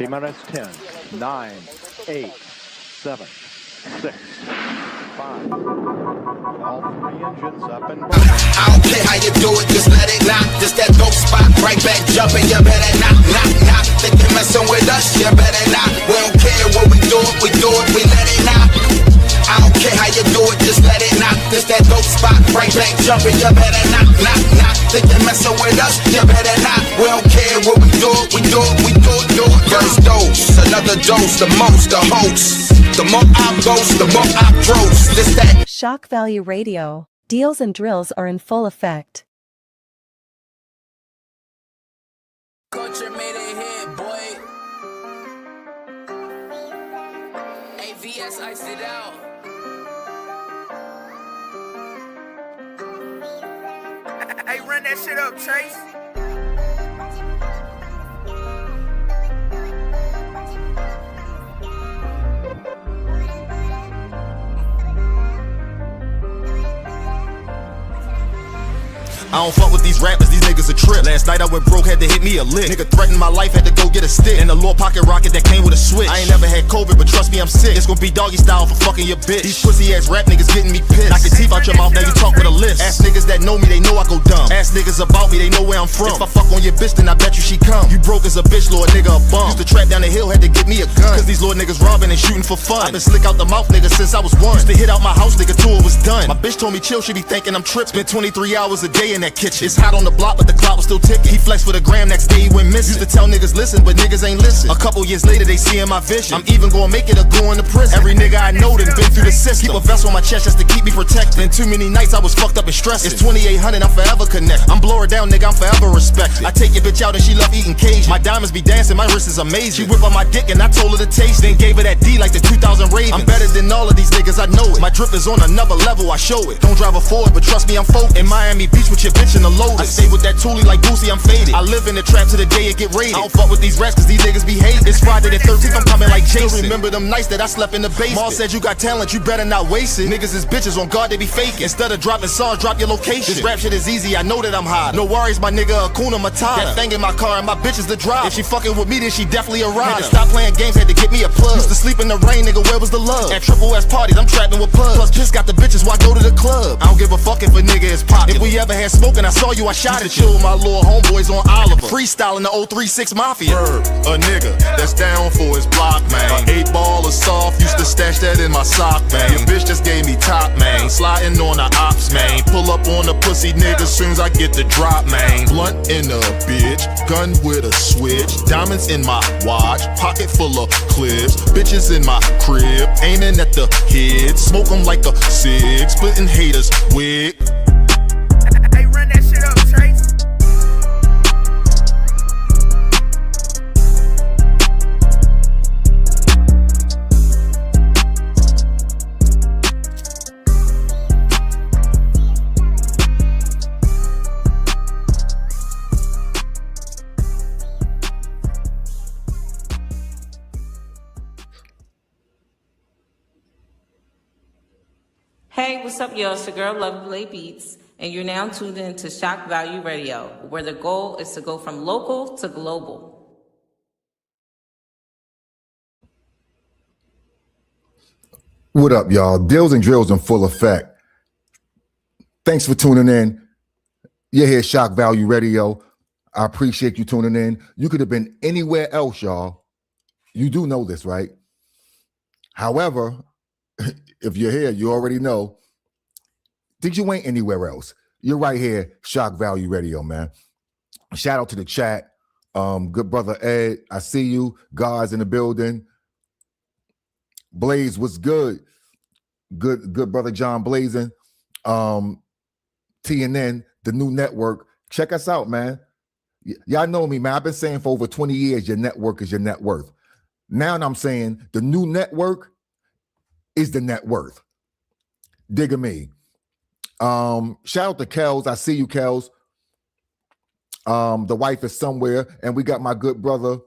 T-minus 10, 9, 8, 7, 6, 5. All 3 engines up and running. I don't care how you do it, just let it knock. Just that dope spot, right back jumping, you better knock, knock, knock. Think you're messing with us, you better not. We don't care what we do it, we let it knock. I don't care how you do it, just let it knock. Just that dope spot, right back jumping, you better knock, knock, knock. Think you're messing with us, you better not. We don't care what we do it, we do it. First dose, another dose, the most, the host. The more I boast, the more I gross. This that Shak Value Radio. Deals and drills are in full effect. Culture made a hit, boy. AVS iced it out. Hey, run that shit up, Chase. I don't fuck with these rappers, these niggas a trip. Last night I went broke, had to hit me a lick. Nigga threatened my life, had to go get a stick. And a little pocket rocket that came with a switch. I ain't never had COVID, but trust me, I'm sick. It's gonna be doggy style for fucking your bitch. These pussy ass rap niggas getting me pissed. Knock your teeth out your mouth, now you talk with a list. Ask niggas that know me, they know I go dumb. Ask niggas about me, they know where I'm from. If I fuck on your bitch, then I bet you she come. You broke as a bitch, little nigga, a bum. Used to trap down the hill, had to get me a gun. Cause these little niggas robbing and shooting for fun. I been slick out the mouth, nigga, since I was one. Used to hit out my house, nigga, till it was done. My bitch told me chill, she be thinking I'm tripping. Spent 23 hours a day in that kitchen. It's hot on the block, but the clock was still ticking. He flexed for the gram, next day he went missing. Used to tell niggas listen, but niggas ain't listen. A couple years later, they seeing my vision. I'm even gonna make it or go into prison. Every nigga I know done been through the system. Keep a vest on my chest just to keep me protected. Been too many nights I was fucked up and stressing. It's 2800, I'm forever connected. I'm blow her down, nigga, I'm forever respected. I take your bitch out and she love eating Cajun. My diamonds be dancing, my wrist is amazing. She whip on my dick and I told her to taste. Then gave her that D like the 2000 Ravens. I'm better than all of these niggas, I know it. My drip is on another level, I show it. Don't drive a Ford, but trust me, I'm focused. In Miami Beach with your bitch in the Lotus. I stay with that Thule like Boosie, I'm faded. I live in the trap to the day it get raided. I don't fuck with these rats cause these niggas be hating. It's Friday the 13th, I'm coming like Jason. Still remember them nights that I slept in the basement. Mall said you got talent, you better not waste it. Niggas is bitches on guard, they be faking. Instead of dropping songs, drop your location. This rap shit is easy, I know that I'm hot. No worries, my nigga, Hakuna Matata. That thing in my car and my bitch is the driver. If she fucking with me, then she definitely a rider. Stop playing games, had to get me a plug. Used to sleep in the rain, nigga, where was the love? At Triple S parties, I'm trapping with plugs. Plus piss got the bitches, why go to the club? I don't give a fuck if a nigga is popular. If we ever had smoke and I saw you, I shot at you. Chill with my little homeboys on Oliver. Freestyling the 036 Mafia. A nigga that's down for his block, man. 8 ball of soft, used to stash that in my sock, man. Your bitch just gave me top, man. Sliding on the ops, man. Pull up on the pussy nigga soon as I get the drop, man. Blunt in a bitch, gun with a switch. Diamonds in my watch, pocket full of clips. Bitches in my crib, aiming at the head. Smoke them like a cig, splitting haters wig. Hey, run that shit up, Trace. Hey, what's up, y'all? It's your girl, Lovely Beats, and you're now tuned in to Shak Value Radio, where the goal is to go from local to global. What up, y'all? Deals and drills in full effect. Thanks for tuning in. You're here, Shak Value Radio. I appreciate you tuning in. You could have been anywhere else, y'all. You do know this, right? However, if you're here, you already know that you ain't anywhere else. You're right here, Shak Value Radio, man. Shout out to the chat. Good brother Ed, I see you. Guys in the building. Blaze, what's good? Good brother John Blazing. TNN, the new network. Check us out, man. Y'all know me, man. I've been saying for over 20 years, your network is your net worth. Now I'm saying the new network is the net worth. Digga me. Shout out to Kels. I see you, Kels. The wife is somewhere, and we got my good brother,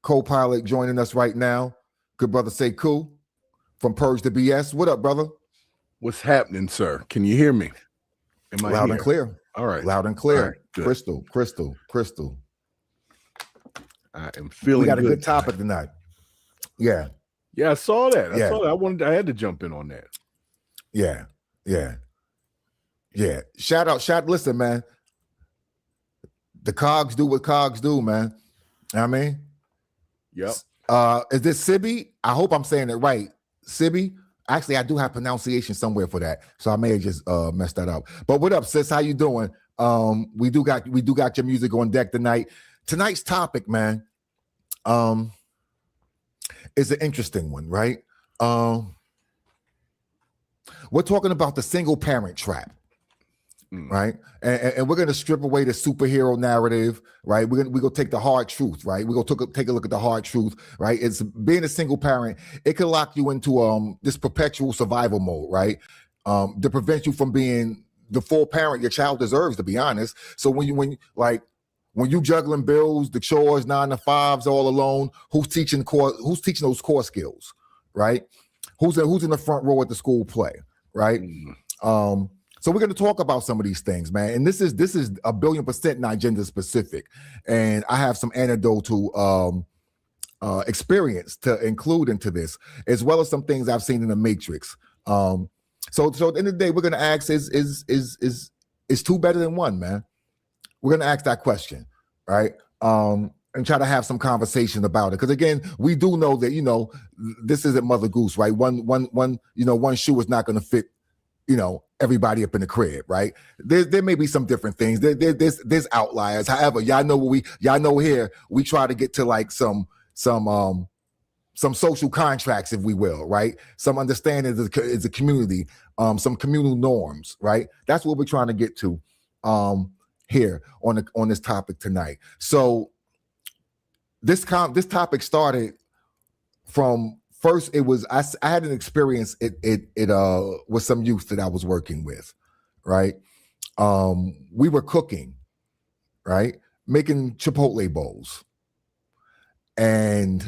co-pilot, joining us right now. Good brother Sekou from Purge the BS. What up, brother? What's happening, sir? Can you hear me? Am I loud here? and clear? All right. Loud and clear. All right, Crystal. I am feeling. We got a good topic tonight. Yeah. Yeah, I saw that. Yeah. I had to jump in on that. Yeah. Listen, man. The cogs do what cogs do, man. You know what I mean? Yep. Is this Sibby? I hope I'm saying it right. Sibby? Actually, I do have pronunciation somewhere for that, so I may have just messed that up. But what up, sis? How you doing? We do got your music on deck tonight. Tonight's topic, man, is an interesting one, right? We're talking about the single parent trap, right? And we're gonna strip away the superhero narrative, right? We're gonna take the hard truth, right? We're gonna take a look at the hard truth, right? It's being a single parent. It can lock you into this perpetual survival mode, right? To prevent you from being the full parent your child deserves, to be honest. So when you juggling bills, the chores, 9 to 5s all alone, who's teaching those core skills, right? Who's in the front row at the school play, right? So we're going to talk about some of these things, man. And this is 1,000,000,000% not gender specific. And I have some anecdotal experience to include into this, as well as some things I've seen in the Matrix. So at the end of the day, we're going to ask: is two better than one, man? We're going to ask that question, right? And try to have some conversation about it. Because again, we do know that this isn't Mother Goose, right? One shoe is not going to fit, everybody up in the crib, right? There may be some different things. There's outliers. However, y'all know here we try to get to like some social contracts, if we will, right? Some understanding as a community, some communal norms, right? That's what we're trying to get to here on this topic tonight. So this topic started from first. It was I had an experience. It with some youth that I was working with, right? We were cooking, right? Making Chipotle bowls, and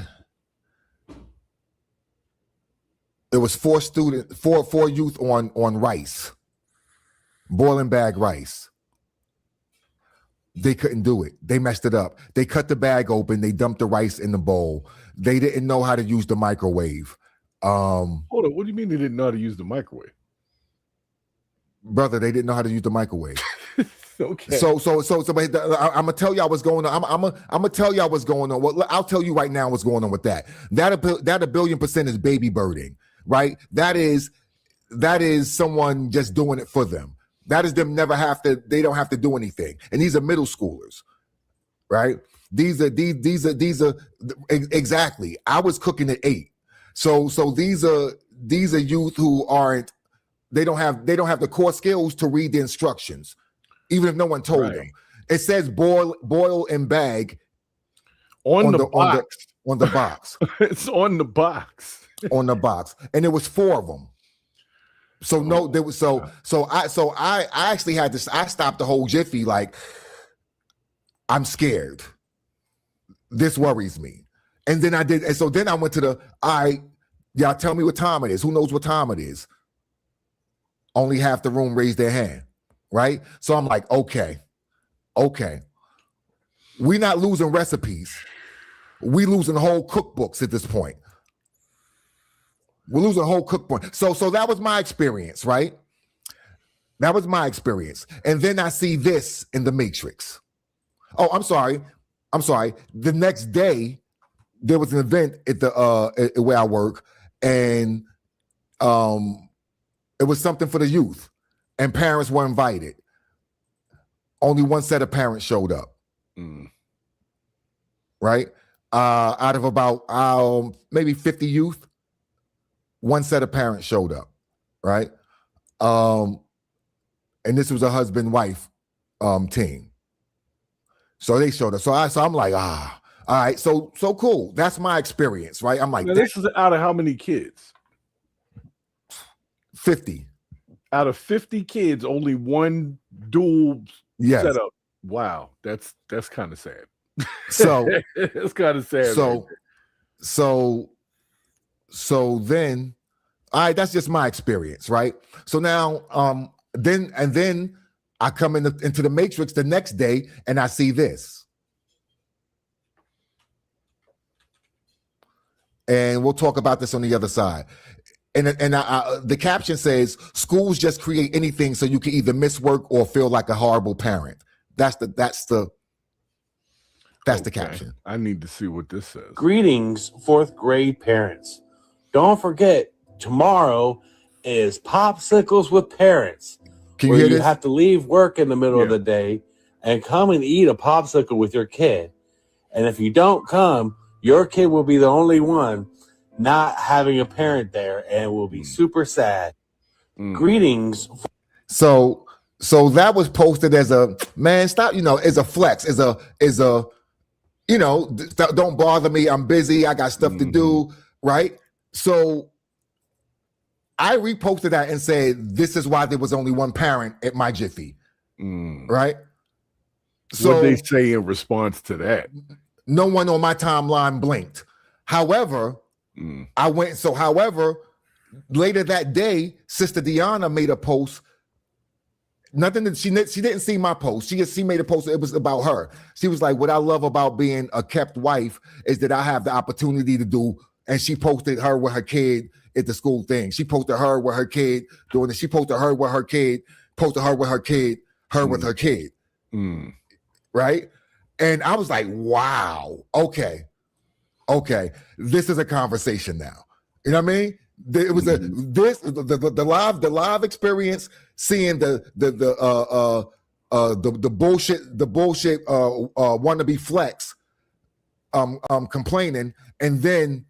there was four youth on rice, boiling bag rice. They couldn't do it. They messed it up. They cut the bag open. They dumped the rice in the bowl. They didn't know how to use the microwave. Hold on. What do you mean they didn't know how to use the microwave? Brother, they didn't know how to use the microwave. Okay. So but I'm gonna tell y'all what's going on. I'm gonna tell y'all what's going on. Well, I'll tell you right now what's going on with that. That 1,000,000,000% is baby birding, right? That is someone just doing it for them. That is them they don't have to do anything. And these are middle schoolers, right? These are exactly. I was cooking at 8. So these are youth who they don't have the core skills to read the instructions, even if no one told them. It says boil and bag on the box. On the box. It's on the box. On the box. And there was 4 of them. So no, there was I actually had this. I stopped the whole jiffy. Like, I'm scared. This worries me. And then I did. And so then I went to y'all tell me what time it is. Who knows what time it is? Only half the room raised their hand, right? So I'm like, okay. We're not losing recipes. We losing whole cookbooks at this point. We're losing a whole cookbook. So that was my experience, right? That was my experience. And then I see this in the Matrix. Oh, I'm sorry. The next day, there was an event at the where I work, and it was something for the youth, and parents were invited. Only one set of parents showed up. Right? Out of about maybe 50 youth. One set of parents showed up, right? And this was a husband-wife team. So they showed up. So I'm like, all right, so cool. That's my experience, right? I'm like, now, this is out of how many kids? 50. Out of 50 kids, only one dual setup. Wow, that's kind of sad. So it's kind of sad. So then, all right, that's just my experience, right? So now, then I come into the Matrix the next day and I see this. And we'll talk about this on the other side. And the caption says, schools just create anything so you can either miss work or feel like a horrible parent. That's the caption. I need to see what this says. Greetings, 4th grade parents. Don't forget, tomorrow is Popsicles with Parents. Can you hear this? You have to leave work in the middle of the day and come and eat a popsicle with your kid. And if you don't come, your kid will be the only one not having a parent there and will be super sad. Greetings. So that was posted as a, man, stop, as a flex, as a, don't bother me. I'm busy. I got stuff to do. Right. So I reposted that and said, this is why there was only one parent at my Jiffy. Right. So what they say in response to that? No one on my timeline blinked. However, later that day, Sister Deanna made a post. Nothing that she didn't see my post. She made a post. It was about her. She was like, what I love about being a kept wife is that I have the opportunity to do, and she posted her with her kid at the school thing. She posted her with her kid doing it. She posted her with her kid, posted her with her kid, her with her kid. Right? And I was like, wow, okay. This is a conversation now. You know what I mean? It was the live experience, seeing the bullshit wannabe flex complaining, and then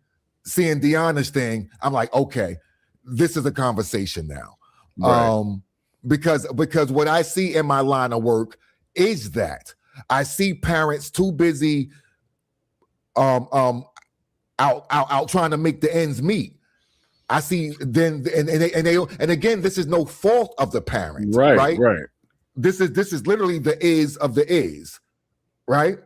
seeing Deanna's thing. I'm like, okay, this is a conversation now. Right. Because what I see in my line of work is that I see parents too busy out trying to make the ends meet. I see then and again, this is no fault of the parent. Right. This is literally the is of the is, right?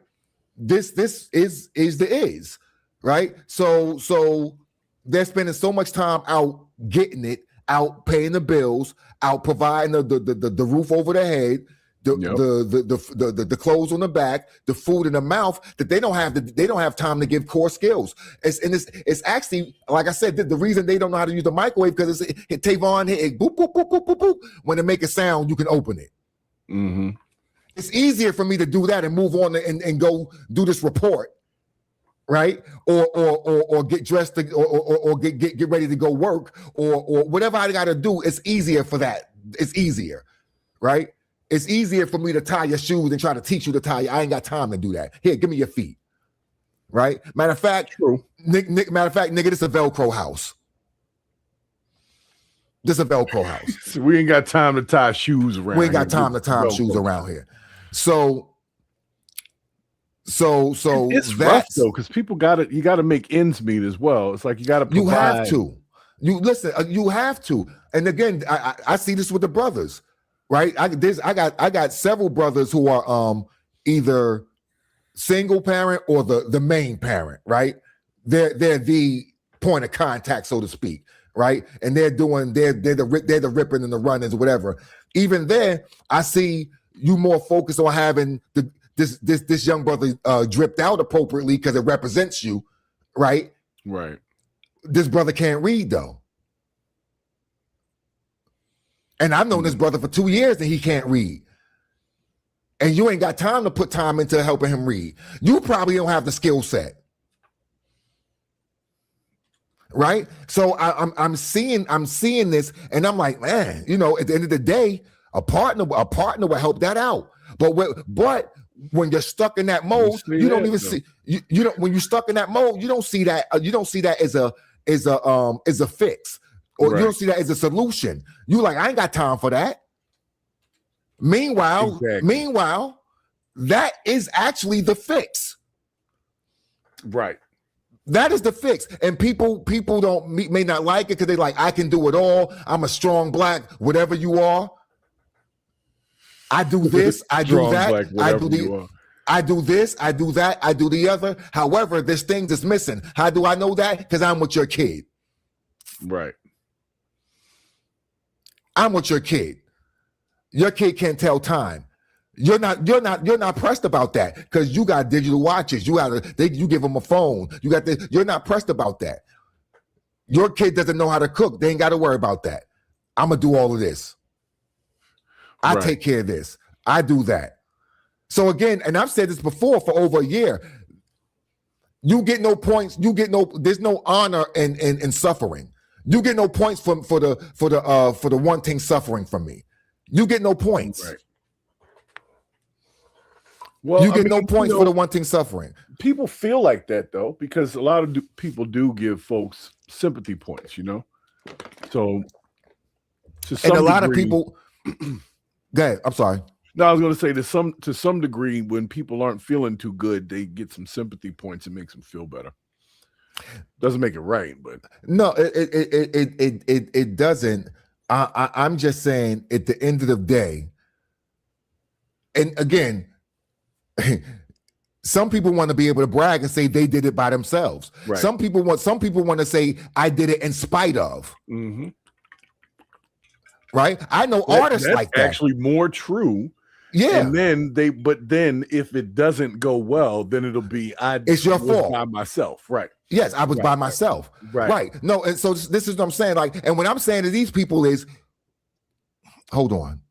This is the is, right? So they're spending so much time out getting it, out paying the bills, out providing the roof over their head, the clothes on the back, the food in the mouth, that they don't have time to give core skills. It's actually, like I said, the reason they don't know how to use the microwave, because it's hit Tavon, hit boop boop boop boop boop boop. When it make a sound, you can open it. It's easier for me to do that and move on and go do this report, right? Or get dressed or get ready to go work or whatever I got to do. It's easier for that. It's easier, right? It's easier for me to tie your shoes and try to teach you to tie. I ain't got time to do that. Here, give me your feet. Right? Matter of fact, nigga, this is a Velcro house. This is a Velcro house. So we ain't got time to tie shoes around. We ain't got time to tie shoes around here. So it's rough though, because people you gotta make ends meet as well. It's like you gotta provide. You have to. You have to. And again, I see this with the brothers. Right, I got several brothers who are either single parent or the main parent. Right, they're the point of contact, so to speak. Right, and they're the ripping and the runnings or whatever. Even there, I see you more focused on having this young brother dripped out appropriately because it represents you. Right. This brother can't read though. And I've known this brother for 2 years and he can't read. And you ain't got time to put time into helping him read. You probably don't have the skill set. Right? So I'm seeing this and I'm like, man, at the end of the day, a partner will help that out. But when you're stuck in that mode, you don't even see when you're stuck in that mode, you don't see that as a fix. Or you don't see that as a solution. You like, I ain't got time for that. Meanwhile, that is actually the fix. Right. That is the fix. And people may not like it because they like, I can do it all. I'm a strong black, whatever you are. I do this, I do that, I do this, I do that, I do the other. However, this thing is missing. How do I know that? Because I'm with your kid. Right. I'm with your kid. Your kid can't tell time. You're not pressed about that because you got digital watches. You give them a phone. You're not pressed about that. Your kid doesn't know how to cook. They ain't got to worry about that. I'm gonna do all of this. I take care of this. I do that. So again, and I've said this before for over a year. You get no points. There's no honor in suffering. You get no points for the wanting suffering from me. You get no points. Right. Well, you get no points for the wanting suffering. People feel like that though, because a lot of people do give folks sympathy points, So and a lot of people go ahead. I'm sorry. No, I was going to say to some degree, when people aren't feeling too good, they get some sympathy points and makes them feel better. Doesn't make it right, but no, it doesn't. I'm just saying at the end of the day, and again, some people want to be able to brag and say they did it by themselves. Right. Some people want to say I did it in spite of. Mm-hmm. Right? I know artists like that. Actually, more true. Yeah. And then if it doesn't go well, then it'll be it's your fault by myself. Right. Yes, I was by myself. Right. No, and so this is what I'm saying. Like, and what I'm saying to these people is, hold on.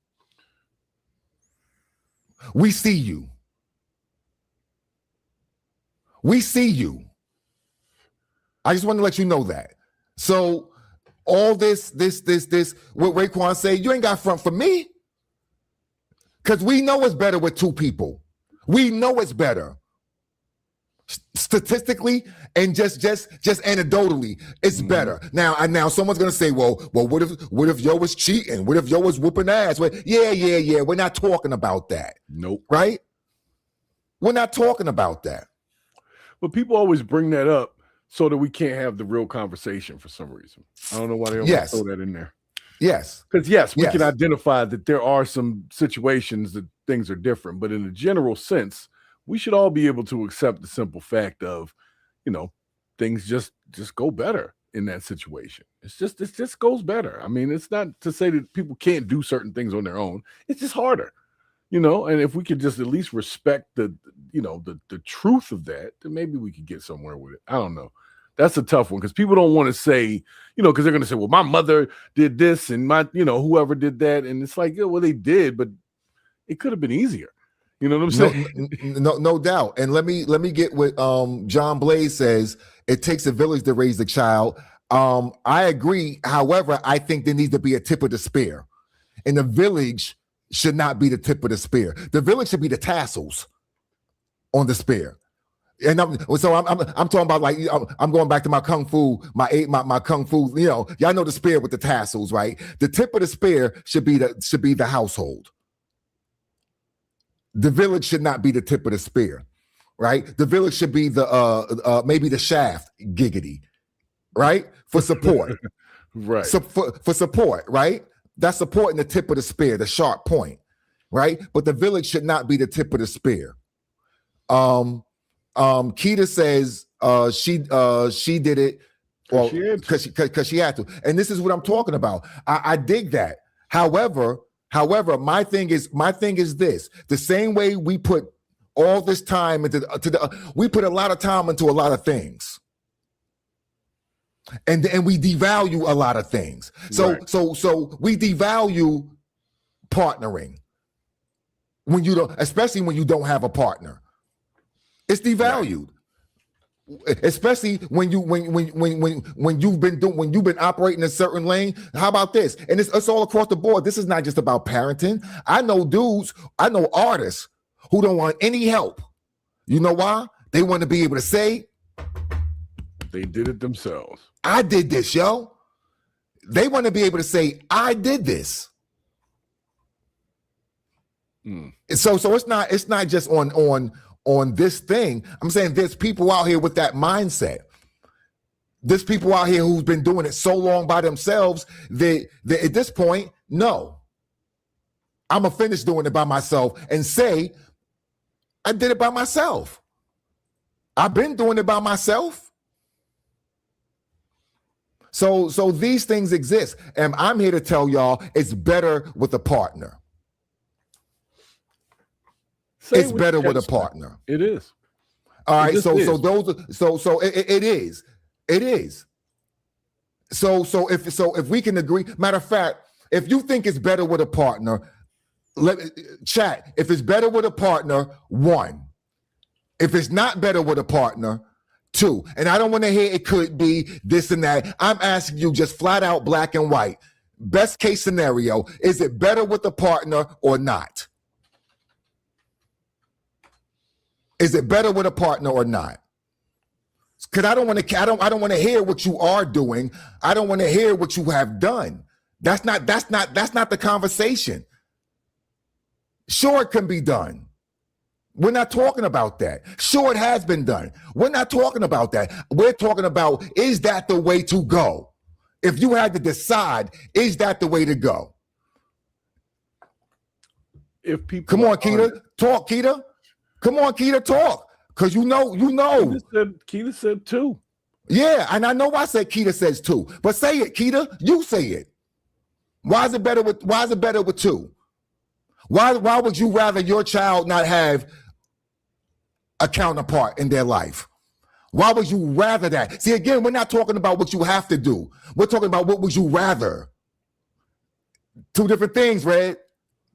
We see you. We see you. I just want to let you know that. So all this, what Raekwon say, you ain't got front for me. Because we know it's better with two people. We know it's better. Statistically and just anecdotally, it's better. Now someone's gonna say, well, what if Yo was cheating? What if Yo was whooping ass? Well, yeah. We're not talking about that. Nope. Right? We're not talking about that. But people always bring that up so that we can't have the real conversation for some reason. I don't know why they always throw that in there. Yes. Because we can identify that there are some situations that things are different, but in a general sense, we should all be able to accept the simple fact of, things just go better in that situation. It just goes better. I mean, it's not to say that people can't do certain things on their own. It's just harder, and if we could just at least respect the truth of that, then maybe we could get somewhere with it. I don't know. That's a tough one because people don't want to say, because they're going to say, well, my mother did this and my, whoever did that. And it's like, well, they did, but it could have been easier. You know what I'm saying? No doubt. And let me get what John Blaze says. It takes a village to raise a child. I agree. However, I think there needs to be a tip of the spear. And the village should not be the tip of the spear. The village should be the tassels on the spear. And I'm talking about, like, I'm going back to my kung fu, my kung fu. Y'all know the spear with the tassels, right? The tip of the spear should be the household. The village should not be the tip of the spear, right? The village should be the maybe the shaft, giggity, right? For support, right? So for support, right? That's supporting the tip of the spear, the sharp point, right? But the village should not be the tip of the spear. Keita says she did it because she had to, and this is what I'm talking about. I dig that. However, my thing is this: the same way we put all this time we put a lot of time into a lot of things, and we devalue a lot of things. So we devalue partnering when you don't, especially when you don't have a partner. It's devalued, especially when you've been operating a certain lane. How about this? And it's all across the board. This is not just about parenting. I know artists who don't want any help. You know why? They want to be able to say they did it themselves. I did this, yo. They want to be able to say I did this. So it's not just on this thing. I'm saying there's people out here with that mindset. There's people out here who's been doing it so long by themselves that at this point, no, I'm gonna finish doing it by myself and say, I did it by myself. I've been doing it by myself. So these things exist. And I'm here to tell y'all it's better with a partner. Say better with a partner. It is. All right. So it is. It is. So if we can agree, matter of fact, if you think it's better with a partner, chat. If it's better with a partner, 1. If it's not better with a partner, 2. And I don't want to hear it could be this and that. I'm asking you just flat out black and white. Best case scenario, is it better with a partner or not? Is it better with a partner or not? Because I don't want to hear what you are doing. I don't want to hear what you have done. That's not the conversation. Sure, it can be done. We're not talking about that. Sure, it has been done. We're not talking about that. We're talking about, is that the way to go? If you had to decide, is that the way to go? If people come on, Keita, talk, Keita. Come on, Keita, talk. Because you know. Keita said 2. Yeah, and I know I said Keita says 2. But say it, Keita. You say it. Why is it better with 2? Why would you rather your child not have a counterpart in their life? Why would you rather that? See, again, we're not talking about what you have to do. We're talking about what would you rather. 2 different things, Red.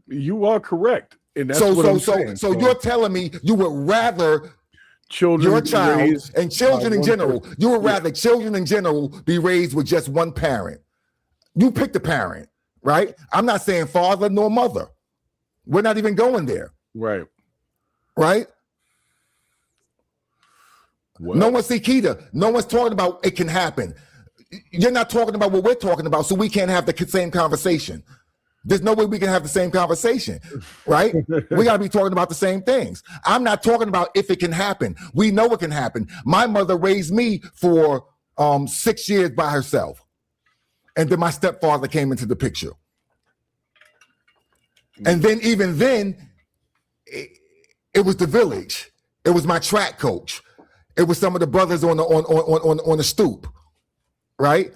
You are correct. And that's so you're telling me you would rather your child and children in general, you would rather children in general be raised with just one parent. You pick the parent, right? I'm not saying father nor mother. We're not even going there. Right. Right? Well, no one's Keita. No one's talking about it can happen. You're not talking about what we're talking about, so we can't have the same conversation. There's no way we can have the same conversation, right? We got to be talking about the same things. I'm not talking about if it can happen. We know it can happen. My mother raised me for 6 years by herself. And then my stepfather came into the picture. And then even then, it was the village. It was my track coach. It was some of the brothers on the stoop, right?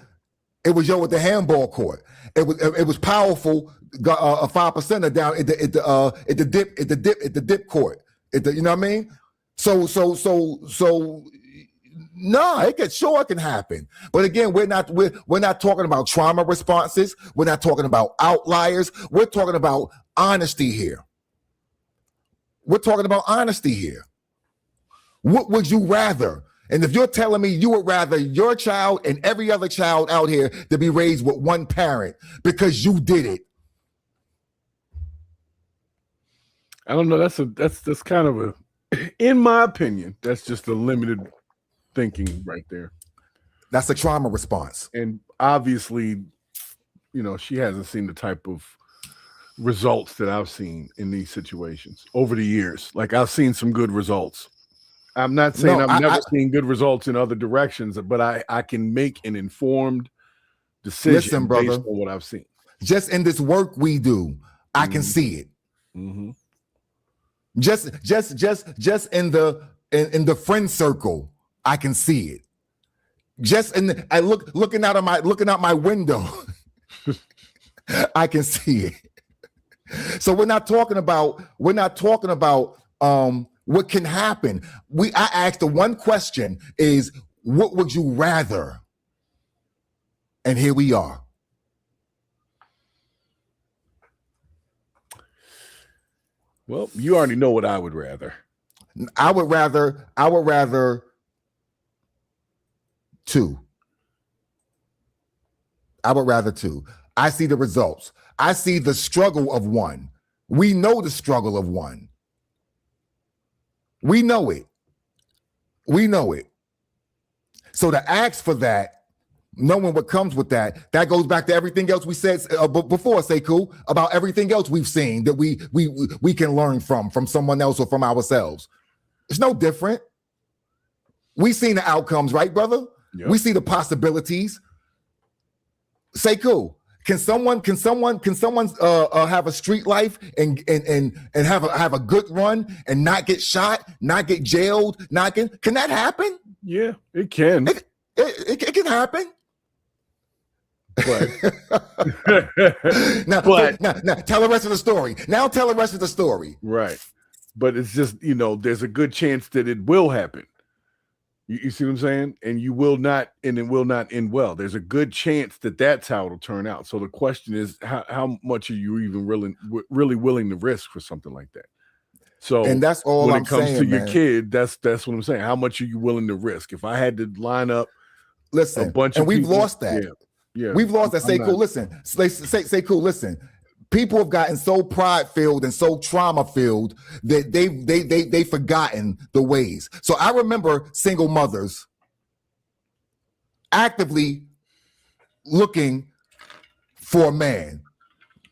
It was yo at the handball court. It was powerful. A 5%er down at the dip court. You know what I mean? So no, it can happen. But again, we're not talking about trauma responses. We're not talking about outliers. We're talking about honesty here. What would you rather? And if you're telling me you would rather your child and every other child out here to be raised with one parent because you did it. I don't know. That's kind of in my opinion, that's just a limited thinking right there. That's a trauma response. And obviously, she hasn't seen the type of results that I've seen in these situations over the years. Like, I've seen some good results. I'm not saying I've never seen good results in other directions, but I can make an informed decision based on what I've seen. Just in this work we do, I can see it. Mm-hmm. Just in the friend circle, I can see it. Just looking out my window, I can see it. So we're not talking about what can happen. I asked the one question is, what would you rather? And here we are. Well, you already know what I would rather. I would rather 2. I would rather 2. I see the results. I see the struggle of one. We know the struggle of one. We know it. So to ask for that, knowing what comes with that goes back to everything else we said before, Sekou, about everything else we've seen that we can learn from someone else or from ourselves. It's no different. We've seen the outcomes, right, brother? Yep. We see the possibilities. Sekou, can someone have a street life and have a good run and not get shot, not get jailed, can that happen? Yeah, it can. It can happen. But now tell the rest of the story. Right. but it's just, there's a good chance that it will happen. You see what I'm saying? And it will not end well. There's a good chance that that's how it'll turn out. So the question is, how much are you even really willing to risk for something like that? So, and that's all when I'm it comes saying, to your man. kid, that's what I'm saying. How much are you willing to risk? If I had to line up, listen, a bunch and of we've people, lost that. Yeah, we've lost that. Say cool. Listen, say cool. Listen. People have gotten so pride-filled and so trauma-filled that they've forgotten the ways. So I remember single mothers actively looking for a man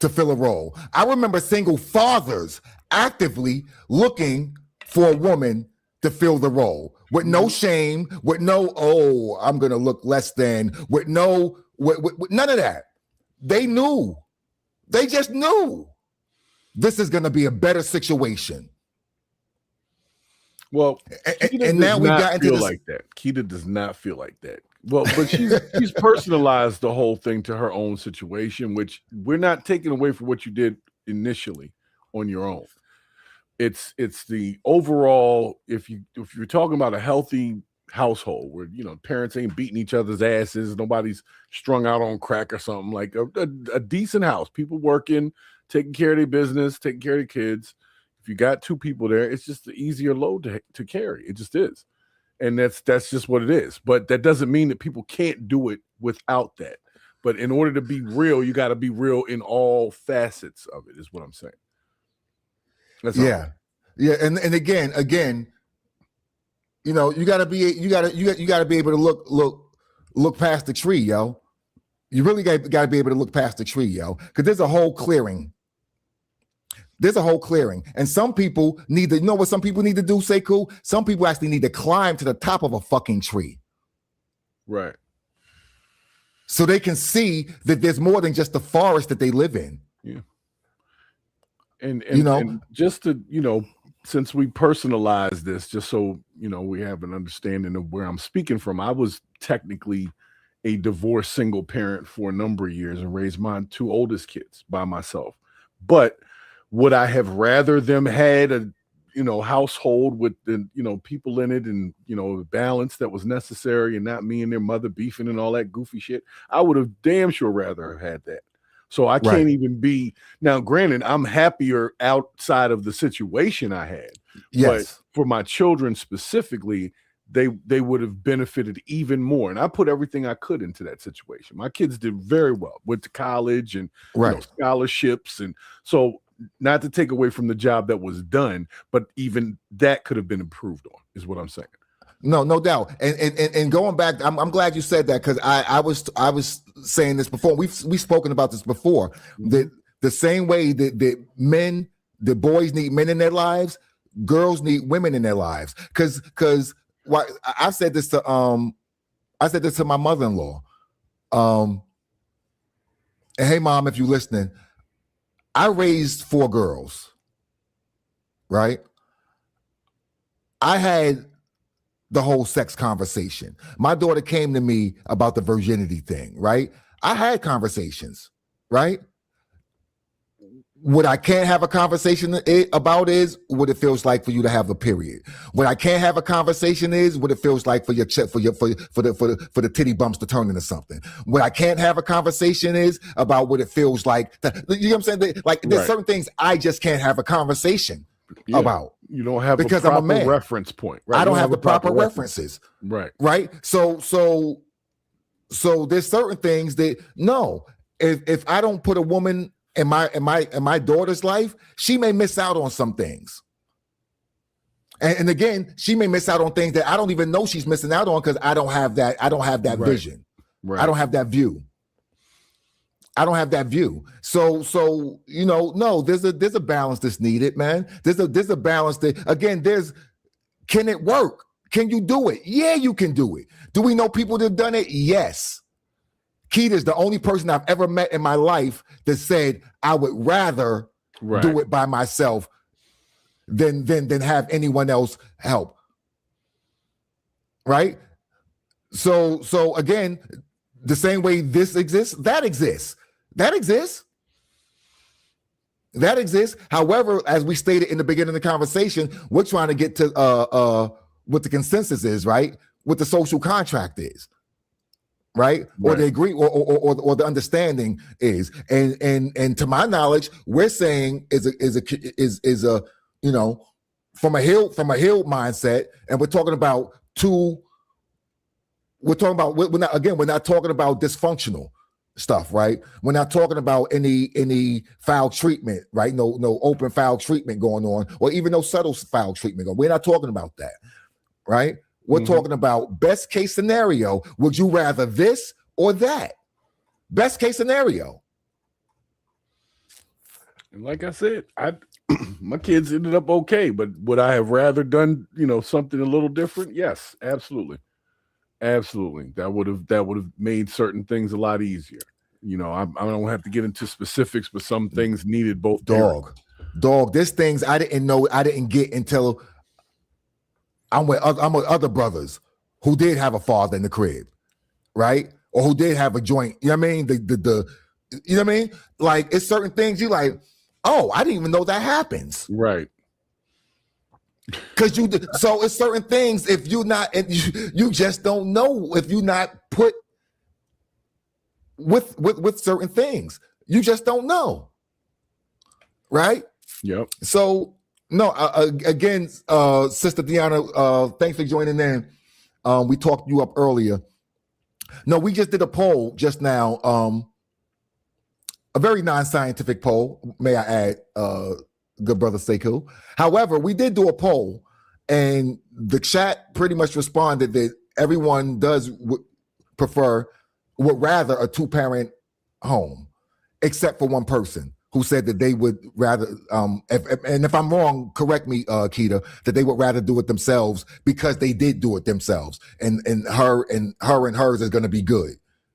to fill a role. I remember single fathers actively looking for a woman to fill the role with no shame, with no, I'm going to look less than, with none of that. They knew. They just knew this is going to be a better situation. Well, and now we've gotten to this. Like that. Keita does not feel like that. Well, but she's personalized the whole thing to her own situation, which we're not taking away from what you did initially on your own. It's the overall. If you're talking about a healthy household where parents ain't beating each other's asses, nobody's strung out on crack or something, like a decent house, people working, taking care of their business, taking care of their kids. If you got two people there, it's just the easier load to carry. It just is, and that's just what it is. But that doesn't mean that people can't do it without that. But in order to be real, you got to be real in all facets of it, is what I'm saying. That's yeah, and again. You gotta be able to look past the tree, yo. You really gotta be able to look past the tree, yo, because there's a whole clearing. And some people need to, you know what some people need to do, say cool? Some people actually need to climb to the top of a fucking tree. Right. So they can see that there's more than just the forest that they live in. Yeah. And just to, since we personalize this, just so we have an understanding of where I'm speaking from, I was technically a divorced single parent for a number of years and raised my two oldest kids by myself. But would I have rather them had a household with the people in it and the balance that was necessary and not me and their mother beefing and all that goofy shit? I would have damn sure rather have had that. So I can't even be now. Granted, I'm happier outside of the situation I had. Yes. But for my children specifically, they would have benefited even more. And I put everything I could into that situation. My kids did very well, went to college and scholarships. And so not to take away from the job that was done, but even that could have been improved on, is what I'm saying. No doubt. And going back, I'm glad you said that, because I was saying this before. We've spoken about this before. That the same way that the boys need men in their lives, girls need women in their lives. Because I said this to my mother-in-law. And hey, Mom, if you're listening, I raised 4 girls. Right? I had the whole sex conversation. My daughter came to me about the virginity thing, right? I had conversations, right? What I can't have a conversation about is what it feels like for you to have a period. What I can't have a conversation is what it feels like for the titty bumps to turn into something. What I can't have a conversation is about what it feels like. You know what I'm saying? Like there's certain things I just can't have a conversation about. You don't have because a proper I'm a man. reference point. Right? I don't have the proper references. Right. So there's certain things that if I don't put a woman in my daughter's life, she may miss out on some things. And again, she may miss out on things that I don't even know she's missing out on, because I don't have that vision. Right. I don't have that view. So no, there's a balance that's needed, man. There's a balance that, again, can it work? Can you do it? Yeah, you can do it. Do we know people that have done it? Yes. Keita's the only person I've ever met in my life that said I would rather do it by myself than have anyone else help. Right? So again, the same way this exists, that exists. That exists. That exists. However, as we stated in the beginning of the conversation, we're trying to get to what the consensus is, right? What the social contract is, right? Or the agree or the understanding is. And to my knowledge, we're saying is a you know, from a healed mindset, and we're talking about we're not talking about dysfunctional stuff, right? We're not talking about any foul treatment, right? No open foul treatment going on, or even no subtle foul treatment going on. We're not talking about that, right? We're talking about best case scenario. Would you rather this or that? Best case scenario. And like I said, my kids ended up okay, but would I have rather done, something a little different? Yes, absolutely. Absolutely. That would have made certain things a lot easier. I don't have to get into specifics, but some things needed both. Dog. There's things I didn't get until I'm with other brothers who did have a father in the crib, right? Or who did have a joint. You know what I mean? The you know what I mean? Like, it's certain things you like, oh, I didn't even know that happens. Right. Because so it's certain things, if you're not, you just don't know if you're not put with certain things. You just don't know. Right? Yep. So, no, again, Sister Deanna, thanks for joining in. We talked you up earlier. No, we just did a poll just now, a very non-scientific poll, may I add, good brother Sekou. However, we did do a poll, and the chat pretty much responded that everyone would rather a two-parent home, except for one person who said that they would rather, and if I'm wrong, correct me, Keita, that they would rather do it themselves because they did do it themselves, and her and hers is going to be good,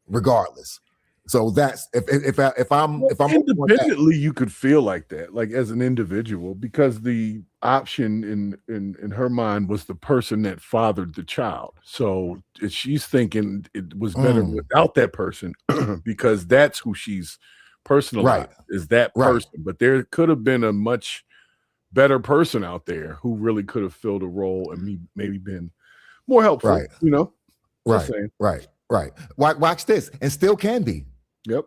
regardless. So that's if I'm independently, you could feel like that, like as an individual, because the option in her mind was the person that fathered the child. So she's thinking it was better without that person because that's who she's personalized, is that person. But there could have been a much better person out there who really could have filled a role and maybe been more helpful. Right. Watch this, and still can be. Yep.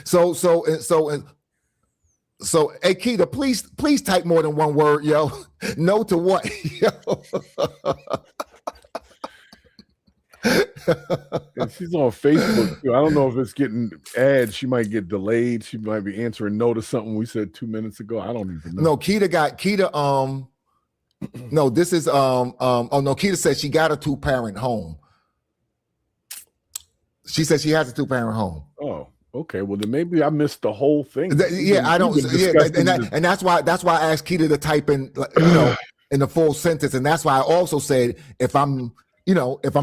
So, hey, Keita, please type more than one word, yo. No to what, yo? And she's on Facebook too. I don't know if it's getting ads. She might get delayed. She might be answering no to something we said 2 minutes ago. I don't even know. No, Keita. No, this is Keita said she got a two-parent home. She said she has a two-parent home. Oh, okay. Well, then maybe I missed the whole thing. I don't. Yeah, and that's why I asked Keita to type in, in the full sentence, and that's why I also said if I'm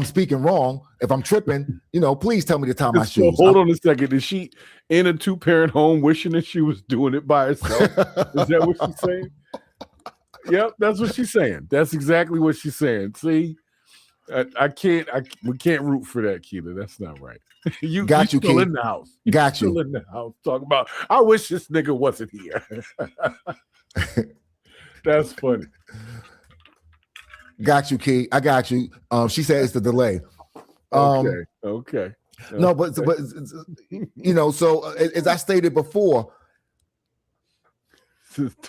speaking wrong, if I'm tripping, please tell me to tie my shoes. Hold on a second. Is she in a two-parent home, wishing that she was doing it by herself? Is that what she's saying? Yep, that's what she's saying. That's exactly what she's saying. See. We can't root for that, Keita. That's not right. You still in the house. Still in the house. Talking about, I wish this nigga wasn't here. That's funny. Got you, Key. I got you. She said it's the delay. Okay. No, but so as I stated before,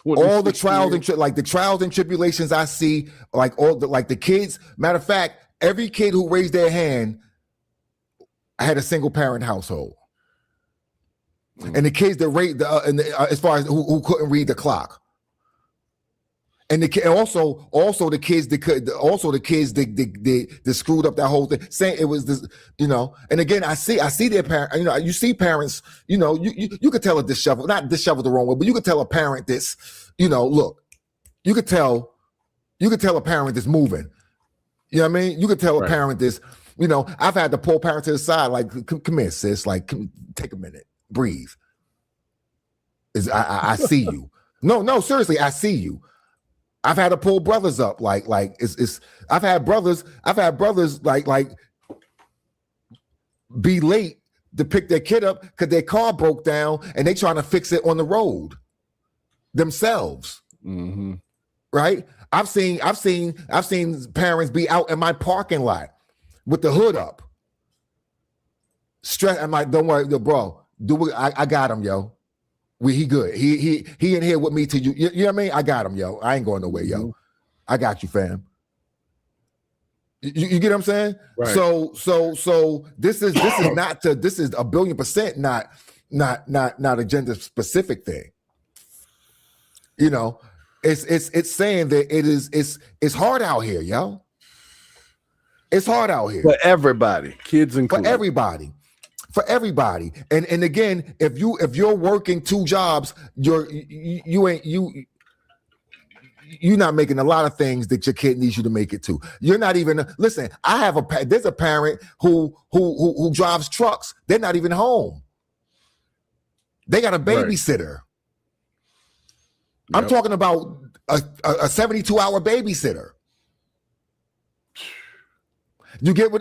all the trials and trials and tribulations I see, like the kids. Matter of fact, every kid who raised their hand had a single parent household, and the kids that raised as far as who couldn't read the clock, and also the kids that screwed up that whole thing, saying it was this, And again, I see their parent. You see parents. You could tell a disheveled, not disheveled the wrong way, but you could tell a parent that's, look, you could tell a parent that's moving. You know what I mean? You could tell a parent this, I've had to pull parents to the side, like, come here, sis, like, take a minute, breathe. I see you. No, seriously, I see you. I've had to pull brothers up, like it's. I've had brothers like be late to pick their kid up because their car broke down and they trying to fix it on the road. themselves. Mm-hmm. Right? I've seen parents be out in my parking lot with the hood up. Stress. I'm like, don't worry, bro. I got him, yo. He good. He in here with me till you. You know what I mean? I got him, yo. I ain't going nowhere, yo. I got you, fam. You get what I'm saying? Right. So this is not to, this is 1,000,000,000% not a gender specific thing. You know, it's saying that it's hard out here, yo. It's hard out here for everybody, kids included. For everybody. And again, if you're working 2 jobs, you're not making a lot of things that your kid needs you to make it to. You're not even, listen, there's a parent who drives trucks. They're not even home. They got a babysitter. Yep. I'm talking about a 72-hour babysitter. You get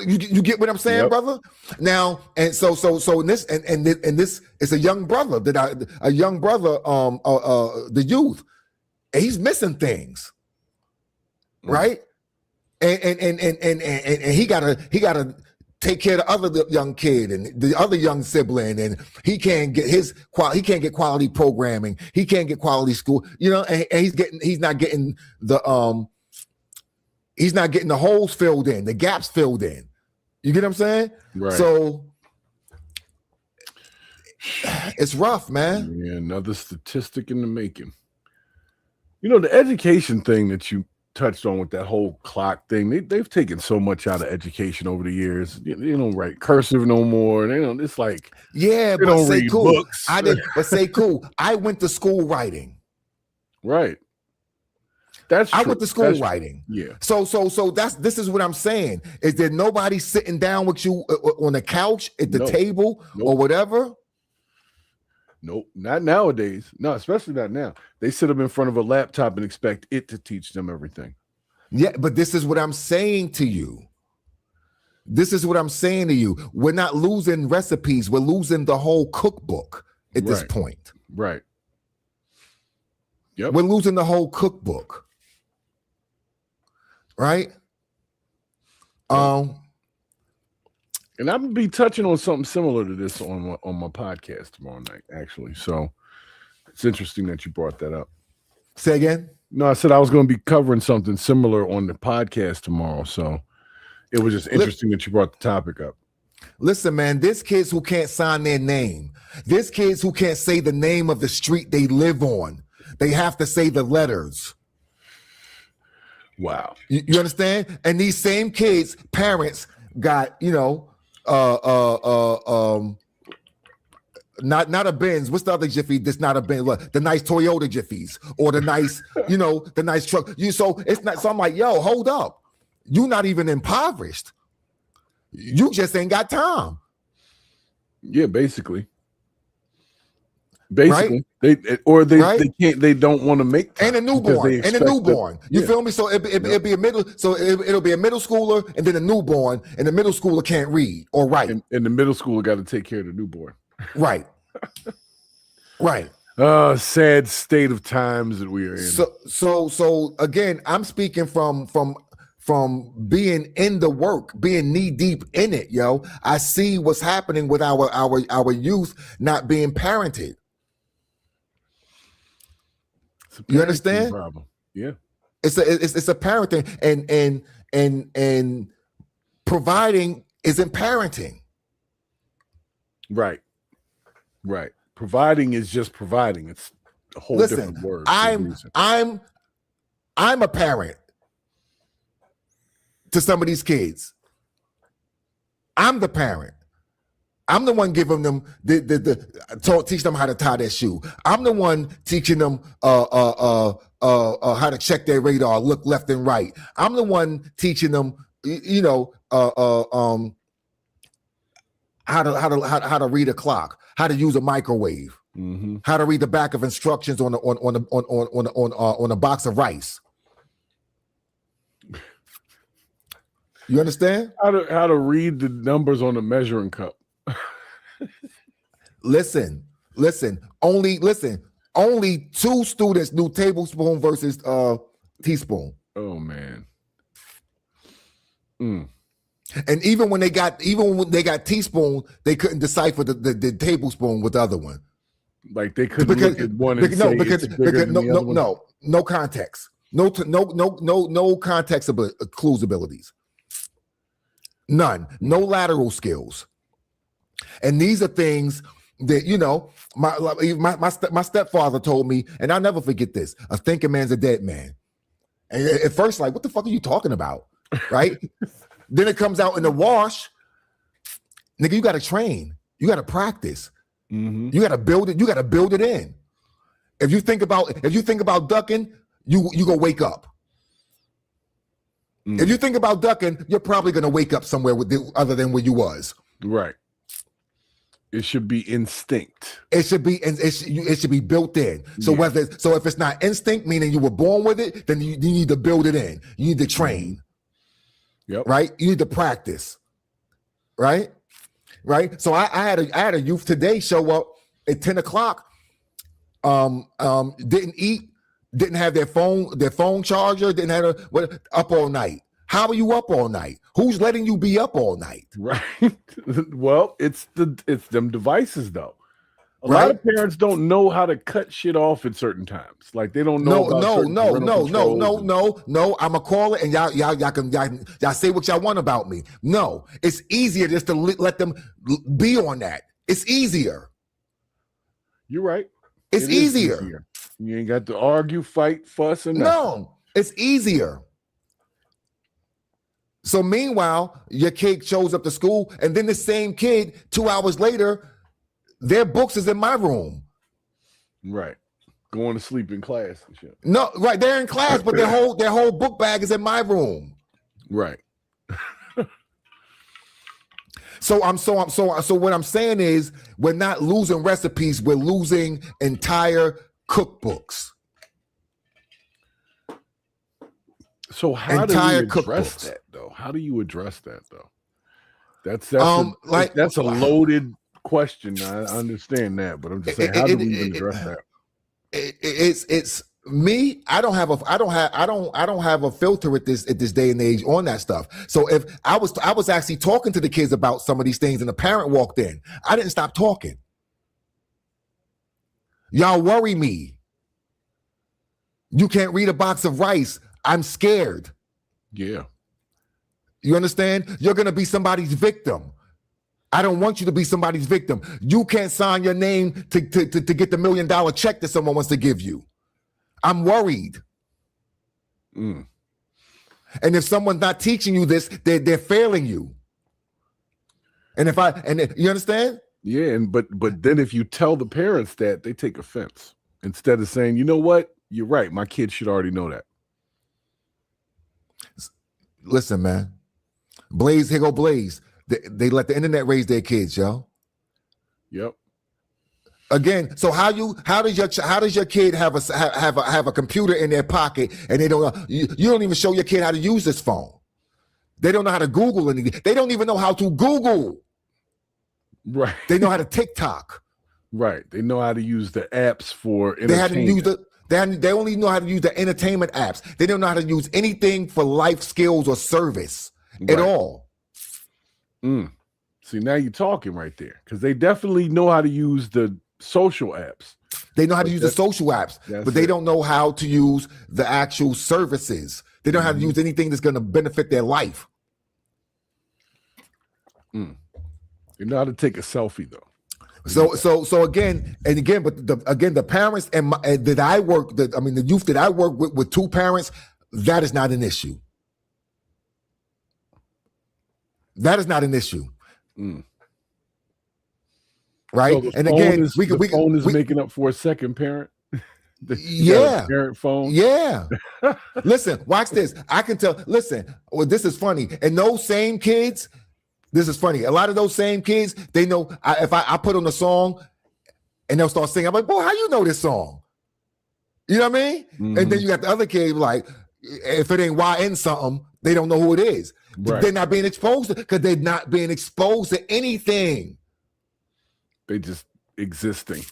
what I'm saying, brother? Now, and so in this and this is a young brother the youth. And he's missing things, right? And he gotta take care of the other young kid and the other young sibling, and he can't get quality programming, he can't get quality school, you know, and he's not getting the holes filled in, the gaps filled in. You get what I'm saying? Right. So it's rough, man. Yeah, another statistic in the making. You know, the education thing that you touched on with that whole clock thing, they've taken so much out of education over the years. They don't write cursive no more. They don't. It's like, yeah, they but don't say read cool. books. Cool. I went to school writing. Right. That's true. I went to school writing. Yeah. So this is what I'm saying. Is there nobody sitting down with you on the couch at the table or whatever? Nope, not nowadays. No, especially not now. They sit up in front of a laptop and expect it to teach them everything. Yeah, but this is what I'm saying to you. We're not losing recipes. We're losing the whole cookbook at this point. Right. Yep. We're losing the whole cookbook. Right? And I'm gonna be touching on something similar to this on my podcast tomorrow night, actually. So it's interesting that you brought that up. Say again? No, I said I was going to be covering something similar on the podcast tomorrow. So it was just interesting that you brought the topic up. Listen, man, there's kids who can't sign their name. There's kids who can't say the name of the street they live on. They have to say the letters. Wow. You understand? And these same kids' parents got, not a Benz. What's the other Jiffy that's not a Benz? The nice Toyota Jiffies or the nice, the nice truck. So it's not. So I'm like, yo, hold up. You're not even impoverished. You just ain't got time. Yeah, basically. Right? They can't. They don't want to make time. And a newborn. You feel me? So it'll be a middle. So it'll be a middle schooler and then a newborn, and the middle schooler can't read or write. And the middle schooler got to take care of the newborn. Right. Right. Sad state of times that we are in. So again, I'm speaking from being in the work, being knee deep in it, yo. I see what's happening with our youth not being parented. You understand? Problem. Yeah. It's a parenting and providing isn't parenting. Right. Providing is just providing. It's a whole different word. I'm a parent to some of these kids. I'm the parent. I'm the one giving them teach them how to tie their shoe. I'm the one teaching them how to check their radar, look left and right. I'm the one teaching them, how to read a clock, how to use a microwave, how to read the back of instructions on a box of rice. You understand? How to read the numbers on a measuring cup. Listen. only 2 students knew tablespoon versus teaspoon. Oh man. And even when they got teaspoon, they couldn't decipher the tablespoon with the other one. Like they couldn't look at one and say it's bigger than the other one? No context. No context clues abilities. None. No lateral skills. And these are things that, you know, my stepfather told me, and I'll never forget this: a thinking man's a dead man. And at first, like, what the fuck are you talking about? Right? Then it comes out in the wash. Nigga, you got to train. You got to practice. Mm-hmm. You got to build it. You got to build it in. If you think about ducking, you go wake up. If you think about ducking, you're probably gonna wake up somewhere other than where you was. Right. It should be instinct. It should be built in. So if it's not instinct, meaning you were born with it, then you need to build it in. You need to train. Yep. Right. You need to practice. Right. Right. So I had a youth today show up at 10 o'clock. Didn't eat, didn't have their phone charger, didn't have up all night. How are you up all night? Who's letting you be up all night? Right. Well, it's them devices though. A Right? lot of parents don't know how to cut shit off at certain times. Like they don't know. No. I'ma call it, and y'all say what y'all want about me. No, it's easier just to let them be on that. It's easier. You're right. It's easier. You ain't got to argue, fight, fuss, and no, it's easier. So meanwhile, your kid shows up to school, and then the same kid 2 hours later, their books is in my room. Right. Going to sleep in class and shit. No, right. They're in class, but their whole book bag is in my room. Right. So what I'm saying is we're not losing recipes, we're losing entire cookbooks. So how do you address that though? How do you address that though? That's a loaded question. I understand that, but I'm just saying, how do we even address that? It's me. I don't have a filter at this day and age on that stuff. So if I was actually talking to the kids about some of these things, and a parent walked in, I didn't stop talking. Y'all worry me. You can't read a box of rice. I'm scared. Yeah. You understand? You're going to be somebody's victim. I don't want you to be somebody's victim. You can't sign your name to get the $1 million check that someone wants to give you. I'm worried. And if someone's not teaching you this, they're failing you. And you understand? Yeah, but then if you tell the parents that, they take offense. Instead of saying, you know what? You're right. My kid should already know that. Listen, man. Blaze, here go Blaze. They let the internet raise their kids, yo. Yep. Again, so how does your kid have a computer in their pocket, and they don't know, you don't even show your kid how to use this phone. They don't know how to Google anything. They don't even know how to Google. Right. They know how to TikTok. Right. They know how to use the apps for entertainment. They only know how to use the entertainment apps. They don't know how to use anything for life skills or service at all. See, now you're talking right there, because they definitely know how to use the social apps. They know how to use the social apps, but they don't know how to use the actual services. They don't know how to use anything that's going to benefit their life. They know how to take a selfie though. So again, but the parents the youth that I work with 2 parents, that is not an issue. That is not an issue. Right? So and again, the phone is making up for a second parent. Parent phone. Yeah. Listen, watch this. I can tell. Listen, this is funny. And those same kids, this is funny. A lot of those same kids, they know if I put on a song and they'll start singing, I'm like, boy, how you know this song? You know what I mean? And then you got the other kid, like, if it ain't YN something, they don't know who it is. Right. They're not being exposed to, because they're not being exposed to anything. They just existing.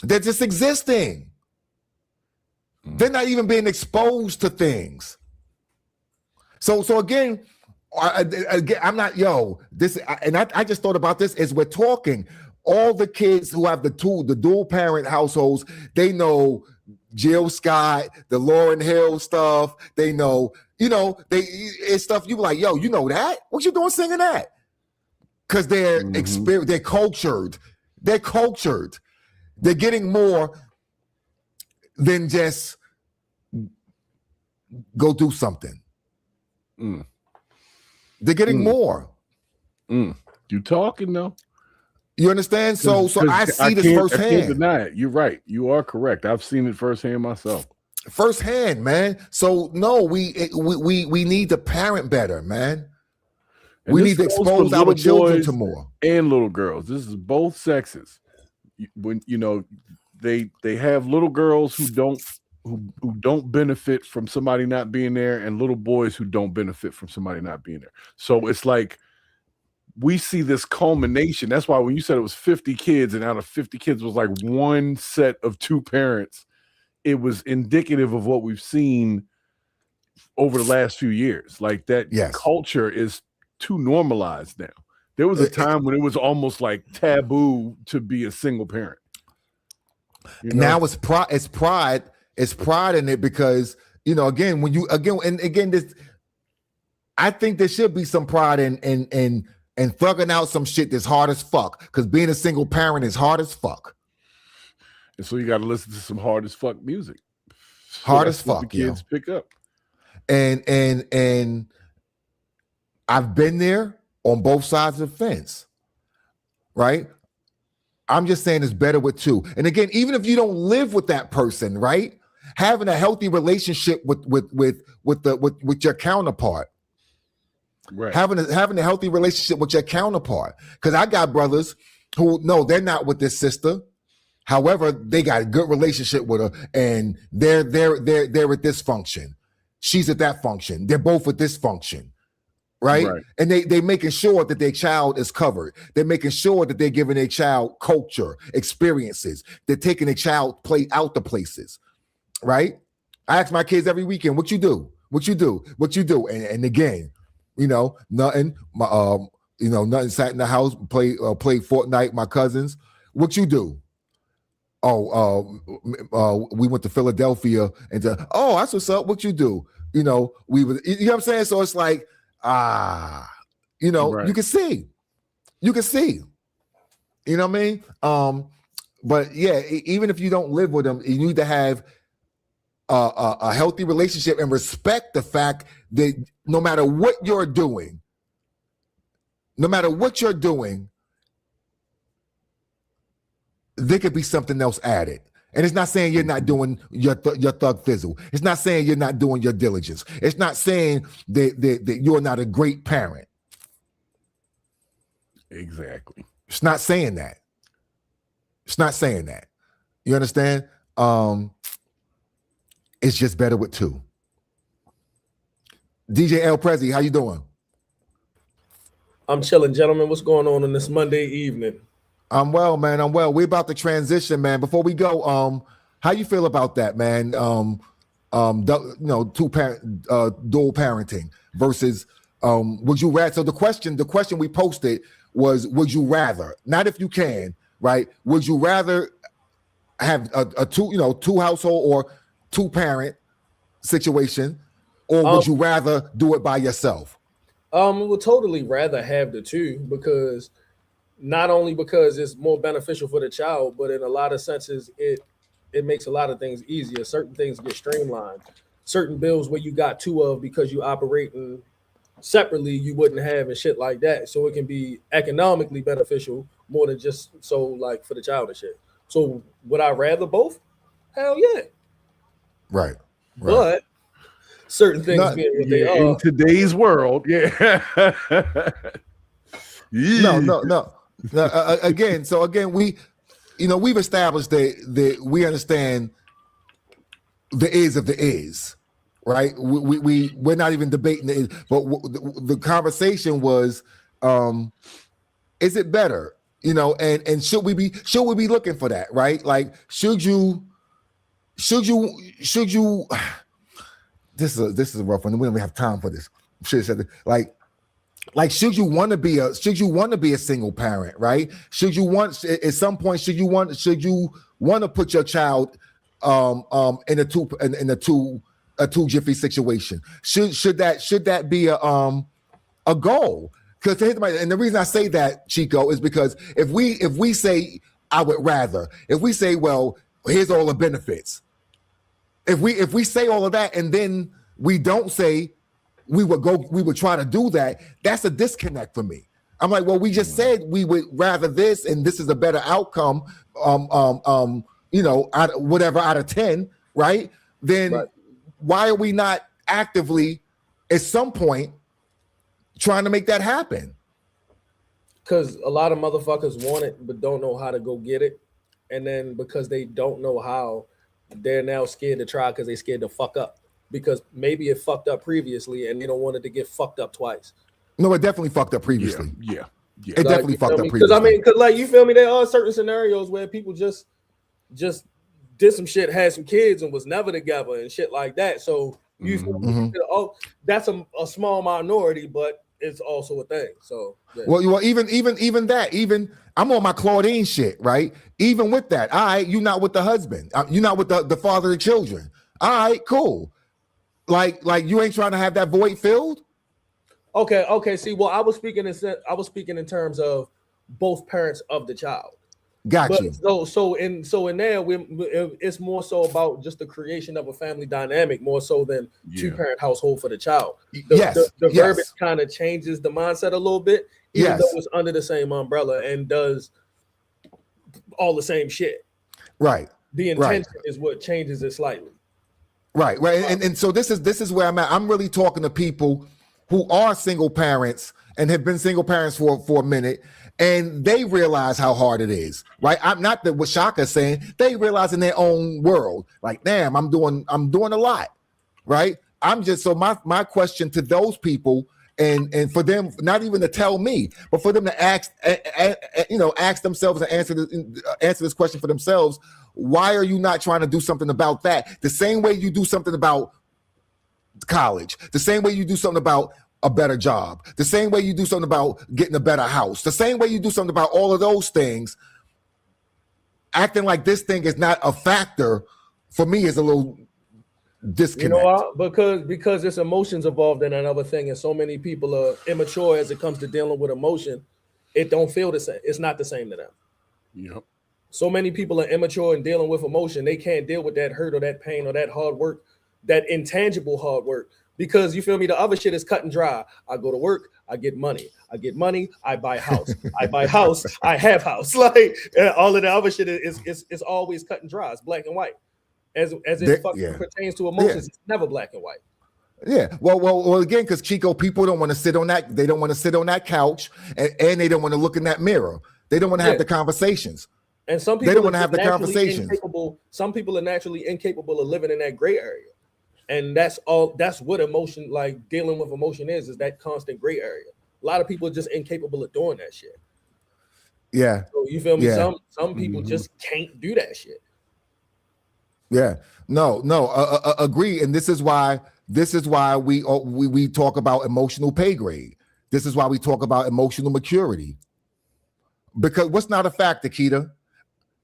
They're just existing. They're not even being exposed to things. So again, I'm not, I just thought about this as we're talking. All the kids who have the dual parent households, they know Jill Scott, the Lauryn Hill stuff. They know, it's stuff you be like, yo, you know that? What you doing singing that? Because they're they're cultured. They're cultured. They're getting more than just go do something. They're getting more. You talking though? You understand? So I see this firsthand. I can't deny it. You're right. You are correct. I've seen it firsthand myself. Firsthand, man. So no, we need to parent better, man. And we need to expose our children to more. And little girls. This is both sexes. When they have little girls who don't benefit from somebody not being there, and little boys who don't benefit from somebody not being there. So it's like we see this culmination. That's why when you said it was 50 kids, and out of 50 kids was like one set of two parents, it was indicative of what we've seen over the last few years. Like that culture is too normalized now. There was a time when it was almost like taboo to be a single parent. Now it's pride in it, because this, I think there should be some pride in thugging out some shit that's hard as fuck, because being a single parent is hard as fuck. And so you got to listen to some hard as fuck music. Hard as fuck, the kids pick up. And I've been there on both sides of the fence, right? I'm just saying it's better with two. And again, even if you don't live with that person, right? Having a healthy relationship with your counterpart. Right. Having a healthy relationship with your counterpart. Because I got brothers who, no, they're not with this sister. However, they got a good relationship with her, and they're at this function. She's at that function. They're both at this function. Right? And they making sure that their child is covered. They're making sure that they're giving their child culture, experiences. They're taking their child out to places, right? I ask my kids every weekend, what you do? What you do? What you do? And again, nothing. Nothing. Sat in the house, play Fortnite. My cousins, what you do? We went to Philadelphia and that's what's up. What you do? We were. You know what I'm saying? So it's like. You can see, you know what I mean? But yeah, even if you don't live with them, you need to have a healthy relationship and respect the fact that no matter what you're doing, there could be something else added. And it's not saying you're not doing your thug fizzle. It's not saying you're not doing your diligence. It's not saying that you're not a great parent. Exactly. It's not saying that. You understand? It's just better with two. DJ El Prezi, how you doing? I'm chilling, gentlemen. What's going on this Monday evening? I'm well, man. I'm well. We're about to transition, man. Before we go, how you feel about that, man? Dual parenting versus would you rather? So the question we posted was, would you rather? Not if you can, right? Would you rather have a two household or two parent situation, or would you rather do it by yourself? I would totally rather have the two, because not only because it's more beneficial for the child, but in a lot of senses, it makes a lot of things easier. Certain things get streamlined. Certain bills where you got two of because you operating separately, you wouldn't have, and shit like that. So it can be economically beneficial more than just like for the child and shit. So would I rather both? Hell yeah. Right. But certain things being what they are in today's world, No. Again, we've established that we understand the is of the is, right? We're not even debating the is, but the conversation was, is it better? And should we be looking for that, right? Like, should you should you this is a rough one. We don't even have time for this. Should have said it. Like should you want to be a single parent, right? Should you want at some point should you want to put your child in a two jiffy situation? Should that be a goal? Because and the reason I say that, Chico, is because if we say I would rather, if we say, well, here's all the benefits, if we say all of that and then we don't say we would try to do that, that's a disconnect for me. I'm like, well, we just said we would rather this, and this is a better outcome, whatever out of 10, right? Then right. Why are we not actively at some point trying to make that happen? Because a lot of motherfuckers want it but don't know how to go get it, and then because they don't know how, they're now scared to try because they're scared to fuck up, because maybe it fucked up previously and they don't want it to get fucked up twice. No, it definitely fucked up previously. Yeah. It definitely fucked up previously. Because I mean, like, you feel me? There are certain scenarios where people just did some shit, had some kids, and was never together and shit like that. So you feel me? Oh, that's a small minority, but it's also a thing. So yeah. Well, even that, I'm on my Claudine shit, right? Even with that, all right, you're not with the husband, you're not with the father of the children. All right, cool. Like you ain't trying to have that void filled. Okay. See, well, I was speaking in terms of both parents of the child. Gotcha. So in there, it's more so about just the creation of a family dynamic, more so than two-parent household for the child. The verbiage kind of changes the mindset a little bit, even though it's under the same umbrella and does all the same shit. Right. The intention is what changes it slightly. Right. And so this is where I'm at. I'm really talking to people who are single parents and have been single parents for a minute, and they realize how hard it is, right? I'm not that what Shaka's saying. They realize in their own world, like, damn, I'm doing a lot, right? I'm just, so my question to those people, and for them, not even to tell me, but for them to ask themselves and answer this question for themselves. Why are you not trying to do something about that? The same way you do something about college, the same way you do something about a better job, the same way you do something about getting a better house, the same way you do something about all of those things. Acting like this thing is not a factor for me is a little disconnect. You know why? Because there's emotions involved in another thing, and so many people are immature as it comes to dealing with emotion. It don't feel the same. It's not the same to them. Yep. So many people are immature in dealing with emotion. They can't deal with that hurt or that pain or that hard work, that intangible hard work. Because you feel me, the other shit is cut and dry. I go to work, I get money. I buy a house. I buy house, I have house. Like all of the other shit is always cut and dry. It's black and white. As it pertains to emotions, it's never black and white. Yeah. Well, again, because Chico, people don't want to sit on that. They don't want to sit on that couch, and they don't want to look in that mirror. They don't want to have the conversations. And some people they don't want to have the conversations. Some people are naturally incapable of living in that gray area. And that's what emotion, like dealing with emotion is that constant gray area. A lot of people are just incapable of doing that shit. Yeah. So you feel me? Yeah. Some people just can't do that shit. Yeah. No, agree. And this is why we talk about emotional pay grade. This is why we talk about emotional maturity. Because what's not a factor, Keita?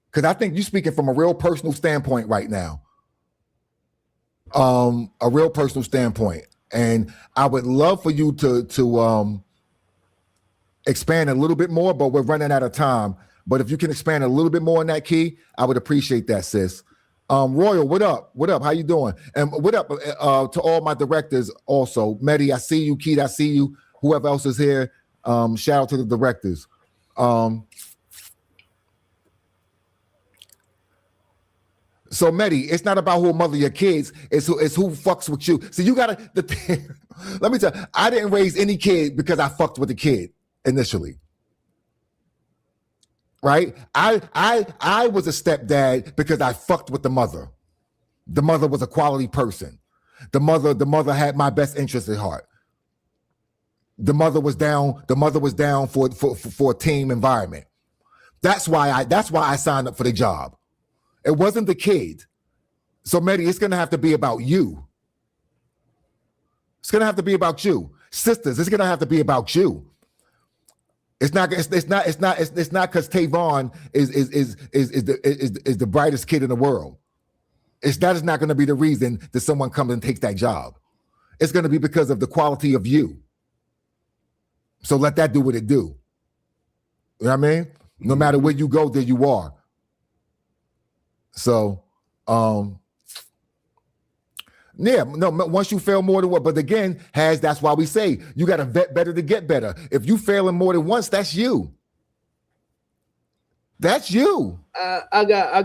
Because I think you're speaking from a real personal standpoint right now. A real personal standpoint. And I would love for you to expand a little bit more, but we're running out of time. But if you can expand a little bit more on that, Key, I would appreciate that, sis. Royal, what up? What up? How you doing? And what up to all my directors also. Mehdi, I see you. Keith, I see you. Whoever else is here, shout out to the directors. So Mehdi, it's not about who mother your kids, it's who fucks with you. So you gotta let me tell you, I didn't raise any kid because I fucked with the kid initially. Right? I was a stepdad because I fucked with the mother. The mother was a quality person. The mother had my best interest at heart. The mother was down for a team environment. That's why I signed up for the job. It wasn't the kid. So, Mehdi, it's gonna have to be about you. It's gonna have to be about you, sisters. It's gonna have to be about you. It's not because Tavon is the brightest kid in the world. That is not going to be the reason that someone comes and takes that job. It's going to be because of the quality of you. So let that do what it do. You know what I mean? No matter where you go, there you are. So, yeah, no, once you fail more than what, but again, that's why we say you got to vet better to get better. If you failing more than once, that's you. That's you. I got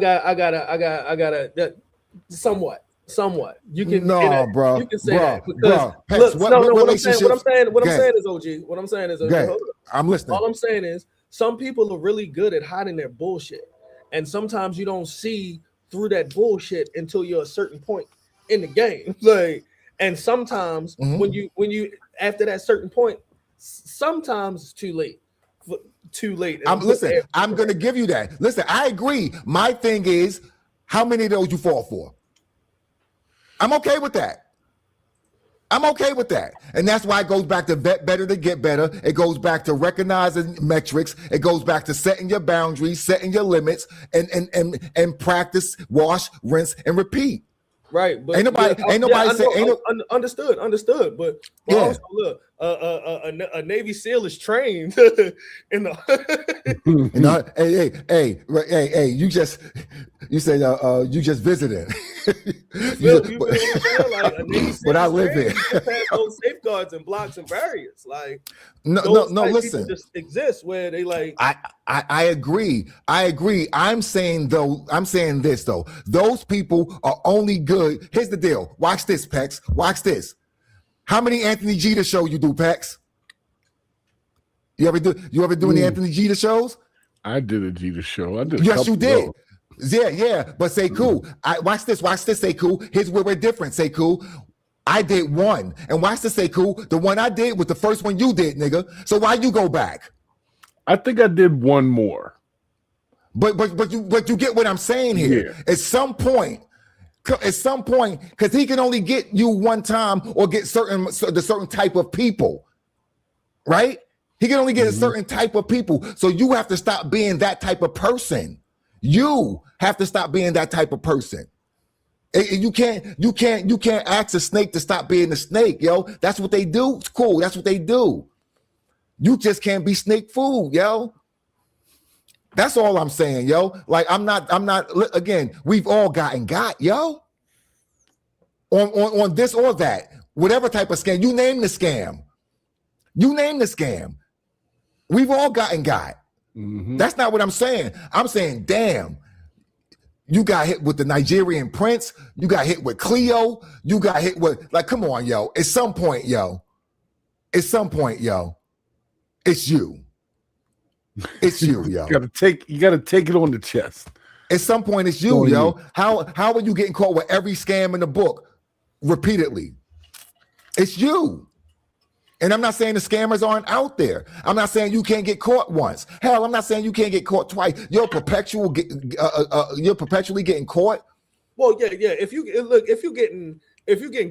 somewhat. You can bro. You can say that because Pex, what I'm saying is, OG. What I'm saying is, OG, I'm listening. All I'm saying is, some people are really good at hiding their bullshit, and sometimes you don't see through that bullshit until you're a certain point in the game. Like, and sometimes when you after that certain point, sometimes it's too late. I'm going to give you that. Listen, I agree. My thing is, how many of those you fall for? I'm okay with that. And that's why it goes back to vet better to get better. It goes back to recognizing metrics. It goes back to setting your boundaries, setting your limits, and practice, wash, rinse, and repeat. Right, but understood. But also, look, a Navy SEAL is trained in the. Hey! You said you just visited. But I live here. Those safeguards and blocks and barriers, like no. Listen, just exist where they like. I agree. I'm saying this though. Those people are only good. Here's the deal. Watch this, Pex. Watch this. How many Anthony Jeter shows you do, Pex? You ever do any Anthony Jeter shows? I did a Jeter show. I did. Yes, you did. Yeah. But say cool. Watch this. Say cool. Here's where we're different. Say cool. I did one, and watch this. Say cool. The one I did was the first one you did, nigga. So why you go back? I think I did one more. But you get what I'm saying here. Yeah. At some point, because he can only get you one time or get the certain type of people, right? He can only get a certain type of people. So you have to stop being that type of person. You have to stop being that type of person. You can't ask a snake to stop being a snake, yo. That's what they do. It's cool. That's what they do. You just can't be snake food, yo. That's all I'm saying, yo. Like I'm not, again, we've all got, yo. On this or that, whatever type of scam, you name the scam. We've all got. Mm-hmm. That's not what I'm saying. I'm saying, damn, you got hit with the Nigerian prince. You got hit with Cleo. You got hit with, like, come on, yo. At some point, yo. It's you. It's you, yo. You gotta take it on the chest. At some point, it's you, yo. How are you getting caught with every scam in the book repeatedly? It's you. And I'm not saying the scammers aren't out there. I'm not saying you can't get caught once. Hell, I'm not saying you can't get caught twice. You're perpetually getting caught. Well, yeah. If you're getting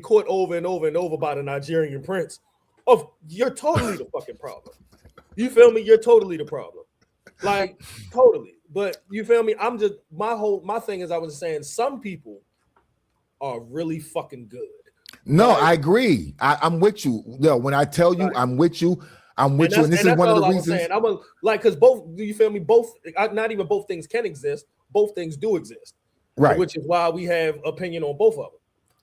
caught over and over and over by the Nigerian prince, you're totally the fucking problem. You feel me? You're totally the problem. Like, totally. But you feel me? I'm just, my thing is, I was saying some people are really fucking good. No, I agree. I'm with you. No, when I tell you, I'm with you. And this is one of the reasons. I was like, because both, do you feel me? Both, not even both things can exist. Both things do exist. Right. Which is why we have opinion on both of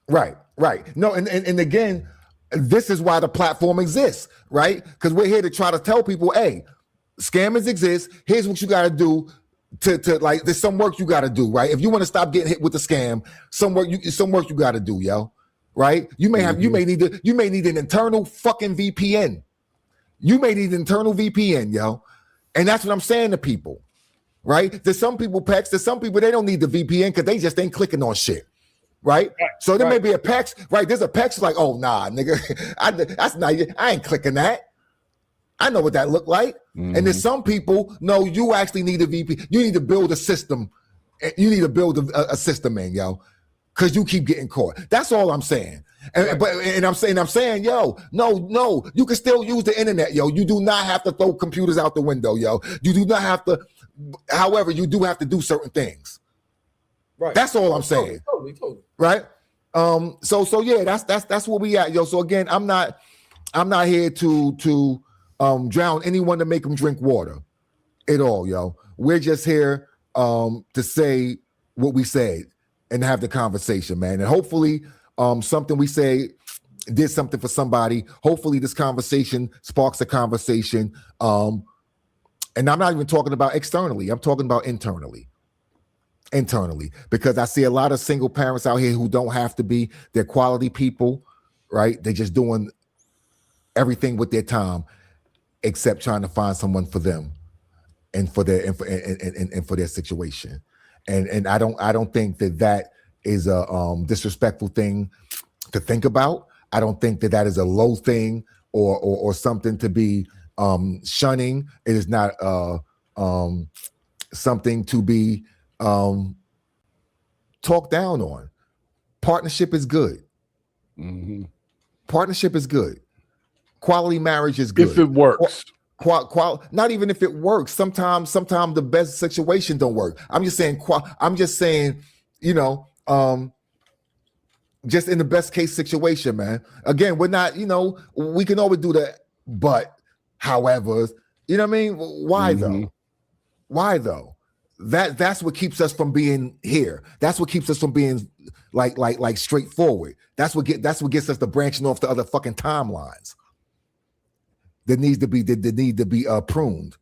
them. Right. No, and again, this is why the platform exists, right? Because we're here to try to tell people, hey, scammers exist. Here's what you got to do to like. There's some work you got to do, right? If you want to stop getting hit with the scam, some work you got to do, yo. Right? You may need an internal fucking VPN. You may need an internal VPN, yo. And that's what I'm saying to people, right? There's some people, Pex, they don't need the VPN because they just ain't clicking on shit. Right? So there may be a PEX, right? There's a PEX like, oh nah, nigga, I ain't clicking that. I know what that looked like. Mm-hmm. And there's some people, no, you actually need a VPN. You need to build a system. You need to build a system in, yo. because you keep getting caught. That's all I'm saying. And I'm saying, yo, no, you can still use the internet, yo. You do not have to throw computers out the window, yo. You do not have to. However, you do have to do certain things. Right. That's all I'm saying. Totally. Right. So yeah, that's where we at, yo. So again, I'm not here to drown anyone to make them drink water at all, yo. We're just here to say what we said and have the conversation, man. And hopefully something we say did something for somebody. Hopefully this conversation sparks a conversation. And I'm not even talking about externally. I'm talking about internally, because I see a lot of single parents out here who don't have to be. They're quality people, right? They're just doing everything with their time except trying to find someone for them and for their and for their situation. And I don't think that is a disrespectful thing to think about. I don't think that is a low thing or something to be shunning. It is not something to be talked down on. Partnership is good. Mm-hmm. Partnership is good. Quality marriage is good if it works. Not even if it works. Sometimes the best situation don't work. I'm just saying, you know, just in the best case situation, man. Again, we're not, you know, we can always do that, but however, you know what I mean? Why though? Why though? That's what keeps us from being here. That's what keeps us from being like straightforward. That's what gets us to branching off to other fucking timelines. That need to be pruned,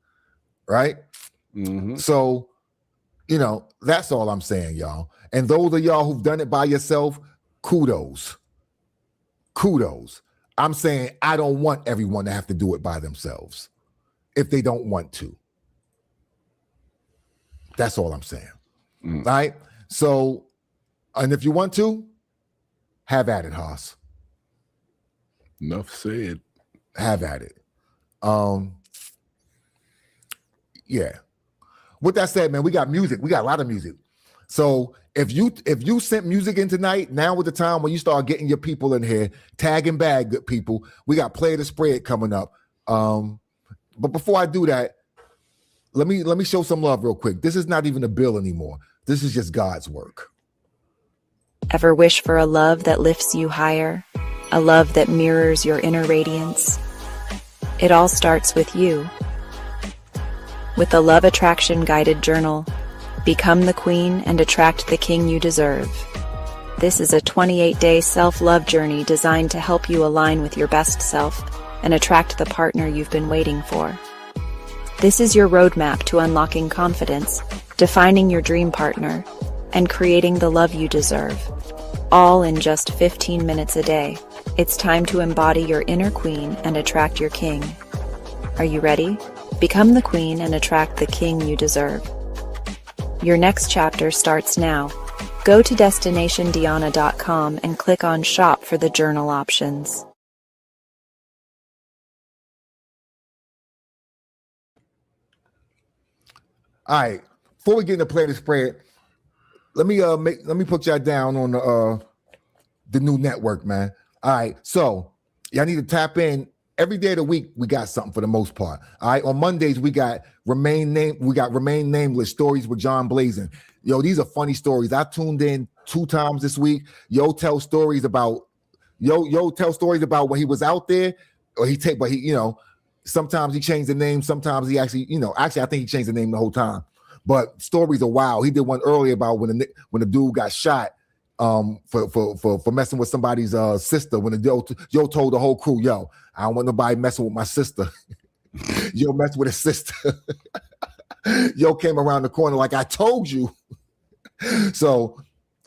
right? Mm-hmm. So, you know, that's all I'm saying, y'all. And those of y'all who've done it by yourself, kudos. I'm saying I don't want everyone to have to do it by themselves if they don't want to. That's all I'm saying, right? So, and if you want to, have at it, Haas. Enough said. Have at it. Yeah. With that said, man, we got music. We got a lot of music. So if you sent music in tonight, now with the time when you start getting your people in here, tag and bag good people. We got Play the Spread coming up. But before I do that, let me show some love real quick. This is not even a bill anymore. This is just God's work. Ever wish for a love that lifts you higher? A love that mirrors your inner radiance? It all starts with you. With the Love Attraction Guided Journal, become the queen and attract the king you deserve. This is a 28-day self-love journey designed to help you align with your best self and attract the partner you've been waiting for. This is your roadmap to unlocking confidence, defining your dream partner, and creating the love you deserve. All in just 15 minutes a day. It's time to embody your inner queen and attract your king. Are you ready? Become the queen and attract the king you deserve. Your next chapter starts now. Go to destinationdiana.com and click on Shop for the journal options. All right. Before we get into Play the Spread, let me put y'all down on the new network, man. All right, so y'all need to tap in every day of the week. We got something for the most part. All right, on Mondays we got Remain Nameless Stories with John Blazin. Yo, these are funny stories. I tuned in 2 times this week. Yo tells stories about when he was out there, but he, you know, sometimes he changed the name. Sometimes he actually I think he changed the name the whole time. But stories are wild. He did one earlier about when the dude got shot. For messing with somebody's sister, when the yo told the whole crew, yo, I don't want nobody messing with my sister. Yo messed with his sister. Yo came around the corner like I told you. So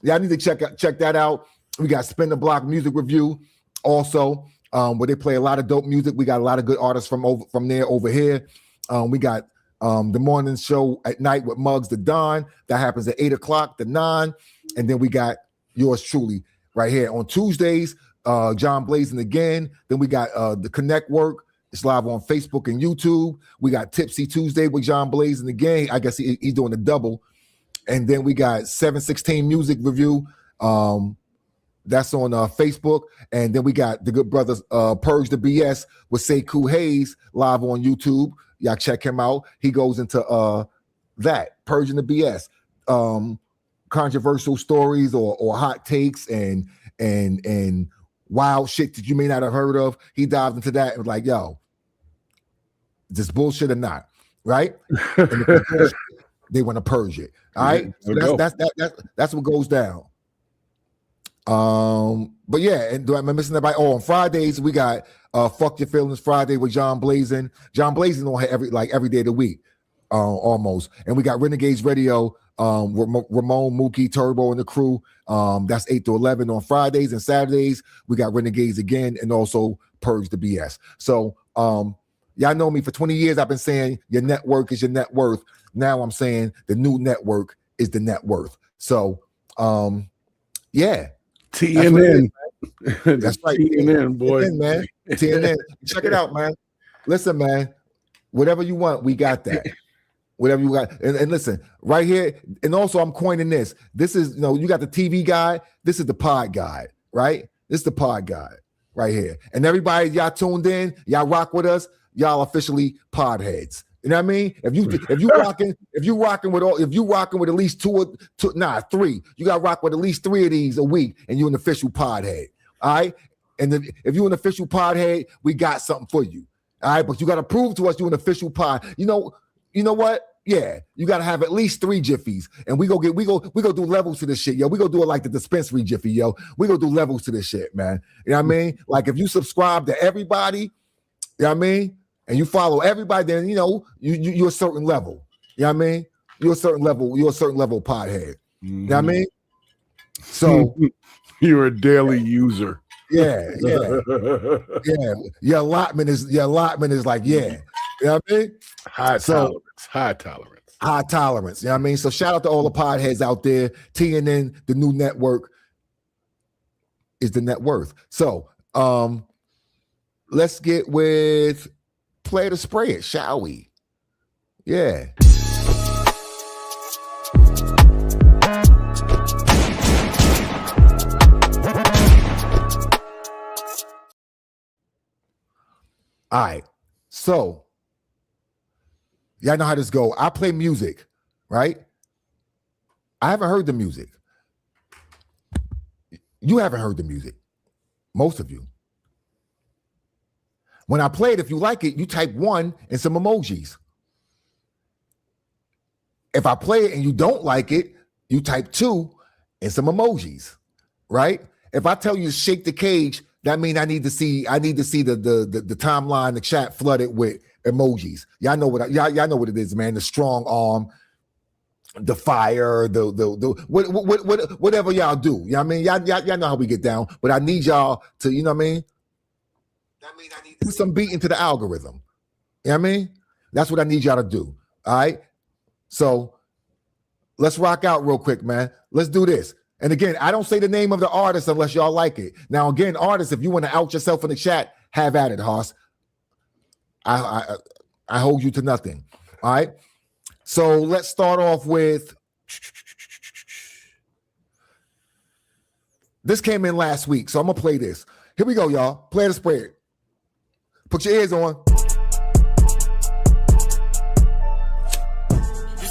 y'all need to check that out. We got Spin the Block music review also, where they play a lot of dope music. We got a lot of good artists from there over here. We got the morning show at night with Muggs the Don. That happens at 8:00 to 9. And then we got yours truly right here on Tuesdays, John Blazin again. Then we got the Connect Work. It's live on Facebook and YouTube. We got Tipsy Tuesday with John Blazin again. I guess he's doing a double. And then we got 716 Music Review That's on Facebook. And then we got the good brothers Purge the BS with Sekou Hayes live on YouTube. Y'all check him out. He goes into that, Purging the BS. Controversial stories or hot takes and wild shit that you may not have heard of. He dived into that and was like, yo, this bullshit or not, right? And they want to purge it. All right. So that's what goes down. But yeah, and do I missing anybody? Oh, on Fridays we got Fuck Your Feelings Friday with John Blazin. John Blazin on every day of the week, almost. And we got Renegades Radio, Ramon, Mookie, Turbo, and the crew. That's 8 to 11 on Fridays, and Saturdays we got Renegades again, and also Purge the BS. So y'all know me for 20 years. I've been saying your network is your net worth. Now I'm saying the new network is the net worth. So yeah. TNN. That's right. TNN, boy. TNN, man. TNN. Check it out, man. Listen, man. Whatever you want, we got that. Whatever you got. And listen, right here, and also I'm coining this. This is, you got the TV guide. This is the pod guide, right? This is the pod guide right here. And everybody, y'all tuned in, y'all rock with us, y'all officially pod heads. You know what I mean? If you rocking with at least three, you got to rock with at least 3 of these a week, and you're an official pod head. All right. And then if you're an official pod head, we got something for you. All right. But you got to prove to us you're an official pod. You know what? Yeah, you got to have at least 3 jiffies, and we go do levels to this shit, yo. We go do it like the dispensary jiffy, yo. We go do levels to this shit, man. You know what I mean? Like if you subscribe to everybody, you know what I mean? And you follow everybody, then you're a certain level. You know what I mean? You're a certain level podhead. You know what I mean? So you're a daily user. Yeah. Your allotment is like, yeah. You know what I mean? High tolerance. You know what I mean? So shout out to all the podheads out there. TNN, the new network, is the net worth. So let's get with Play to Spray It, shall we? Yeah. All right. So y'all know how this go. I play music, right? I haven't heard the music. You haven't heard the music. Most of you. When I play it, if you like it, you type 1 and some emojis. If I play it and you don't like it, you type 2 and some emojis, right? If I tell you to shake the cage, that means I need to see the timeline, the chat flooded with emojis. Y'all know what it is, man. The strong arm, the fire, the whatever y'all do. You know what I mean? Y'all know how we get down, but I need y'all to, you know what I mean? That means I need to put some beat into the algorithm. You know what I mean? That's what I need y'all to do. All right. So let's rock out real quick, man. Let's do this. And again, I don't say the name of the artist unless y'all like it. Now, again, artists, if you want to out yourself in the chat, have at it, Hoss. I hold you to nothing. All right. So let's start off with this. Came in last week, so I'm gonna play this. Here we go, y'all. Play the spread. Put your ears on. It's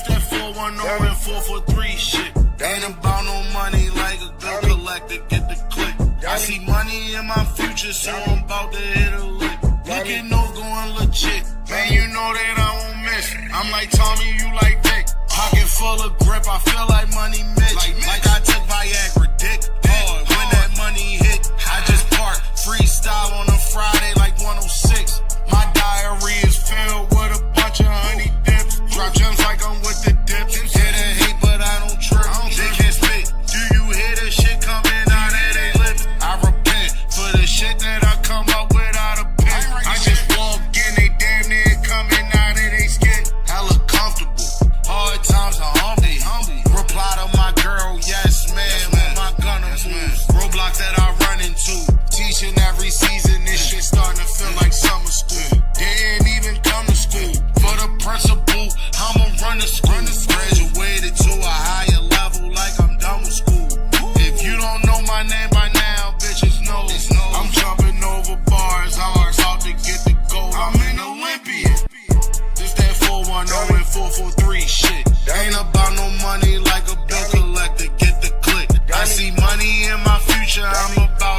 that 410 and 443 shit. Ain't about no money like a good collector. Get the click. I see money in my future, so I'm about to hit a lick. Look at no going legit. Man, you know that I won't miss. I'm like Tommy, you like Vic. Pocket full of grip, I feel like money Mitch. Like I took Viagra, dick. When that money hit, I just park. Freestyle on a Friday like 106. My diary is filled with a bunch of honey dips. Drop gems like I'm with the dips. Hit a hate, but I don't trip. They can't spit. Do you hear the shit coming out of their lips? I repent for the shit that I come up without a pen. I just walk in, they damn near coming out of their skin. Hella comfortable. Hard times are humble. Reply to my girl, yes man. With my gun moves. Roadblocks that I run.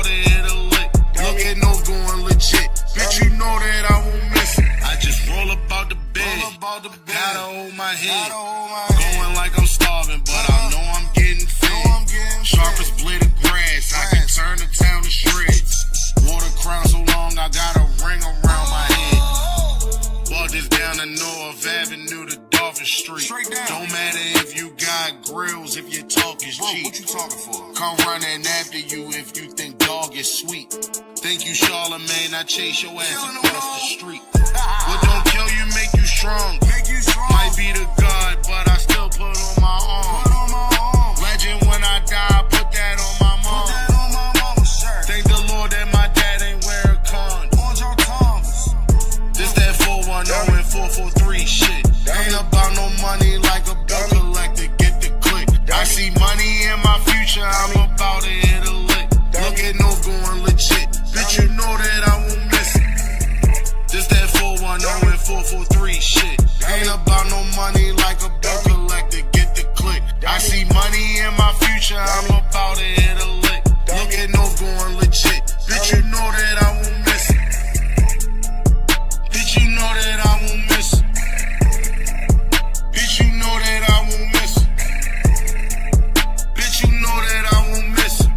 to hit a lick. Look at no going legit. Bitch, you know that I won't miss it. I just roll about the bed. Gotta hold my head. Going like I'm starving, but I know I'm getting fed. Sharpest blade of grass, I can turn the town to shreds. Wore the crown so long, I got a ring around my head. Walk this down the North Avenue to Dolphin Street. Don't matter if you got grills, if your talk is cheap. What you talking for? Come running after you if you think dog is sweet. Think you Charlemagne, I chase your ass across the street. What don't kill you make you strong. Might be the God, but I still put on my arm. Legend when I die, put that on my mom. Thank the Lord that my dad ain't wear a con. This that 410 and 443 shit. Ain't about no money like a bill collector, get the click. I see money in my future, I'm about to hit a lick. Look at no going legit. Bitch, you know that I won't miss it. This that 410 and 443 shit. Ain't about no money like a bill collector, get the click. I see money in my future, I'm about to hit a lick. Look at no going legit. Bitch, you know that I won't miss it. Bitch, you know that I won't miss it. Bitch, you know that I won't miss it. Bitch, you know that I won't miss it.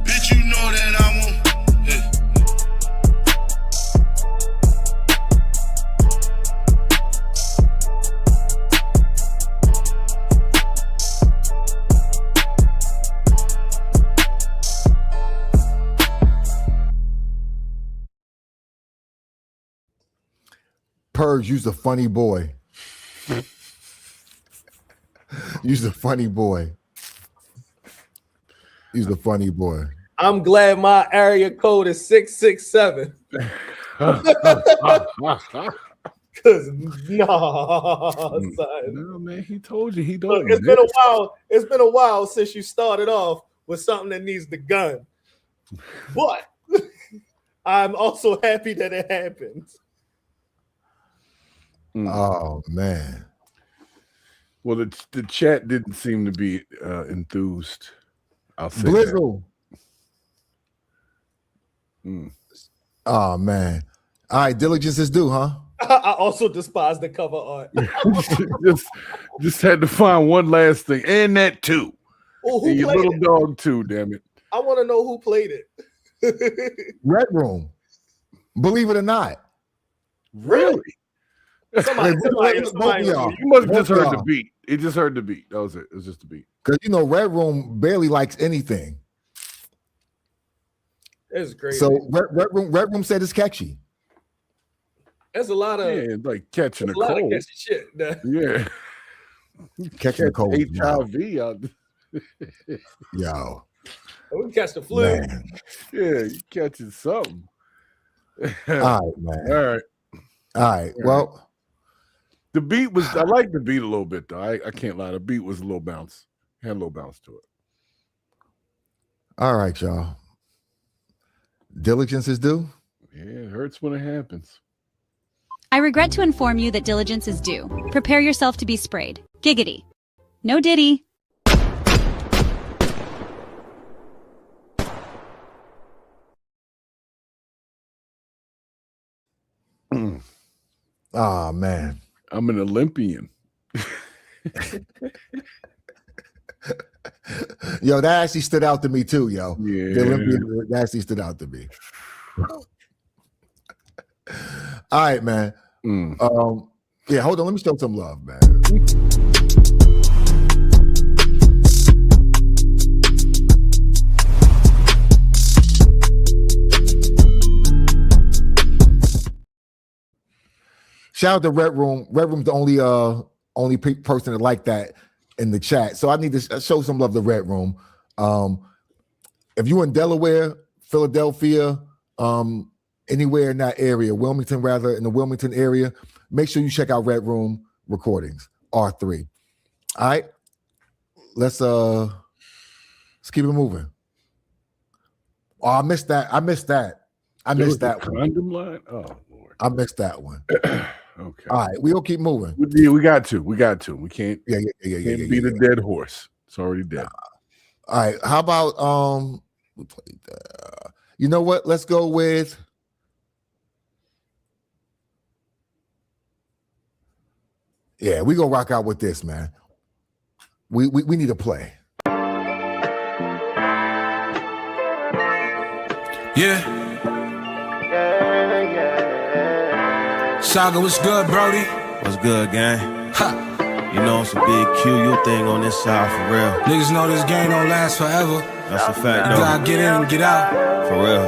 Bitch, you know that I won't. Yeah. Purge, you's a funny boy. You's a funny boy. You's a funny boy. I'm glad my area code is 667. Cause son. No, man, he told you he don't. Look, it's been a while. It's been a while since you started off with something that needs the gun. But I'm also happy that it happened. Oh man. Well, the chat didn't seem to be enthused. I'll say Blizzle. that. Oh man. All right, diligence is due, huh? I also despise the cover art. just had to find one last thing, and that too. Oh, who and your played little it? dog too. Damn it! I want to know who played it. Red Room. Believe it or not. Really? Somebody, you must have just heard the beat. It just heard the beat. That was it. It was just the beat. Because you know, Red Room barely likes anything. It's crazy. So Red Room said it's catchy. There's a lot of like catching a lot cold. of catchy shit. Yeah, catching a cold. HIV out. Yo, we catch the flu. Man. Yeah, you catching something. All right, man. All right. Well, the beat was. I like the beat a little bit though. I can't lie. The beat was a little bounce. Had a little bounce to it. All right, y'all. Diligence is due. Yeah, it hurts when it happens. I regret to inform you that diligence is due. Prepare yourself to be sprayed. Giggity. No diddy. Oh man. I'm an Olympian. Yo, that actually stood out to me too, yo. Yeah. The Olympian, that actually stood out to me. All right, man. Yeah, hold on. Let me show some love, man. Shout out to Red Room. Red Room's the only person that liked that in the chat. So I need to show some love to Red Room. If you're in Delaware, Philadelphia, anywhere in that area, Wilmington rather, in the Wilmington area, make sure you check out Red Room Recordings, R3. All right, let's keep it moving. Oh, I missed that. I missed that Condom line? Oh Lord. I missed that one. Okay. All right, we'll keep moving. Yeah, we got to. We can't. Yeah. Can't beat a dead horse. It's already dead. All right. How about We played that. You know what? Let's go with. Yeah, we gonna rock out with this, man. We need to play. Yeah. Saga, what's good, Brody? What's good, gang? Ha. You know it's a big QU thing on this side, for real. Niggas know this game don't last forever. That's a fact, though. You gotta get in and get out. For real.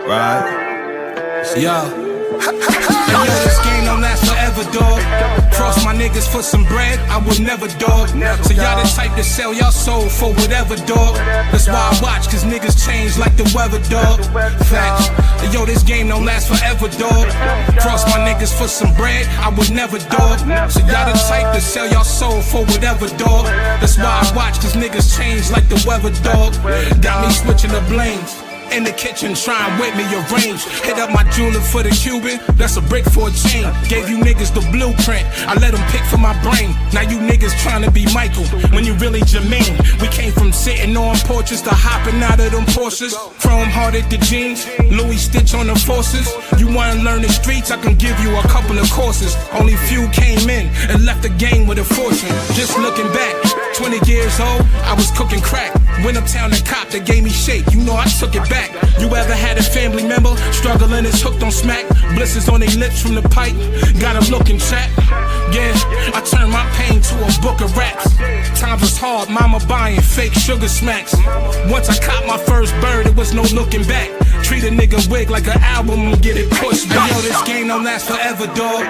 Right. Yo. Hey, yo, this game don't last forever, dog. Cross my niggas for some bread, I would never, dog. So y'all the type to sell y'all soul for whatever, dog. That's why I watch, cause niggas change like the weather, dog. Facts. Hey, yo, this game don't last forever, dog. Cross my niggas for some bread, I would never, dog. So y'all the type to sell y'all soul for whatever, dog. That's why I watch, cause niggas change like the weather, dog. Got me switching the blames. In the kitchen, trying with me, arrange. Hit up my jeweler for the Cuban, that's a brick for a chain. Gave you niggas the blueprint, I let them pick for my brain. Now you niggas trying to be Michael, when you really Jermaine. We came from sitting on porches to hopping out of them Porsches. Chrome hearted the jeans, Louis Stitch on the forces. You wanna learn the streets, I can give you a couple of courses. Only few came in and left the game with a fortune. Just looking back, 20 years old, I was cooking crack. Went uptown and cop, they gave me shake, you know I took it back. You ever had a family member struggling, is hooked on smack? Blisters on their lips from the pipe, got them looking chat. Yeah, I turned my pain to a book of raps. Times was hard, mama buying fake sugar smacks. Once I caught my first bird, it was no looking back. Treat a nigga wig like an album and get it pushed back. Yo, this game don't last forever, dog.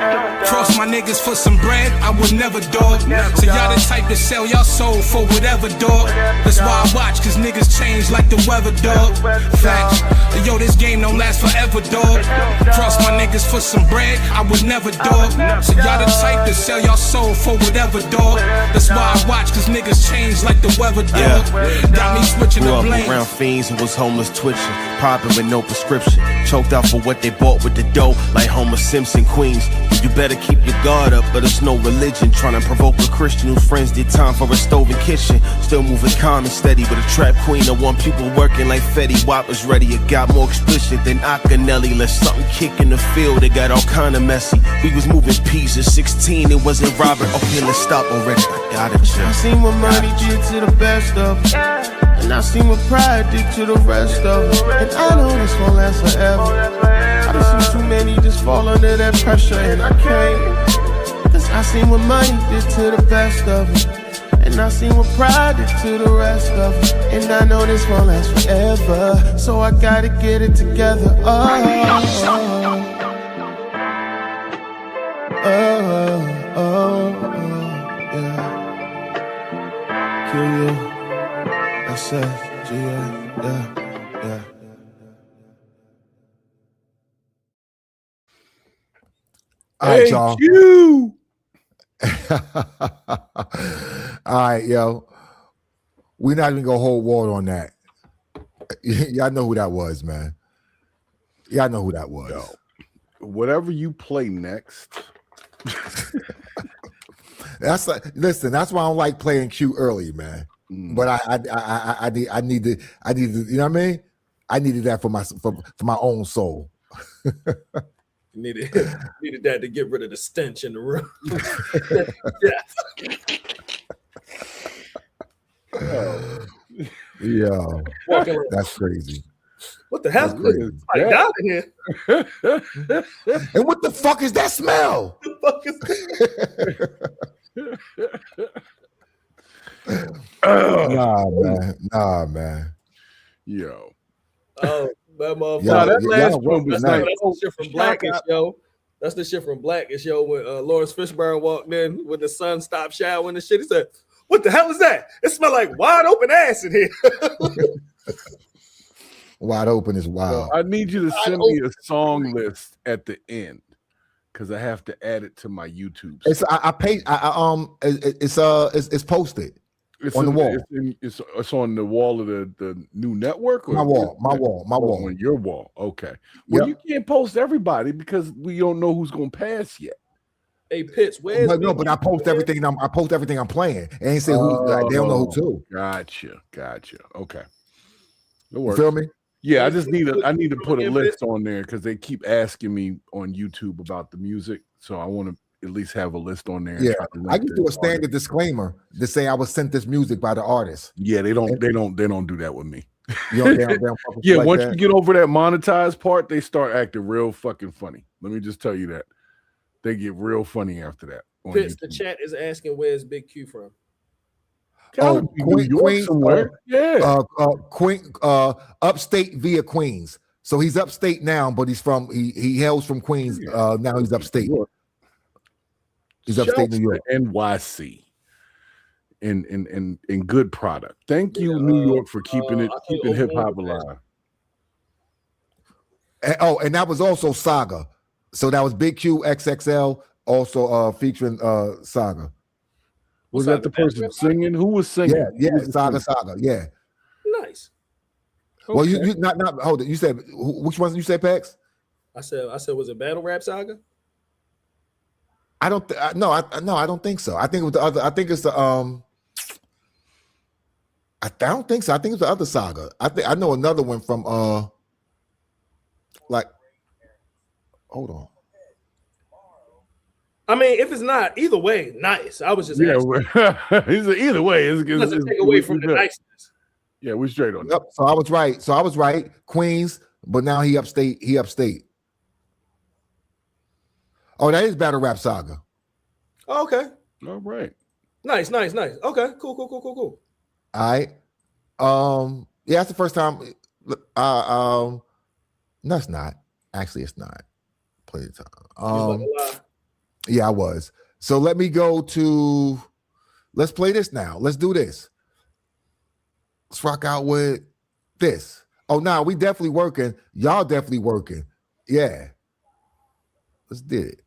Cross my niggas for some bread, I would never, dog. So y'all the type to sell y'all soul for whatever, dog. That's why I watch, cause niggas change like the weather, dog. Facts. Yo, this game don't last forever, dog. Cross my niggas for some bread, I would never, dog. So y'all the type to sell y'all soul for whatever, dog. That's why I watch, cause niggas change like the weather, dog. Got me switching the blame. Around fiends and was homeless twitching, popping with no prescription. Choked out for what they bought with the dough, like Homer Simpson, Queens. You better keep your guard up, but it's no religion. Trying to provoke a Christian whose friends did time for a stove and kitchen. Still moving calm and steady with a trap queen. I want people working like Fetty Wap was ready. It got more explicit than Akinelli. Let something kick in the field, it got all kind of messy. We was moving peas at 16, it wasn't Robert. Okay, let's stop already, I gotta chill. I seen what money did to the best of them, and I seen what pride did to the rest of them. And I know this won't last forever. I done seen too many just fall under that pressure, and I can't. Cause I seen what money did to the best of them, and I seen what pride did to the rest of them. And I know this won't last forever, so I gotta get it together. Yeah. Kill you, I said, yeah. All right, y'all. You. All right, yo. We're not even gonna hold water on that. Y'all know who that was, man. Y'all know who that was. Yo, whatever you play next. That's like, listen. That's why I don't like playing Q early, man. But I need to. You know what I mean? I needed that for my own soul. Needed that to get rid of the stench in the room. Yo, that's crazy. What the hell? I got out of here. And what the fuck is that smell? What the fuck is Nah, man. Yo. Oh, that motherfucker. Yo, that last one was nice. That's the shit from Blackish, yo. That's the shit from Blackish, yo. When Lawrence Fishburne walked in, when the son stopped showering and shit, he said, "What the hell is that? It smells like wide open ass in here." Wide open is wild. I need you to send me a song list at the end because I have to add it to my YouTube. It's it's posted. It's on the wall. It's on the wall of the new network. Or my wall. On your wall. Okay. Well, you can't post everybody because we don't know who's gonna pass yet. Hey, Pitts, where's but I post everything. I post everything I'm playing. And ain't say who. Like, they don't know who to. Gotcha. Okay. You feel me? Yeah, I need to put a list on there because they keep asking me on YouTube about the music. So I want to at least have a list on there. Yeah, I used to do a standard disclaimer to say I was sent this music by the artist. Yeah, they don't do that with me. Yeah, like once you get over that monetized part, they start acting real fucking funny. Let me just tell you that. They get real funny after that. Pitts, the chat is asking where's Big Q from? Queens somewhere. Queen, upstate via Queens. So he's upstate now, but he hails from Queens. Now he's upstate. He's upstate New York. NYC. In good product. Thank you, New York, for keeping hip hop alive. And that was also Saga. So that was Big Q XXL, also featuring Saga. Was that the person singing? Who was singing? Yeah, Saga, yeah. Nice. Okay. Well, you not hold it. You said which ones you say, Pex? I said was it Battle Rap Saga? I don't think so. I think it was the other. I think it's the I don't think so. I think it's the other Saga. I know another one from hold on. I mean, if it's not, either way, nice. I was just asking. Either way, it doesn't take away from the niceness. Yeah, we're straight on that. Yep. So I was right. Queens, but now he upstate. Oh, that is Battle Rap Saga. Oh, okay. All right. Nice. Okay, cool. All right. Yeah, that's the first time. No, it's not. Actually, it's not. Play the time. Yeah, I was. So let me go to. Let's play this now. Let's do this. Let's rock out with this. Oh, no, we definitely working. Y'all definitely working. Yeah. Let's do it.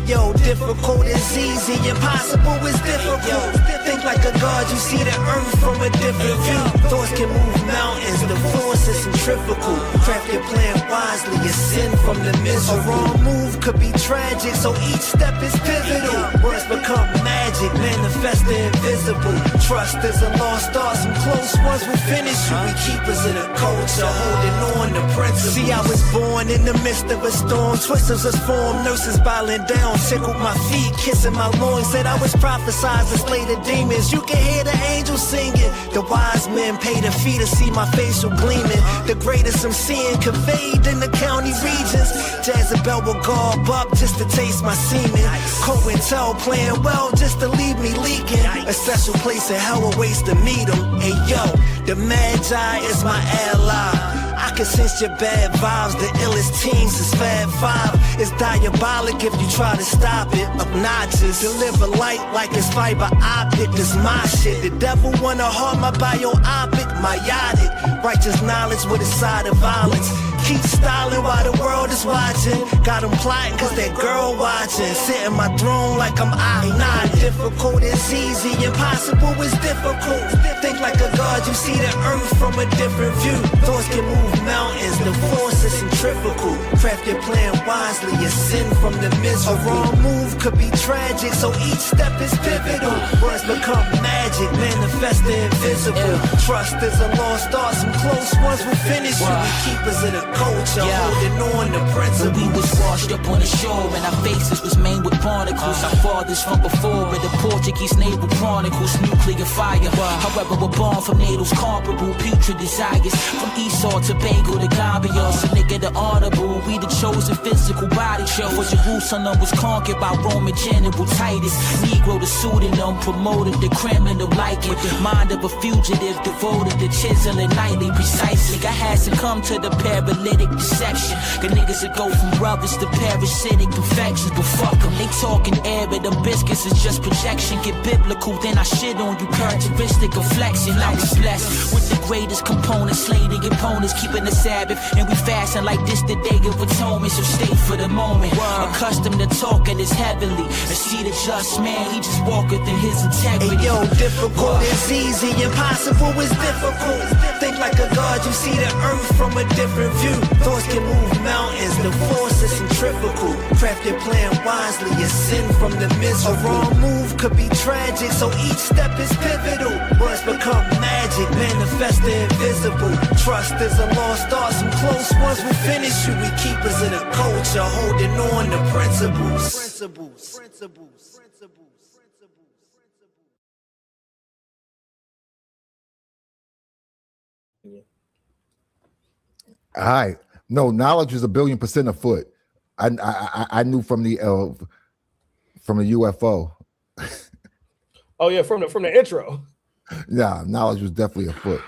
Yo, difficult is easy, impossible is difficult. Think like a god, you see the earth from a different view. Thoughts can move mountains, the force is centrifugal. Craft your plan wisely, ascend from the misery. A wrong move could be tragic, so each step is pivotal. Words become magic, manifest the invisible. Trust is a lost art, some close ones will finish you. We keepers of the culture, holding on to principles. See, I was born in the midst of a storm, twisters was formed, nurses bowing down. Tickled my feet, kissing my loins. Said I was prophesized to slay the demons. You can hear the angels singing. The wise men paid a fee to see my facial gleaming. The greatest I'm seeing conveyed in the county regions. Jezebel will garb up just to taste my semen. COINTEL playing well just to leave me leaking. A special place in hell awaits to meet him. Hey yo, the Magi is my ally. I can sense your bad vibes. The illest teams is Fab 5. It's diabolic if you try to stop it. Obnoxious. Deliver light like it's fiber optic. This my shit. The devil wanna harm my bio-opic, myotic. Righteous knowledge with a side of violence. Keep styling while the world is watching. Got them plotting cause that girl watching. Sit in my throne like I'm not difficult is easy. Impossible is difficult. Think like a god, you see the earth from a different view. Thoughts can move mountains, the force is centrifugal. Craft your plan wisely, ascend from the misery. A wrong move could be tragic, so each step is pivotal. Words become magic, manifest the invisible. Trust is a lost art, some close ones will finish you. We keepers of the culture, holding on to principle. When we was washed up on the shore and our faces was made with barnacles. Our fathers from before in the Portuguese naval chronicles, nuclear fire. However, we're born from natal's comparable, putrid desires. From Esau to Bengal to Gambia, so nigga the honorable. We the chosen physical body show. For Jerusalem was conquered by Roman General Titus. Negro the pseudonym promoted the criminal like it. Mind of a fugitive devoted to chiseling nightly precisely. I had to come to the paralytic deception. Got niggas that go from brothers to parasitic infections. But fuck them, they talking air, but them biscuits is just projection. Get biblical, then I shit on you. Characteristic of flexion. I was blessed with the greatest components, slay the opponents, keeping the Sabbath. And we fasting like this the day of atonement. So stay for the moment. Accustomed to talking is heavenly. And see the just man, he just walketh in his integrity. Hey, yo, difficult is easy, impossible is difficult. Think like a god, you see the earth from a different view. Thoughts can move mountains, the force is centrifugal. Craft your plan wisely, a sin from the misery. A wrong move could be tragic, so each step is pivotal. Words become magic, manifest the invisible. Trust is a lost art, some close ones will finish you. We keepers of the culture, holding on to principles. All right. No, knowledge is 1,000,000,000% afoot. I knew from the UFO. Oh yeah, from the intro. Yeah, knowledge was definitely afoot.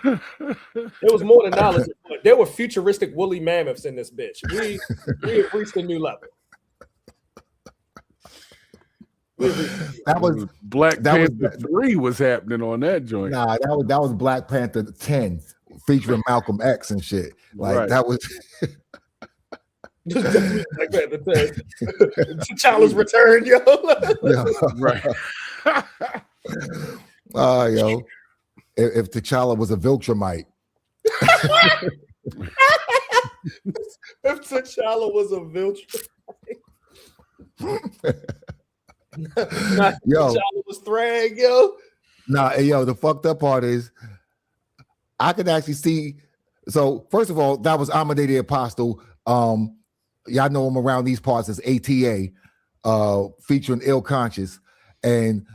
It was more than knowledge. There were futuristic woolly mammoths in this bitch. We have reached a new level. That was Black Panther 3 was happening on that joint. Nah, that was Black Panther 10 featuring Malcolm X and shit. Like right. That was Black Panther 10. T'Challa's return, yo. Right. Yo, if T'Challa was a Viltrumite. If T'Challa was a Viltrumite. Yo, T'Challa was Thrag, yo. Nah, yo, the fucked up part is I could actually see. So first of all, that was Amadei the Apostle. Y'all know him around these parts as ATA, featuring Ill Conscious, and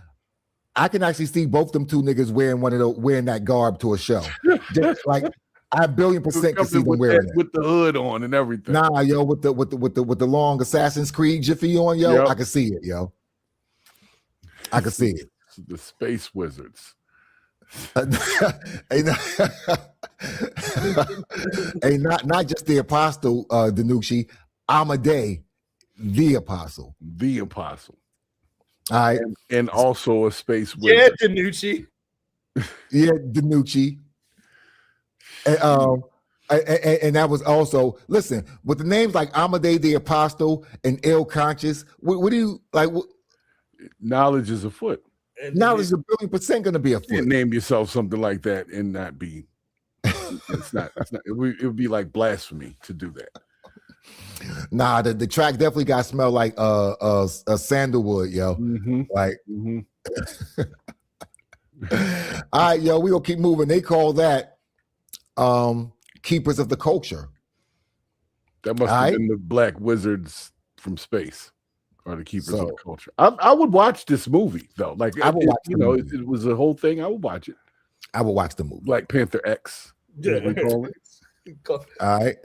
I can actually see both them two niggas wearing that garb to a show. Just like I 1,000,000,000% can see them wearing it with the hood on and everything. Nah, yo, with the long Assassin's Creed jiffy on, yo, yep. I can see it, yo. I can see it. The Space Wizards. Hey, not just the Apostle, Danucci, Amadei, the Apostle. The Apostle. All right. And also a space wizard. Yeah, Danucci. Yeah, Danucci. And that was also, listen, with the names like Amadei the Apostle and Ill Conscious, what do you like? Knowledge is afoot. Knowledge is 1,000,000,000% going to be afoot. You can't name yourself something like that and not be. It's not. It would be like blasphemy to do that. Nah, the track definitely got smell like a sandalwood, yo. Mm-hmm. Like, all right, yo, we gonna keep moving. They call that keepers of the culture. That must have been the Black Wizards from space, or the keepers of the culture. I would watch this movie though. Like, I would watch. It was a whole thing. I would watch it. I would watch the movie. Black Panther X. Yeah. We call it. All right,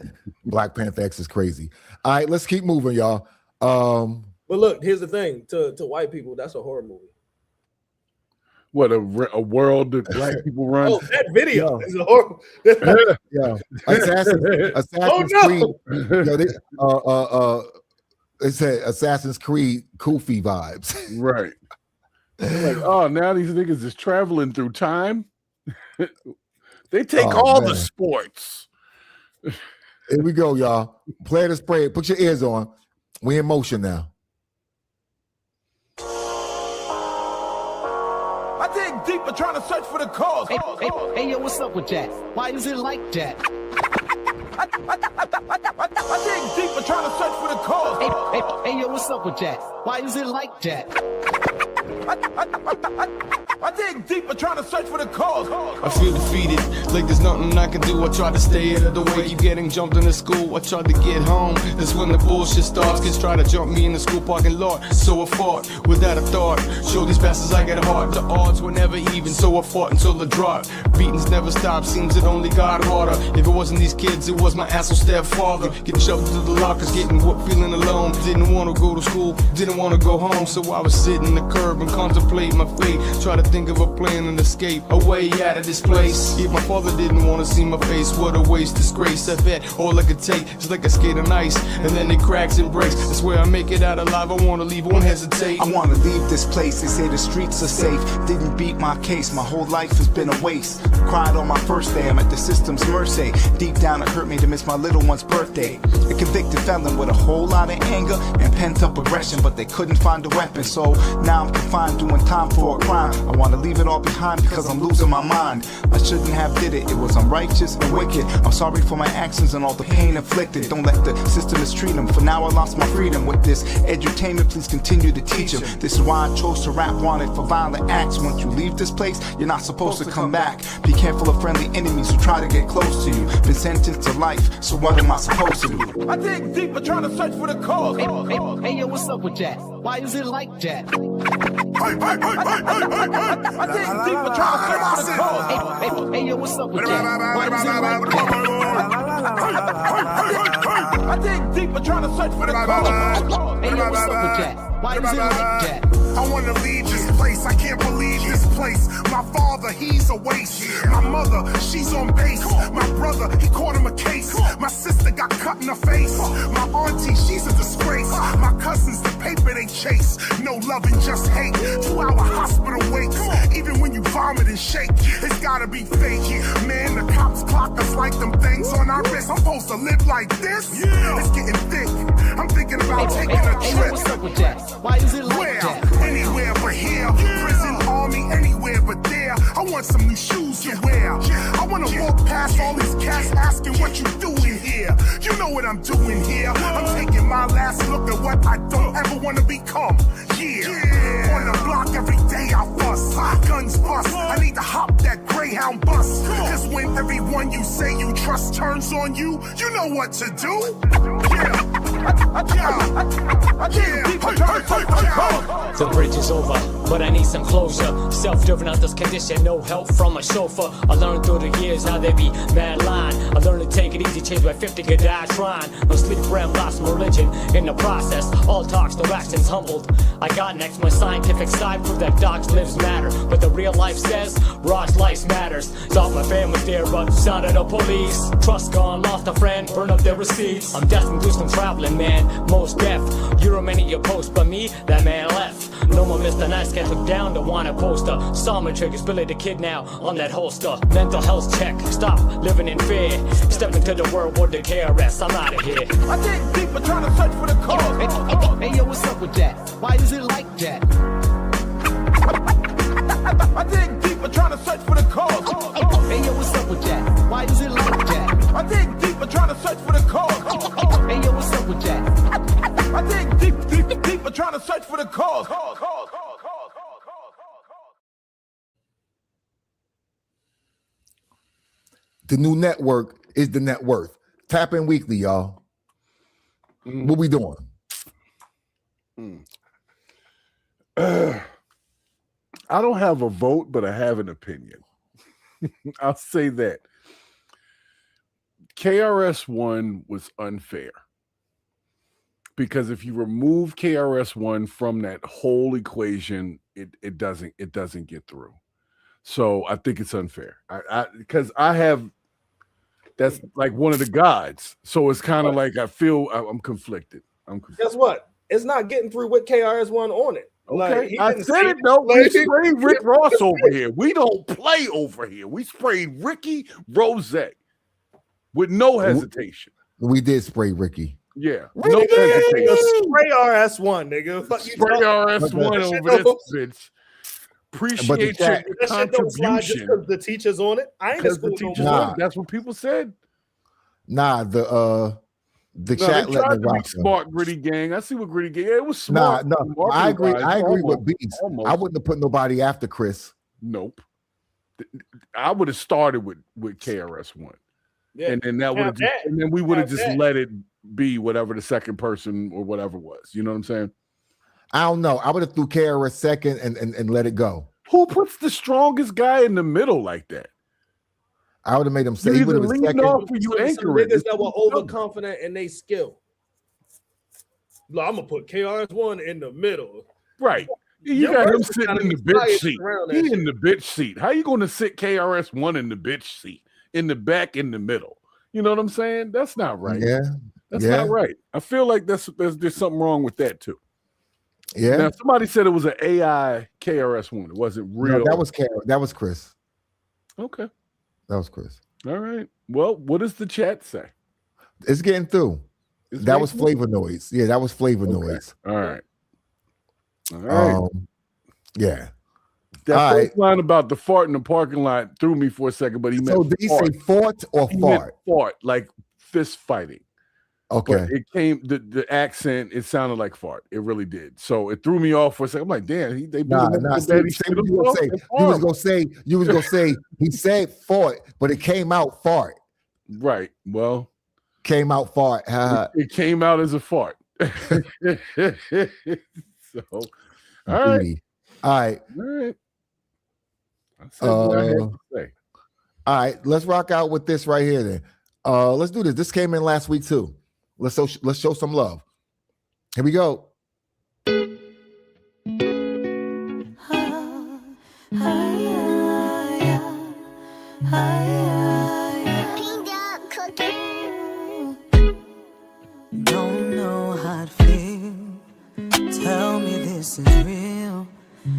Black Panther X is crazy. All right, let's keep moving, y'all. But look, here's the thing: to white people, that's a horror movie. What a world that black people run. Oh, that video is a horror. Yeah, Assassin's Creed. It said Assassin's Creed Kofi vibes. Right. Like, oh, now these niggas is traveling through time. They take all the sports. Here we go, y'all. Play the spray. Put your ears on. We in motion now. I dig deeper trying to search for the cause. Hey, yo, what's up with that? Why is it like that? I dig deeper trying to search for the cause. Hey, yo, what's up with that? Why is it like that? I dig deeper trying to search for the cause. I feel defeated, like there's nothing I can do. I try to stay out of the way, keep getting jumped into school. I tried to get home, that's when the bullshit starts. Kids try to jump me in the school parking lot, so I fought without a thought. Show these bastards I got heart, the odds were never even, so I fought until the drop. Beatings never stop, seems it only got harder. If it wasn't these kids, it was my asshole stepfather. Getting shoved into the lockers, getting whooped, feeling alone. Didn't want to go to school, didn't want to go home, so I was sitting the curb and contemplate my fate. Try to think of a plan and escape, a way out of this place. If my father didn't want to see my face, what a waste, disgrace. I bet all I could take is like a skate on ice, and then it cracks and breaks. That's where I make it out alive. I want to leave, won't hesitate. I want to leave this place, they say the streets are safe. Didn't beat my case, my whole life has been a waste. Cried on my first day, I'm at the system's mercy. Deep down it hurt me to miss my little one's birthday. A convicted felon with a whole lot of anger and pent up aggression, but they couldn't find a weapon, so now I'm confined doing time for a crime. I want to leave it all behind because I'm losing my mind. I shouldn't have did it, it was unrighteous and wicked. I'm sorry for my actions and all the pain inflicted. Don't let the system mistreat them, for now I lost my freedom. With this edutainment, please continue to teach them. This is why I chose to rap, wanted for violent acts. Once you leave this place, you're not supposed to come back. Be careful of friendly enemies who try to get close to you. Been sentenced to life, so what am I supposed to do? I dig deeper trying to search for the cause. Hey, yo, what's up with that? Why is it like that? I dig deeper trying to search for the cause. Hey, yo, what's up with that? Why is it like that? I dig deeper trying to search for the cause. Hey, yo, what's up with that? Why is it like that? I wanna leave this place, I can't believe this place. My father, he's a waste. My mother, she's on base. My brother, he caught him a case. My sister got cut in the face. My auntie, she's a disgrace. My cousins, the paper they chase. No loving, just hate. 2-hour hospital waits. Even when you vomit and shake, it's gotta be fake. Man, the cops clock us like them things on our wrist. I'm supposed to live like this? It's getting thick. I'm thinking about taking a trip. Hey, what's up with that? Why is it like Where? that? Anywhere but here. Prison, army, anywhere but there. I want some new shoes to wear. I wanna walk past all these cats asking what you doing here. You know what I'm doing here. I'm taking my last look at what I don't ever wanna become. Yeah. On the block every day I fuss. Guns bust. I need to hop that Greyhound bus. Cause when everyone you say you trust turns on you, you know what to do. The bridge is over, but I need some closure. Self-driven out this condition, no help from a chauffeur. I learned through the years how they be mad line. I learned to take it easy, change by 50, could die trying. No sleep for and lost my religion in the process. All talks, no actions humbled. I got next, my scientific side prove that docs lives matter. But the real life says, Ross life matters. Thought my family's there, but sounded the police. Trust gone, lost a friend, burn up their receipts. I'm destined to do some traveling, man, most deaf. You were many your post, but me, that man left. No more Mr. Nice Guy took down the wanted poster. Saw my triggers, Billy the Kid now on that holster. Mental health check, stop living in fear. Step into the world with the KRS, I'm out of here. I dig deeper trying to search for the cause. Hey, yo, what's up with that? Why is it like that? I dig deeper trying to search for the cause. Hey, yo, what's up with that? Why is it like that? I dig deeper trying to search for the cause. Hey, yo, what's up with that? I dig deeper trying to search for the cause. The new network is the net worth. Tap in weekly, y'all. What we doing? I don't have a vote, but I have an opinion. I'll say that. KRS-One was unfair. Because if you remove KRS-One from that whole equation, it doesn't get through. So I think it's unfair. Because I have, that's like one of the gods. So it's kind of like I feel I'm conflicted. Guess what? It's not getting through with KRS-One on it. Okay, I said it though. We sprayed Rick Ross over here. We don't play over here. We sprayed Ricky Rose with no hesitation. We did spray Ricky. Yeah, no hesitation. Spray RS1, nigga. Spray RS1 over this bitch. Appreciate your contribution. The teachers on it. I ain't the teachers on it. That's what people said. Nah, the The No, chat they let tried me to be rock. smart, Gritty Gang. I see what Gritty Gang. It was Nah, smart. no, I agree. I agree Almost. with Beats. I wouldn't have put nobody after Chris. Nope. I would have started with KRS-One. Yeah. And then that would have just, and then we would have just let it be whatever the second person or whatever was. You know what I'm saying? I don't know. I would have threw KRS second and let it go. Who puts the strongest guy in the middle like that? I would have made him say You he would either have been lean second. off or you Some anchor it. niggas that were overconfident in they skill. Look, I'm gonna put KRS-One in the middle. Right. You Your got him verse is sitting gotta in be the bitch biased seat. around that He shit. in the bitch seat. How you going to sit KRS-One in the bitch seat? In the back, in the middle. You know what I'm saying? That's not right. Yeah. That's Yeah. not right. I feel like there's something wrong with that too. Yeah. Now somebody said it was an AI KRS-One. It wasn't real. No, that was Chris. Okay. That was Chris. All right. Well, what does the chat say? It's getting through. It's that was getting flavor noise. Yeah, that was flavor noise. All right. All right. Yeah. That All first line about the fart in the parking lot threw me for a second, but he meant So did he say fart or He meant fart? fart, like fist fighting. Okay. But it came the accent. It sounded like fart. It really did. So it threw me off for a second. I'm like, damn, they Nah, daddy see what you was gonna say. You was gonna say he said fart, but it came out fart. Right. Well, came out fart. It came out as a fart. So, all right. All right. All right. I said what I had to say. All right, let's rock out with this right here then. Let's do this. This came in last week too. Let's show some love. Here we go. Don't know how to feel. Tell me this is real.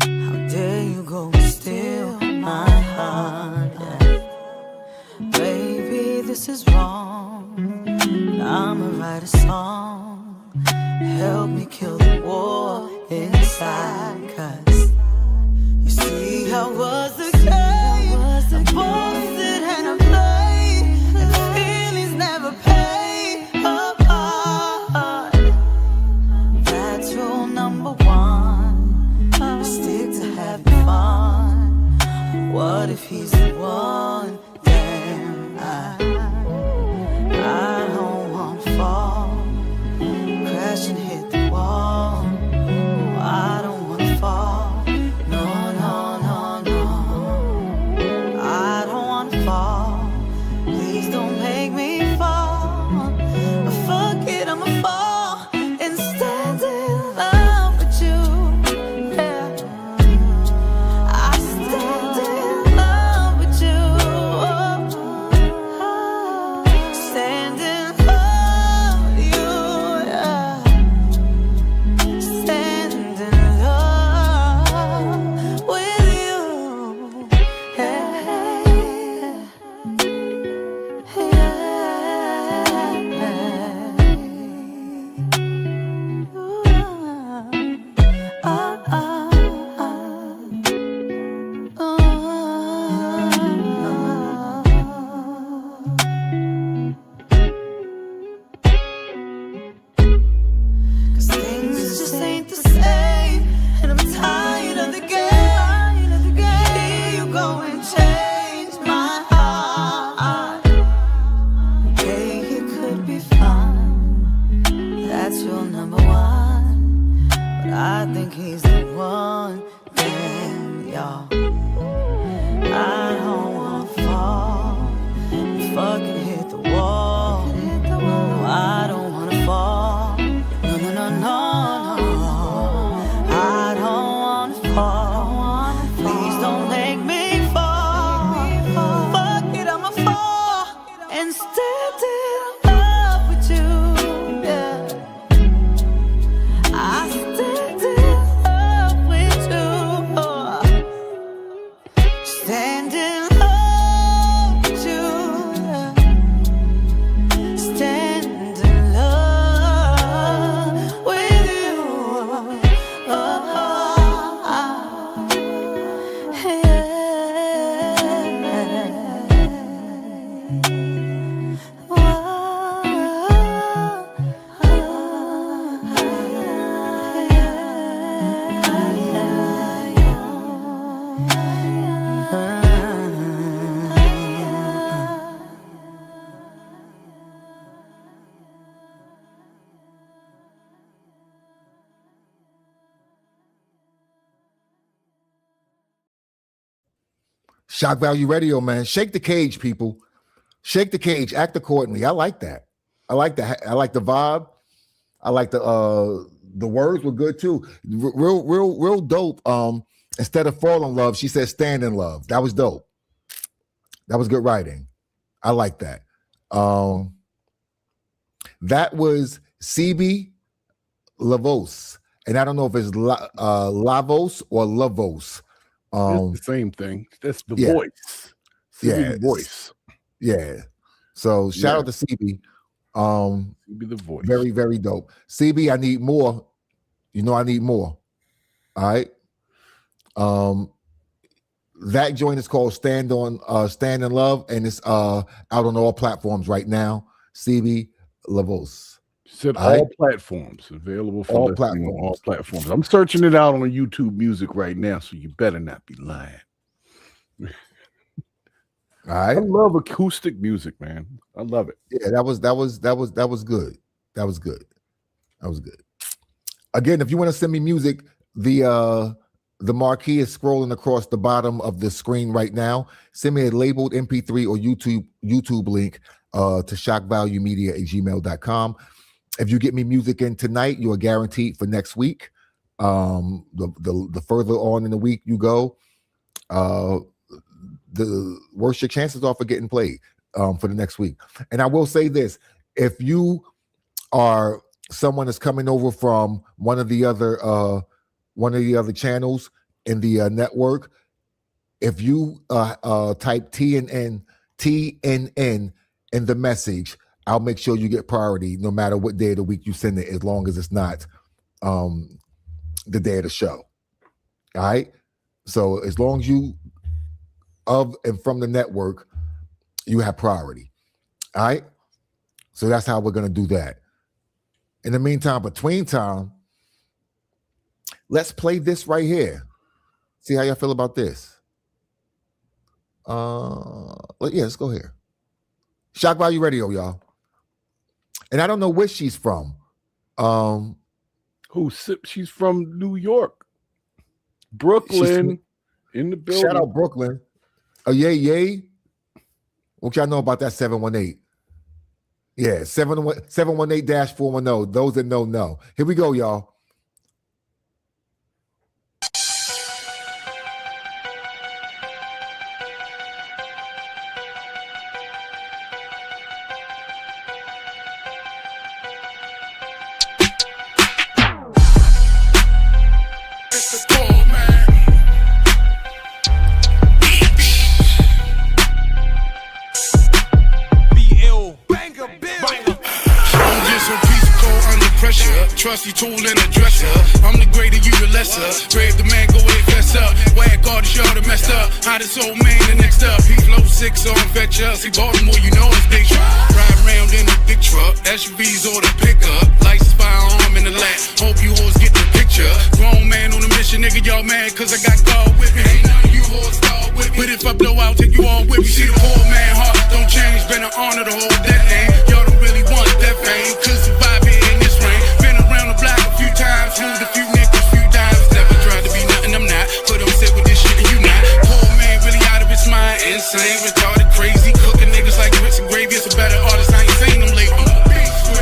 How dare you go and steal my heart? Yeah. Baby, this is wrong. I'ma write a song. Help me kill the war inside. 'Cause you see, I was the game. I bossed it and I played. And feelings never pay apart. That's rule number one. Stick to having fun. What if he's the one? Damn, I don't wanna fall, crash and hit the wall. I don't wanna fall. No, no, no, no. I don't wanna fall. Please don't make me fall. Fuck it, I'ma fall and stand in love with you. Yeah. I stand in love with you. Stand in love with you. Yeah. Stand in love with you. Yeah. Cause things just ain't the same, and I'm tired of the game. Here you go and change my heart. Okay, it could be fun. That's your number one. But I think he's the one. Damn, y'all. I don't wanna fall. Fucking hit the wall. No, I don't wanna fall. No, no, no, no, no. I don't wanna fall. Please don't make me fall. Fuck it, I'ma fall and stand in love with you. Yeah. I stand in love with you. Stand in love with you. Yeah. Shock Value Radio, man. Shake the cage, people. Shake the cage. Act accordingly. I like that. I like that. I like the vibe. I like the words were good too. Real dope. Instead of fall in love, she said stand in love. That was dope. That was good writing. I like that. That was CB Lavos. And I don't know if it's Lavos or Lavos. It's the same thing. That's the voice. CB the voice. Yeah. So shout out to CB. CB the voice. Very, very dope. CB, I need more. You know I need more. All right. That joint is called Stand in Love, and it's out on all platforms right now. CB Lavos. Said all platforms available for all platforms. On all platforms. I'm searching it out on YouTube Music right now, so you better not be lying. All right. I love acoustic music, man. I love it. Yeah, that was good. That was good. Again, if you want to send me music, the marquee is scrolling across the bottom of the screen right now. Send me a labeled MP3 or YouTube link to shockvaluemedia@gmail.com. If you get me music in tonight, you are guaranteed for next week. The further on in the week you go, the worse your chances are for getting played for the next week. And I will say this: if you are someone that's coming over from one of the other channels in the network, if you type TNN in the message, I'll make sure you get priority no matter what day of the week you send it, as long as it's not the day of the show. All right. So as long as you of and from the network, you have priority. All right. So that's how we're going to do that. In the meantime, between time, let's play this right here. See how y'all feel about this. Let's go here. Shock Value Radio, y'all. And I don't know where she's from. She's from New York. Brooklyn. In the building. Shout out Brooklyn. Oh, yay. What y'all know about that 718? Yeah, 718-410. Those that know. Here we go, y'all. Trusty tool and a dresser. I'm the greater, you the lesser. Grave the man, go ahead, fess up. Wag all the show that messed up. Hottest old man, the next up. He flow 6 on fetch us. See Baltimore, you know it's big truck. Ride around in a big truck. SUVs or the pickup. Lights, firearm in the lap. Hope you hoes get the picture. Grown man on a mission, nigga, y'all mad cause I got God with me. Ain't none of you hoes start with me. But if I blow out, take you all with me. See the poor man heart don't change. Been an honor to hold that name. Y'all don't really want that fame. Cause survive here in this rain. Block a few times, moved a few niggas, few times. Never tried to be nothing I'm not, but I'm sick with this shit and you not. Poor man really out of his mind, insane, retarded, crazy. Cooking niggas like grits and gravy. It's a better artist, I ain't seen them lately.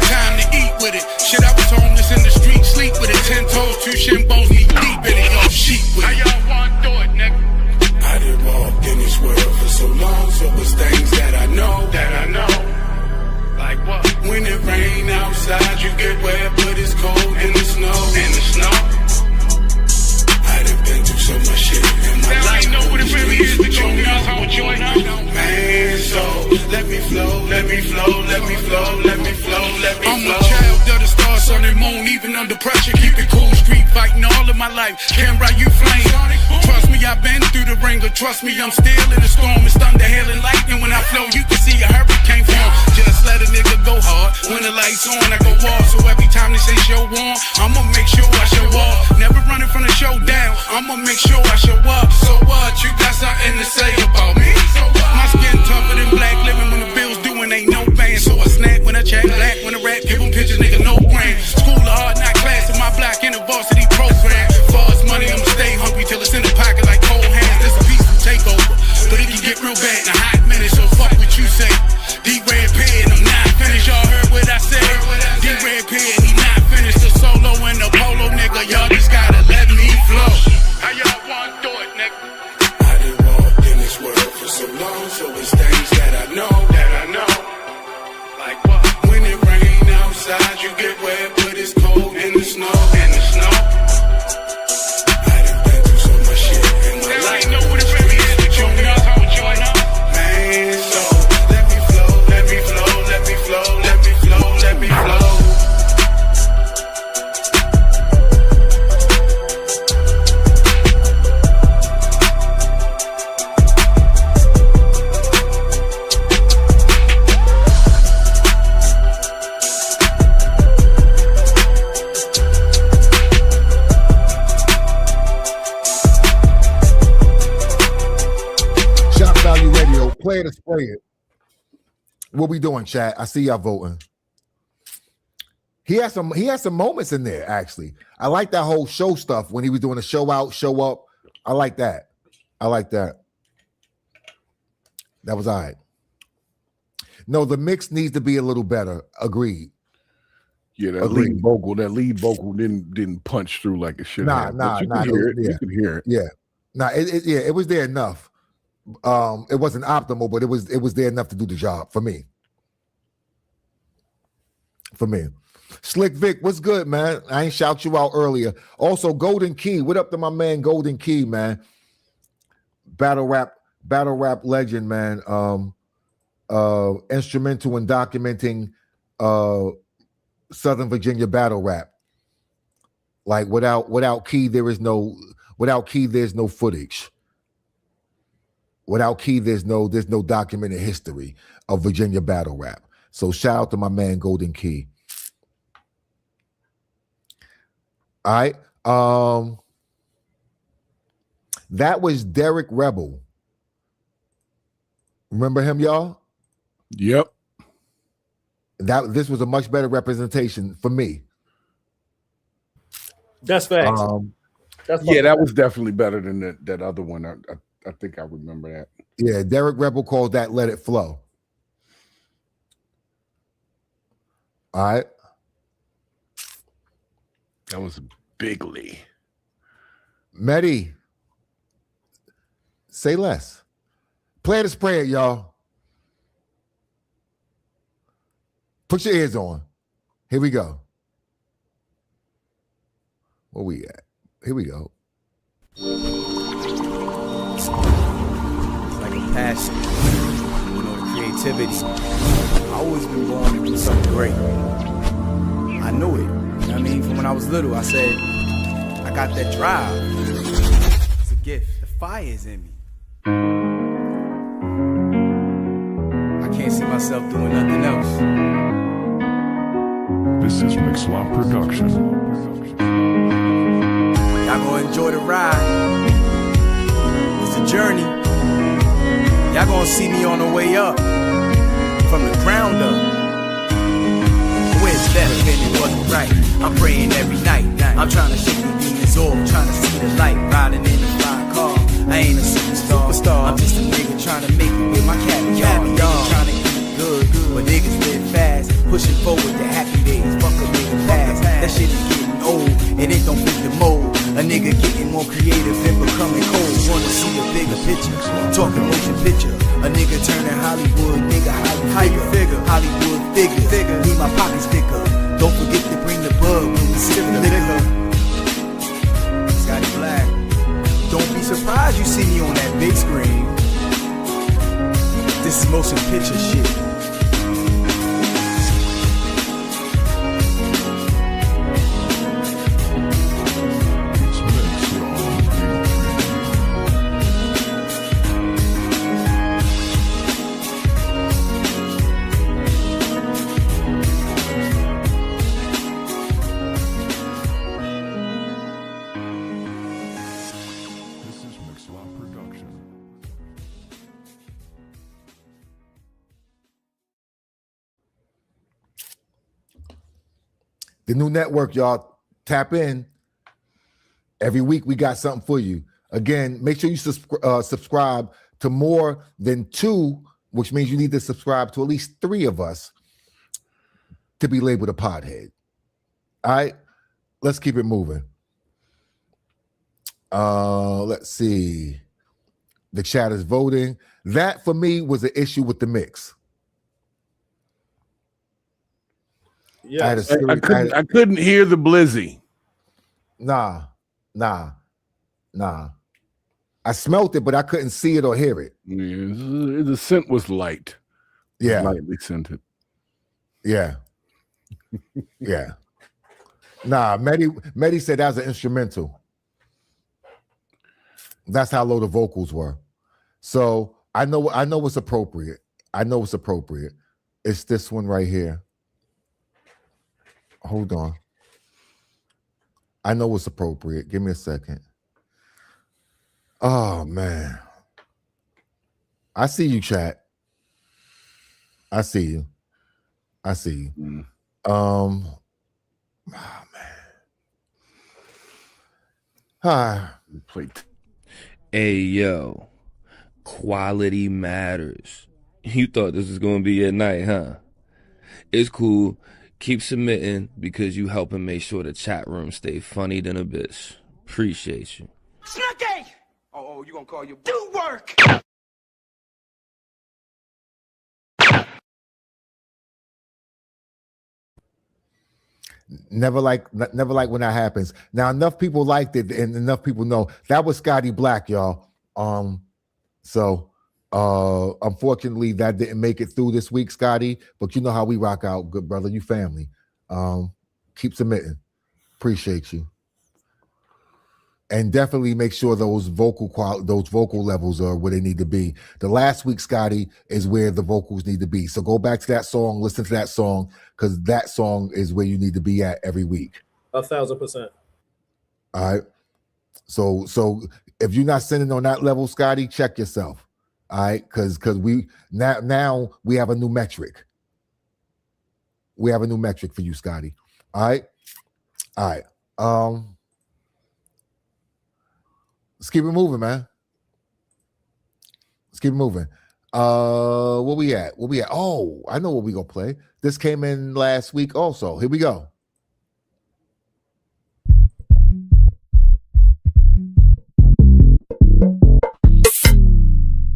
Time to eat with it. Shit, I was homeless in the street, sleep with it. 10 toes, 2 shin bones, knee deep in it. Y'all sheep with it. How y'all want to do it, nigga? I done walked in this world for so long, so it's things that I know. Like what? When it rain outside, you get wet, but it's cold in the snow. I done been through so much shit in my life. I know what it really is, but you know what you know. Man, so let me flow. I'm a child of the stars, sun and moon, even under pressure. Keep it cool, street fighting all of my life. Can't write you flame. Trust me, I've been through the ringer. Trust me, I'm still in the storm. It's thunder, hail, and lightning. When I flow, you can see a hurricane form. Just let a nigga go hard. When the lights on, I go off. So every time they say show on, I'ma make sure I show up. Never running from the showdown. I'ma make sure I show up. So what? You got something to say about me? So what? My skin tougher than black. Living when the bills due and ain't no band. So I snap when I chat black. When I rap, give them pictures, nigga, no grand. School of hard, not class in my block in the varsity program. Far as money, I'ma stay hungry till it's in the pocket like cold hands. This a peaceful takeover. But it play it or spray it. What we doing, chat? I see y'all voting. He had some moments in there, actually. I like that whole show stuff when he was doing the show out, show up. I like that. That was all right. No, the mix needs to be a little better. Agreed. Yeah, that lead vocal didn't punch through like it should have. You could hear it. Yeah. It was there enough. It wasn't optimal, but it was there enough to do the job for me. Slick Vic, what's good, man? I ain't shout you out earlier. Also, Golden Key, what up to my man Golden Key, man? Battle rap legend, man. Instrumental in documenting Southern Virginia battle rap. Like without Key, there's no footage. Without Key, there's no documented history of Virginia battle rap. So shout out to my man Golden Key. All right. That was Derek Rebel. Remember him, y'all? Yep. This was a much better representation for me. That's facts. That was definitely better than that other one. I think I remember that. Yeah, Derek Rebel called that "Let It Flow." All right. That was bigly. Medi, say less. Play it or spray it, y'all. Put your ears on. Here we go. Where we at? Here we go. It's like a passion, the creativity. I've always been born to do something great. I knew it. I mean, from when I was little, I said, I got that drive. It's a gift. The fire is in me. I can't see myself doing nothing else. This is Mixlaw Production. Y'all gonna enjoy the ride. It's a journey. Y'all gonna see me on the way up. From the ground up. Where's better than it wasn't right? I'm praying every night. I'm trying to shake the demons off, trying to see the light. Riding in a fly car. I ain't a superstar. I'm just a nigga trying to make it with my caviar. Trying to eat good, but niggas live fast. Pushing forward to happy days. Fuck a nigga past. That shit is getting old, and it don't fit the mold. A nigga getting more creative and becoming cold. Wanna see a bigger picture, talking motion picture. A nigga turning Hollywood, nigga Hollywood figure. Hollywood figure, need my pockets thicker. Don't forget to bring the bug when we sip the liquor. Scotty Black, don't be surprised you see me on that big screen. This is motion picture shit. The new network, y'all, tap in. Every week we got something for you. Again, make sure you subscribe to more than 2, which means you need to subscribe to at least 3 of us to be labeled a podhead. All right, let's keep it moving. Let's see. The chat is voting. That, for me, was an issue with the mix. Yeah, I couldn't hear the blizzy. Nah. I smelt it, but I couldn't see it or hear it. Yeah, the scent was light. Yeah. Lightly scented. Yeah. Yeah. Nah, Medi said that was an instrumental. That's how low the vocals were. So I know what's appropriate. It's this one right here. Hold on. I know what's appropriate. Give me a second. Oh, man. I see you, chat. I see you. I see you. Oh man. Hi. Hey yo, quality matters. You thought this was gonna be at night, huh? It's cool. Keep submitting because you helping make sure the chat room stay funny than a bitch. Appreciate you. Snooky! Oh, you gonna call your do work? Never like when that happens. Now enough people liked it, and enough people know that was Scotty Black, y'all. So unfortunately that didn't make it through this week, Scotty. But you know how we rock out, good brother. You family. Keep submitting. Appreciate you. And definitely make sure those vocal levels are where they need to be. The last week, Scotty, is where the vocals need to be. So go back to that song, listen to that song, because that song is where you need to be at every week. 1,000%. All right. So if you're not sending on that level, Scotty, check yourself. All right, because we now we have a new metric. We have a new metric for you, Scotty. All right. Let's keep it moving, man. Let's keep it moving. Where we at? Oh, I know what we gonna play. This came in last week also. Here we go.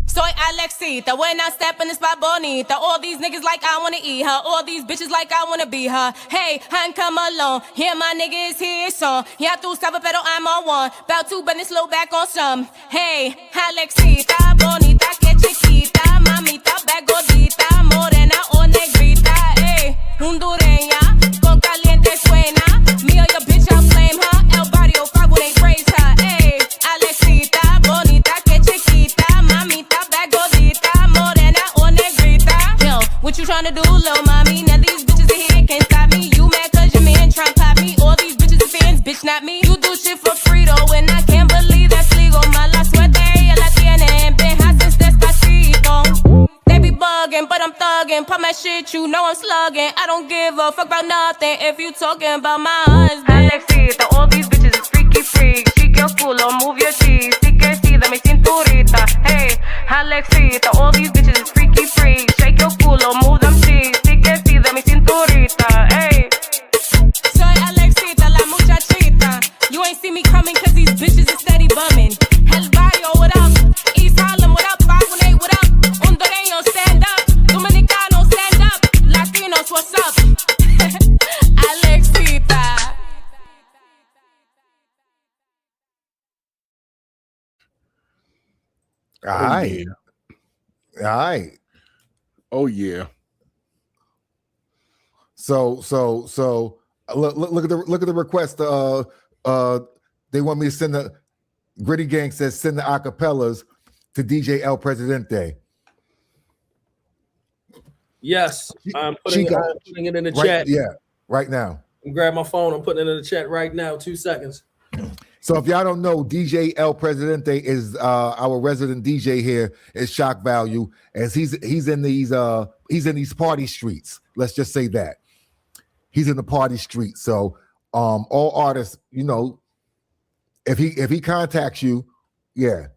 Soy Alexita, when I step in the spot bonita. All these niggas like I wanna eat her. All these bitches like I wanna be her. Hey, han come along. Here my niggas here song. Ya tú sabes, pero I'm on one. About to bend it slow back on some. Hey, Alexita, bonita, que chiquita. Mamita, back gordita. Morena o negrita. Hey, hondureña, con caliente suena. Me or your bitch, I'll flame her. El barrio 5 when they raise her. Hey, Alexita, bonita, que chiquita. Mamita, back gordita. Morena o negrita. Yo, what you tryna do, lil' mommy? Now these bitches in here can't stop me. You mad cause your man tryna pop me. All these bitches are fans, bitch, not me. You do shit for free though, and I can't believe that's legal. Mala suerte, ella la tiene. Been hot since despacito. They be bugging, but I'm thugging. Pop my shit, you know I'm slugging. I don't give a fuck about nothing if you talking about my husband. Alexita, all these bitches is freaky freak. Shake your culo, move your cheese. Si que sí, dame cinturita. Hey, Alexita, all these bitches is freaky freak. Shake your culo, move them cheese. Si que sí, dame cinturita. Hey, soy Alexita, la muchachita. You ain't see me coming cause these bitches is steady bumming. El barrio, what up? East Harlem, what up? 518, what up? Hondureño, stand up. Dominicano, stand up. Latinos, what's up? Alexita. All right. All right. Oh yeah. So look at the request. They want me to send the Gritty Gang says send the acapellas to DJ El Presidente. Yes, I'm putting it in the chat. Yeah, right now. Grab my phone. I'm putting it in the chat right now. 2 seconds. So if y'all don't know, DJ El Presidente is our resident DJ here at Shak Value, as he's in these party streets. Let's just say that he's in the party streets. So all artists, you know, if he contacts you, yeah.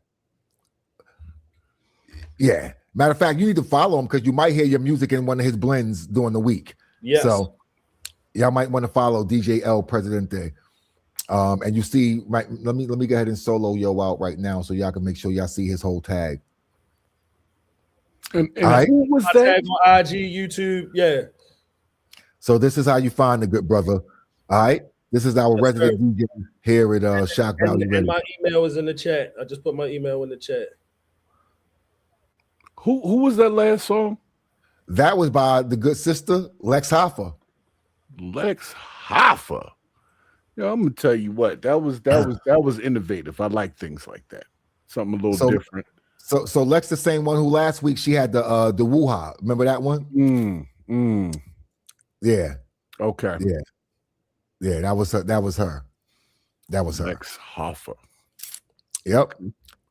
Matter of fact, you need to follow him because you might hear your music in one of his blends during the week. Yes. So y'all might want to follow DJ El Presidente. And you see, right? Let me go ahead and solo yo out right now so y'all can make sure y'all see his whole tag. And who was that? Tag on IG, YouTube, yeah. So this is how you find the good brother. All right, this is our resident DJ here at Shak Value Radio. And my email is in the chat. I just put my email in the chat. Who was that last song? That was by the good sister Lex Hoffa. Lex Hoffa. Yeah, I'm gonna tell you what, that was innovative. I like things like that. Something a little different. So Lex, the same one who last week she had the woo-ha. Remember that one? Yeah. Okay. Yeah. That was her. Lex Hoffa. Yep.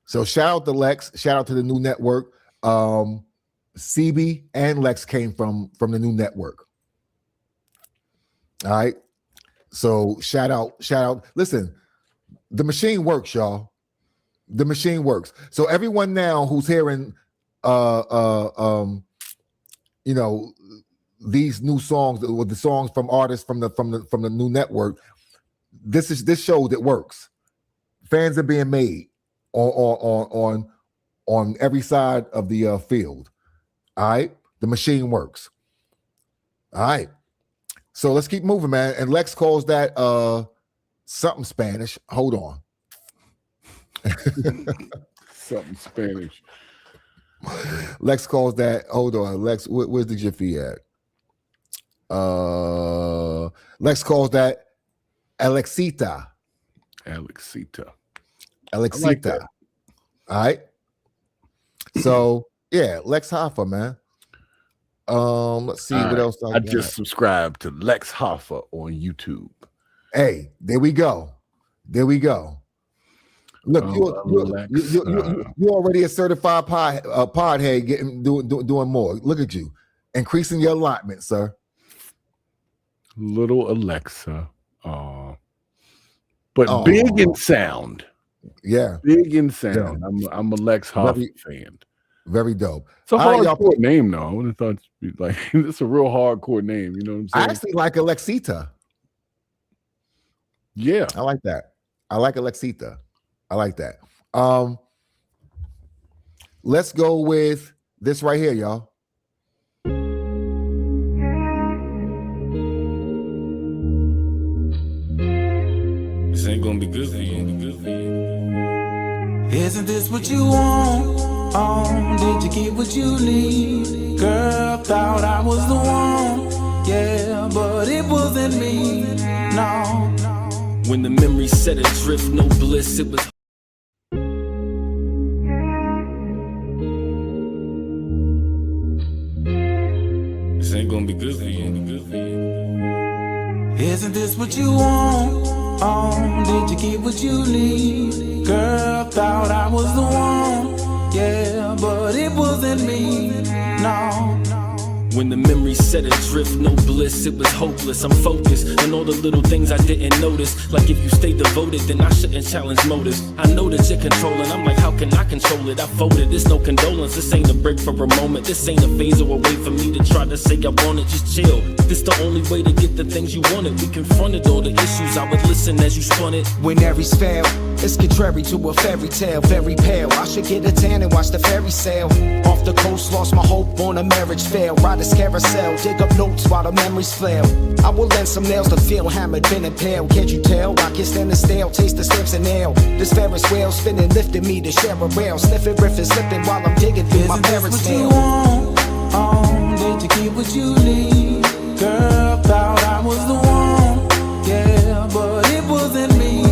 So shout out to Lex. Shout out to the new network. CB and Lex came from the new network. All right. So shout out. Listen, the machine works, y'all. The machine works. So everyone now who's hearing these new songs, or the songs from artists from the new network, this shows it works. Fans are being made on every side of the field. All right, the machine works. All right, so let's keep moving, man. And Lex calls that something Spanish. Hold on. Something Spanish. Lex calls that. Hold on, Lex. Where's the Jiffy at? Lex calls that Alexita. Alexita. Like all right. So yeah, Lex Hoffa, man. Let's see what else I just subscribed to Lex Hoffa on YouTube. Hey, there we go. Look, you're already a certified podhead, doing more. Look at you, increasing your allotment, sir. Little Alexa, but big in sound. Yeah, big in sound. Yeah. I'm a Lex Hoffa fan. Very dope. It's a hardcore name, though. I would have thought like it's a real hardcore name. You know what I'm saying? I actually like Alexita. Yeah, I like that. I like Alexita. I like that. Let's go with this right here, y'all. This ain't gonna be good for you. Isn't this what you want? Did you get what you need? Girl, thought I was the one. Yeah, but it wasn't me. No. When the memory set adrift, no bliss, it was. This ain't gonna be good for you. Isn't this what you want? Did you get what you need? Girl, thought I was the one. Yeah, but it wasn't me. No. When the memory set adrift, no bliss, it was hopeless. I'm focused on all the little things I didn't notice. Like if you stay devoted, then I shouldn't challenge motives. I know that you're controlling, I'm like, how can I control it? I folded, there's no condolence. This ain't a break for a moment. This ain't a phase or a way for me to try to say I want it. Just chill. This the only way to get the things you wanted. We confronted all the issues, I would listen as you spun it. When Aries fail, it's contrary to a fairy tale. Very pale, I should get a tan and watch the ferry sail. Off the coast, lost my hope on a marriage fail. Ride this carousel, dig up notes while the memories flail. I will lend some nails to feel hammered, been impaled. Can't you tell? I can stand the stale, taste the stamps and nail. This Ferris wheel spinning, lifting me to share a rail. Sniffing, riffing, slipping while I'm digging through my parents' mail. Did you get what you need? Girl, thought I was the one. Yeah, but it wasn't me.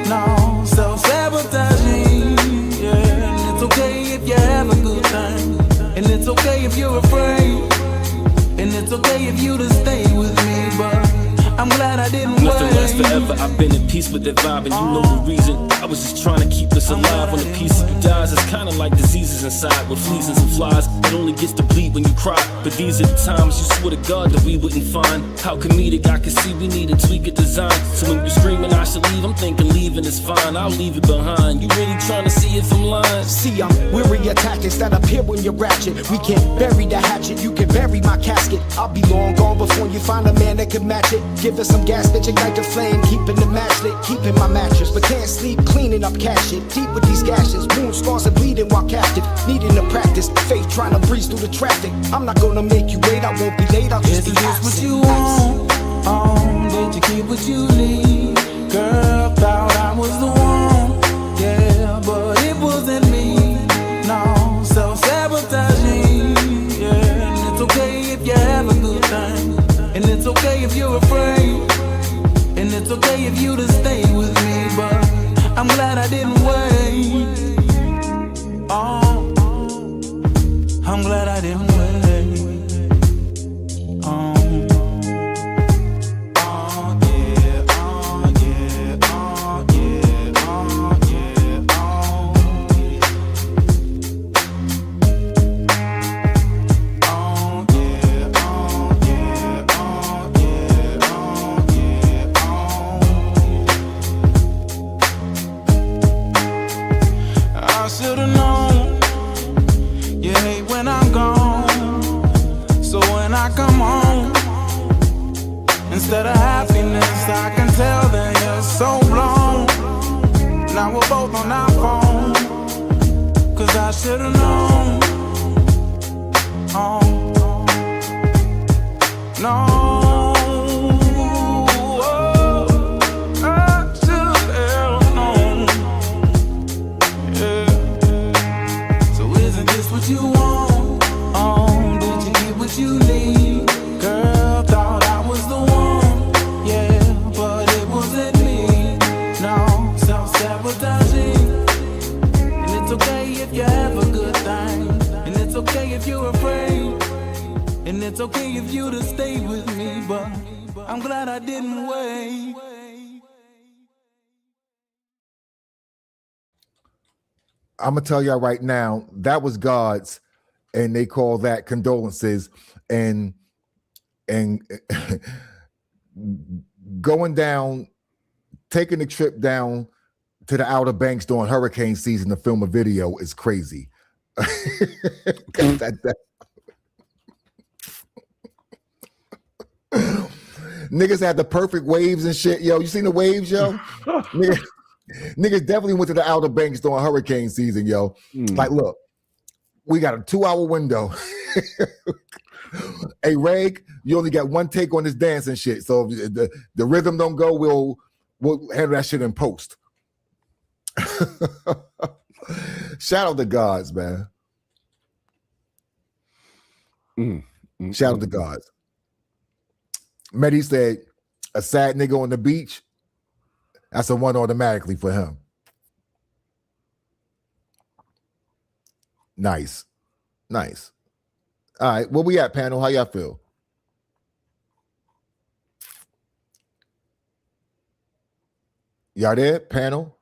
No, self-sabotaging. Yeah, and it's okay if you have a good time. And it's okay if you're afraid. And it's okay if you to stay with me, but I'm glad I didn't Nothing wait. lasts forever, I've been in peace with that vibe. And you know the reason, I was just trying to keep us alive. When a piece of you dies, it's kinda like diseases inside. With fleas and some flies, it only gets to bleed when you cry. But these are the times you swear to God that we wouldn't find. How comedic, I can see we need to tweak a design. So when you're screaming I should leave, I'm thinking leaving is fine. I'll leave it behind. You really trying to see it from lines? See, I'm weary of tactics that appear when you're ratchet. We can't bury the hatchet, you can bury my casket. I'll be long gone before you find a man that can match it. Give us some gas, bitch, ignite the flame. Keeping the match lit, keeping my mattress. But can't sleep, cleaning up cash shit. Deep with these gashes, wound scars and bleeding while captive. Needing to practice, faith trying to breeze through the traffic. I'm not gonna make you wait, I won't be late, I'll just be absent. What you want? Did you get what you need? Girl, thought I was the one. Yeah, but it wasn't me. No, self-sabotaging. Yeah, and it's okay if you have a good time. And it's okay if you're afraid. And it's okay if you to stay with me, but I'm glad I didn't wait. Oh, I'm glad I didn't wait. I should've known. You hate when I'm gone. So when I come home, instead of happiness, I can tell that you're so blown. Now we're both on our phone, 'cause I should've known. Oh, no. What you want, did you get what you need? Girl, thought I was the one, yeah, but it wasn't me. No, self-sabotaging. And it's okay if you have a good thing, and it's okay if you're afraid, and it's okay if you to stay with me, but I'm glad I didn't wait. I'm gonna tell y'all right now, that was God's, and they call that condolences, and going down, taking the trip down to the Outer Banks during hurricane season to film a video is crazy. Niggas had the perfect waves and shit, yo. You seen the waves, yo? Niggas definitely went to the Outer Banks during hurricane season, yo. Like, look, we got a 2-hour window. Hey, Reg, you only got one take on this dance and shit. So if the rhythm don't go, we'll handle that shit in post. Shout out to gods, man. Shout out to gods. Mehdi said, a sad nigga on the beach, that's a one automatically for him. Nice. Nice. All right, where we at, panel? How y'all feel? Y'all there, panel?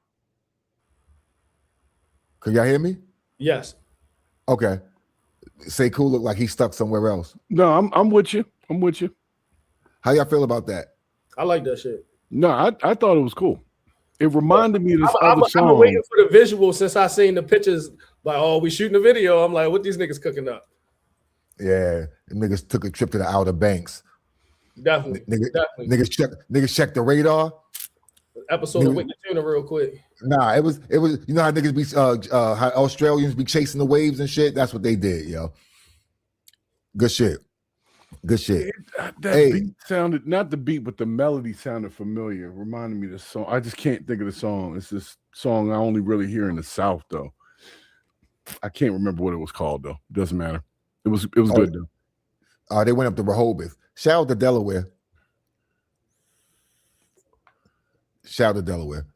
Can y'all hear me? Yes. Okay. Say cool look like he's stuck somewhere else. No, I'm with you. I'm with you. How y'all feel about that? I like that shit. No, I thought it was cool. It reminded me of this other song. I'm waiting for the visual since I seen the pictures. Like, oh, we shooting a video. I'm like, what these niggas cooking up? Yeah, the niggas took a trip to the Outer Banks. Definitely. Niggas checked the radar. Episode of Wicked Tuna real quick. Nah, it was you know how niggas be how Australians be chasing the waves and shit. That's what they did, yo. Good shit. Good shit. That beat sounded, not the beat, but the melody sounded familiar. Reminded me of the song. I just can't think of the song. It's this song I only really hear in the South, though. I can't remember what it was called, though. Doesn't matter. It was good, though. They went up to Rehoboth. Shout out to Delaware. Shout out to Delaware.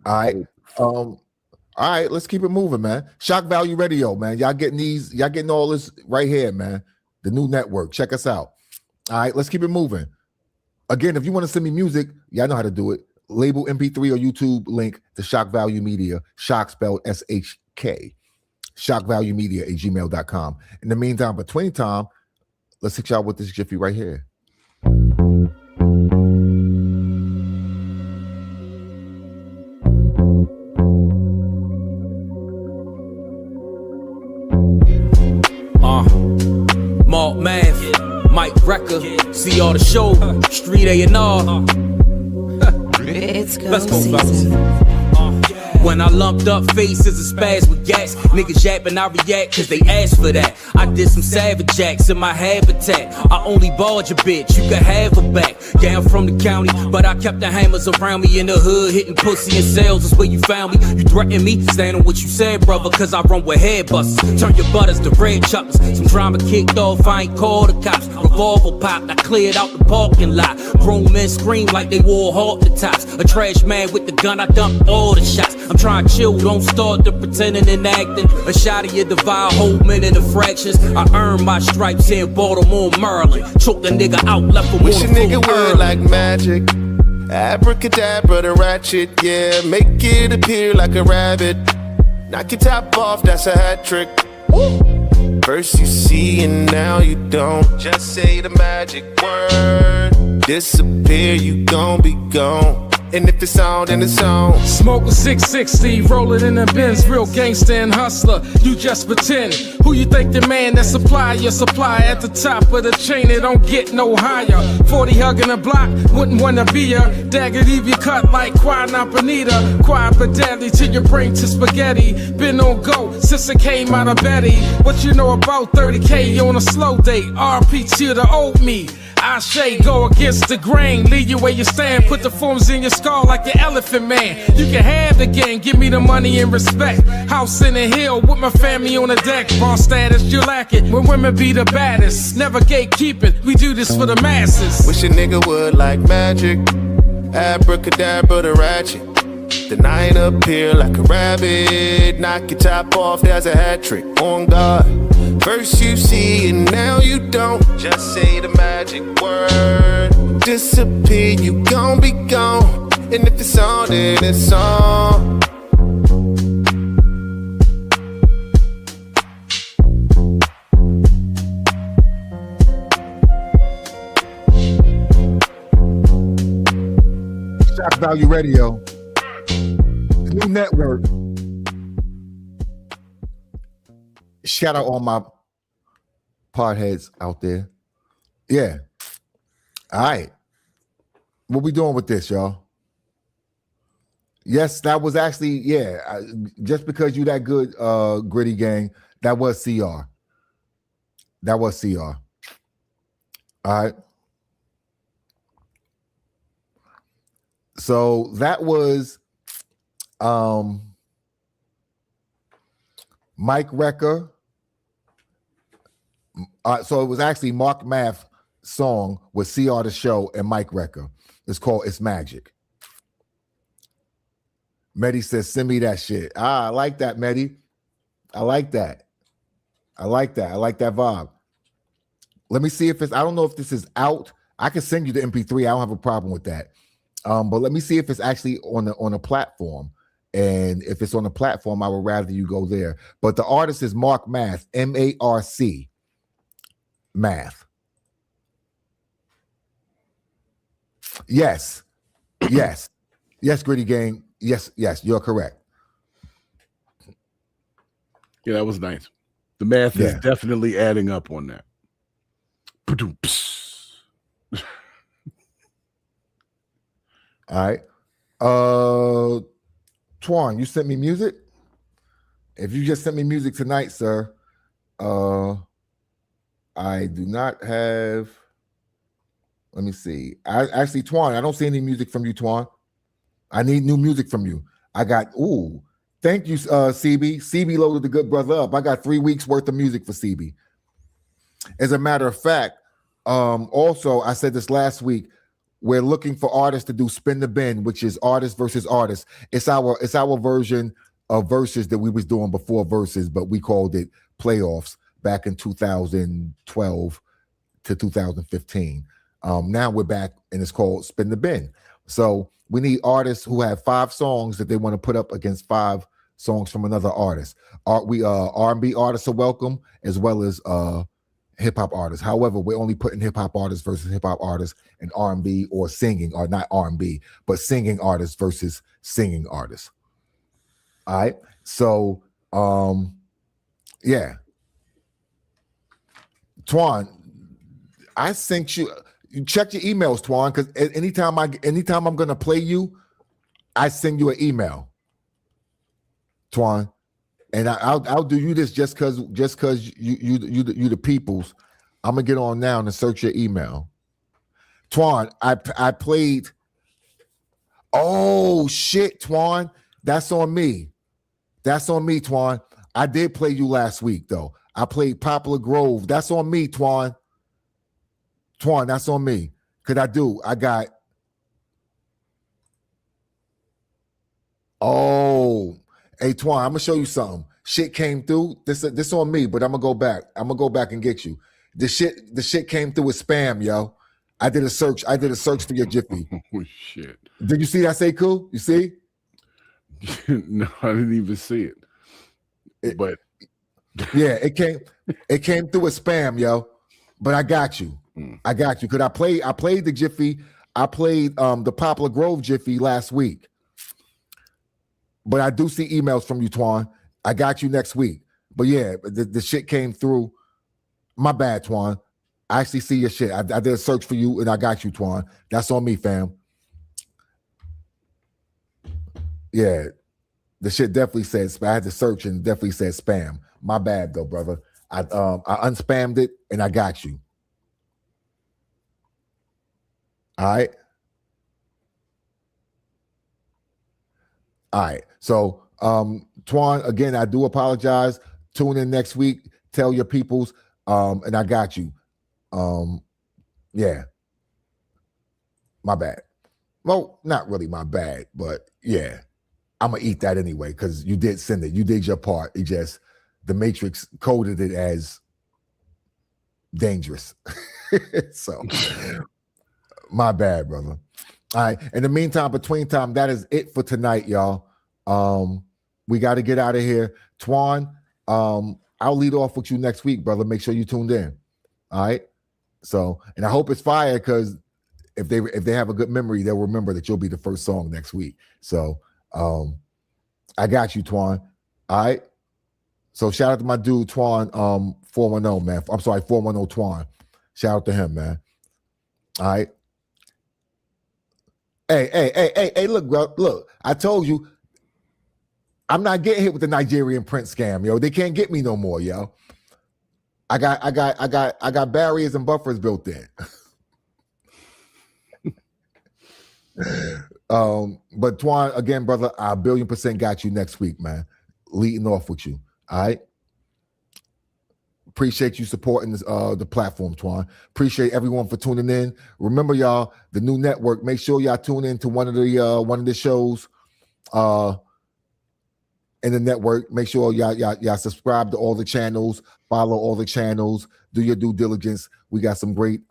All right. All right, let's keep it moving, man. Shak Value Radio, man. Y'all getting all this right here, man. The new network. Check us out. All right, let's keep it moving. Again, if you want to send me music, y'all know how to do it. Label MP3 or YouTube link to Shak Value Media. Shak spelled SHK. ShakValueMedia@gmail.com. In the meantime, between time, let's hit y'all with this jiffy right here. Malt Math, Mike Wrecker, see all the show, Street A&R. Let's go, fellas. When I lumped up faces and spaz with gas, niggas yapping, I react cause they asked for that. I did some savage acts in my habitat. I only balled your bitch, you can have her back. Yeah, I'm from the county, but I kept the hammers around me in the hood, hitting pussy and sales is where you found me. You threatened me, stand on what you said, brother, cause I run with head busters. Turn your butters to red choppers. Some drama kicked off, I ain't called the cops. Revolver popped, I cleared out the parking lot. Grown men scream like they wore halter tops. A trash man with the gun, I dumped all the shots. I'm trying to chill, don't start the pretending and acting. A shot of your divide, whole minute of fractions. I earned my stripes here in Baltimore, Maryland. Choked a nigga out, left him wish a nigga would like magic. Abracadabra the ratchet, yeah. Make it appear like a rabbit. Knock your top off, that's a hat trick. First you see and now you don't. Just say the magic word. Disappear, you gon' be gone. And if it's on, then it's on. Smoke a 660, roll it in the bins, real gangster and hustler. You just pretend. Who you think the man that supply your supply at the top of the chain? It don't get no higher. 40 hugging a block, wouldn't wanna be a dagger, leave you cut like Quina Bonita. Quiet but deadly to your brain to spaghetti. Been on go since it came out of Betty. What you know about 30K on a slow date? RP to the old me. I say go against the grain, leave you where you stand. Put the forms in your skull like your elephant man. You can have the game, give me the money and respect. House in the hill with my family on the deck. Boss status, you lack it when women be the baddest. Never gatekeeping, we do this for the masses. Wish a nigga would like magic. Abracadabra the ratchet. The night up here like a rabbit. Knock your top off, there's a hat trick. On God. First you see and now you don't. Just say the magic word. Disappear, you gon' be gone. And if it's on, then it's on. Shak Value Radio. New network. Shout out all my pod heads out there. Yeah. All right. What we doing with this, y'all? Yes, that was actually, just because you that good, Gritty Gang, that was CR. That was CR. All right. So that was Mike Wrecker. So it was actually Mark Math song with CR the Show and Mike Wrecker. It's called It's Magic. Medi says, send me that shit. I like that, Medi. I like that. I like that. I like that vibe. Let me see if it's, I don't know if this is out. I can send you the MP3. I don't have a problem with that. But let me see if it's actually on a platform. And if it's on a platform, I would rather you go there. But the artist is Mark Math, M-A-R-C, Math. Yes, Gritty Gang. Yes, you're correct. Yeah, that was nice. The math is definitely adding up on that. All right. Twan, you sent me music? If you just sent me music tonight, sir, I do not have. Let me see. Actually, Twan, I don't see any music from you, Twan. I need new music from you. I got, thank you, CB. CB loaded the good brother up. I got 3 weeks worth of music for CB. As a matter of fact, also, I said this last week, we're looking for artists to do Spin the Bin, which is artist versus artist. It's our version of Versus that we was doing before Versus, but we called it Playoffs back in 2012 to 2015. Now we're back and it's called Spin the Bin. So we need artists who have 5 songs that they want to put up against 5 songs from another artist. R&B artists are welcome, as well as hip-hop artists. However, we're only putting hip-hop artists versus hip-hop artists and R&B or singing, or not R&B, but singing artists versus singing artists. All right. So, yeah. Twan, I sent you check your emails, Twan, because anytime I'm gonna play you, I send you an email, Twan, and I'll do you this just because you the peoples. I'm gonna get on now and search your email, Twan. I played. Oh shit, Twan, that's on me. That's on me, Twan. I did play you last week though. I played Poplar Grove. That's on me, Twan. Twan, that's on me. I got. Oh, hey Twan, I'm gonna show you something. Shit came through. This on me, but I'm gonna go back. I'm gonna go back and get you. The shit came through with spam, yo. I did a search for your Jiffy. Oh shit. Did you see that? Say cool? You see? No, I didn't even see it. But yeah, it came through with spam, yo. But I got you. I got you. Cause I played the Jiffy. I played the Poplar Grove Jiffy last week. But I do see emails from you, Twan. I got you next week. But yeah, the shit came through. My bad, Twan. I actually see your shit. I did a search for you and I got you, Twan. That's on me, fam. Yeah, the shit definitely said spam. I had to search and definitely said spam. My bad though, brother. I unspammed it and I got you. All right. All right. So, Twan, again, I do apologize. Tune in next week. Tell your peoples, and I got you. Yeah. My bad. Well, not really my bad, but yeah. I'm going to eat that anyway because you did send it. You did your part. It just, the Matrix coded it as dangerous. So, my bad, brother. All right. In the meantime, between time, that is it for tonight, y'all. We got to get out of here. Twan, I'll lead off with you next week, brother. Make sure you tuned in. All right. So, and I hope it's fire because if they have a good memory, they'll remember that you'll be the first song next week. So, I got you, Twan. All right. So shout out to my dude, Twan, 410, man. I'm sorry, 410 Twan. Shout out to him, man. All right. Hey, look, bro. Look, I told you, I'm not getting hit with the Nigerian Prince scam, yo. They can't get me no more, yo. I got barriers and buffers built in. But Twan, again, brother, I 1,000,000,000% got you next week, man. Leading off with you. All right. Appreciate you supporting this, the platform, Twan. Appreciate everyone for tuning in. Remember, y'all, the new network. Make sure y'all tune in to one of the shows in the network. Make sure y'all subscribe to all the channels, follow all the channels, do your due diligence. We got some great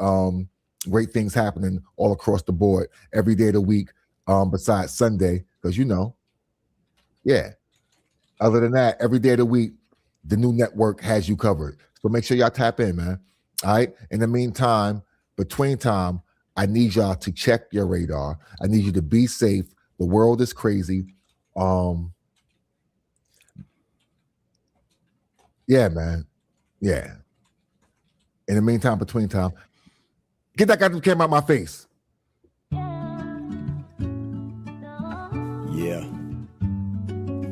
things happening all across the board every day of the week, besides Sunday, because yeah. Other than that, every day of the week, the new network has you covered. So make sure y'all tap in, man. All right. In the meantime, between time, I need y'all to check your radar. I need you to be safe. The world is crazy. Yeah, man. Yeah. In the meantime, between time, get that goddamn camera out my face. Yeah.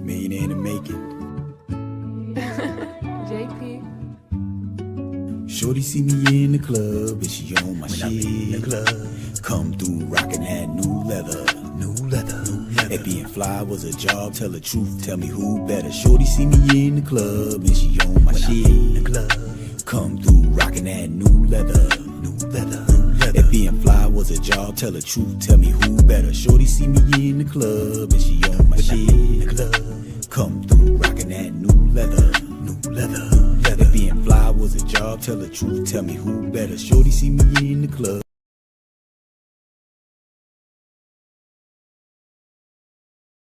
Millionaire to make it. JP. Shorty see me in the club and she on my shit. I'm in the club. Come through rocking that new leather. If being fly was a job, tell the truth, tell me who better. Shorty see me in the club and she on my shit. In the club. Come through rocking that new leather. If being fly was a job, tell the truth, tell me who better. Shorty see me in the club and she on my shit. In the club. Come through rocking that new leather. If being fly was a job, tell the truth, tell me who better. Shorty see me in the club.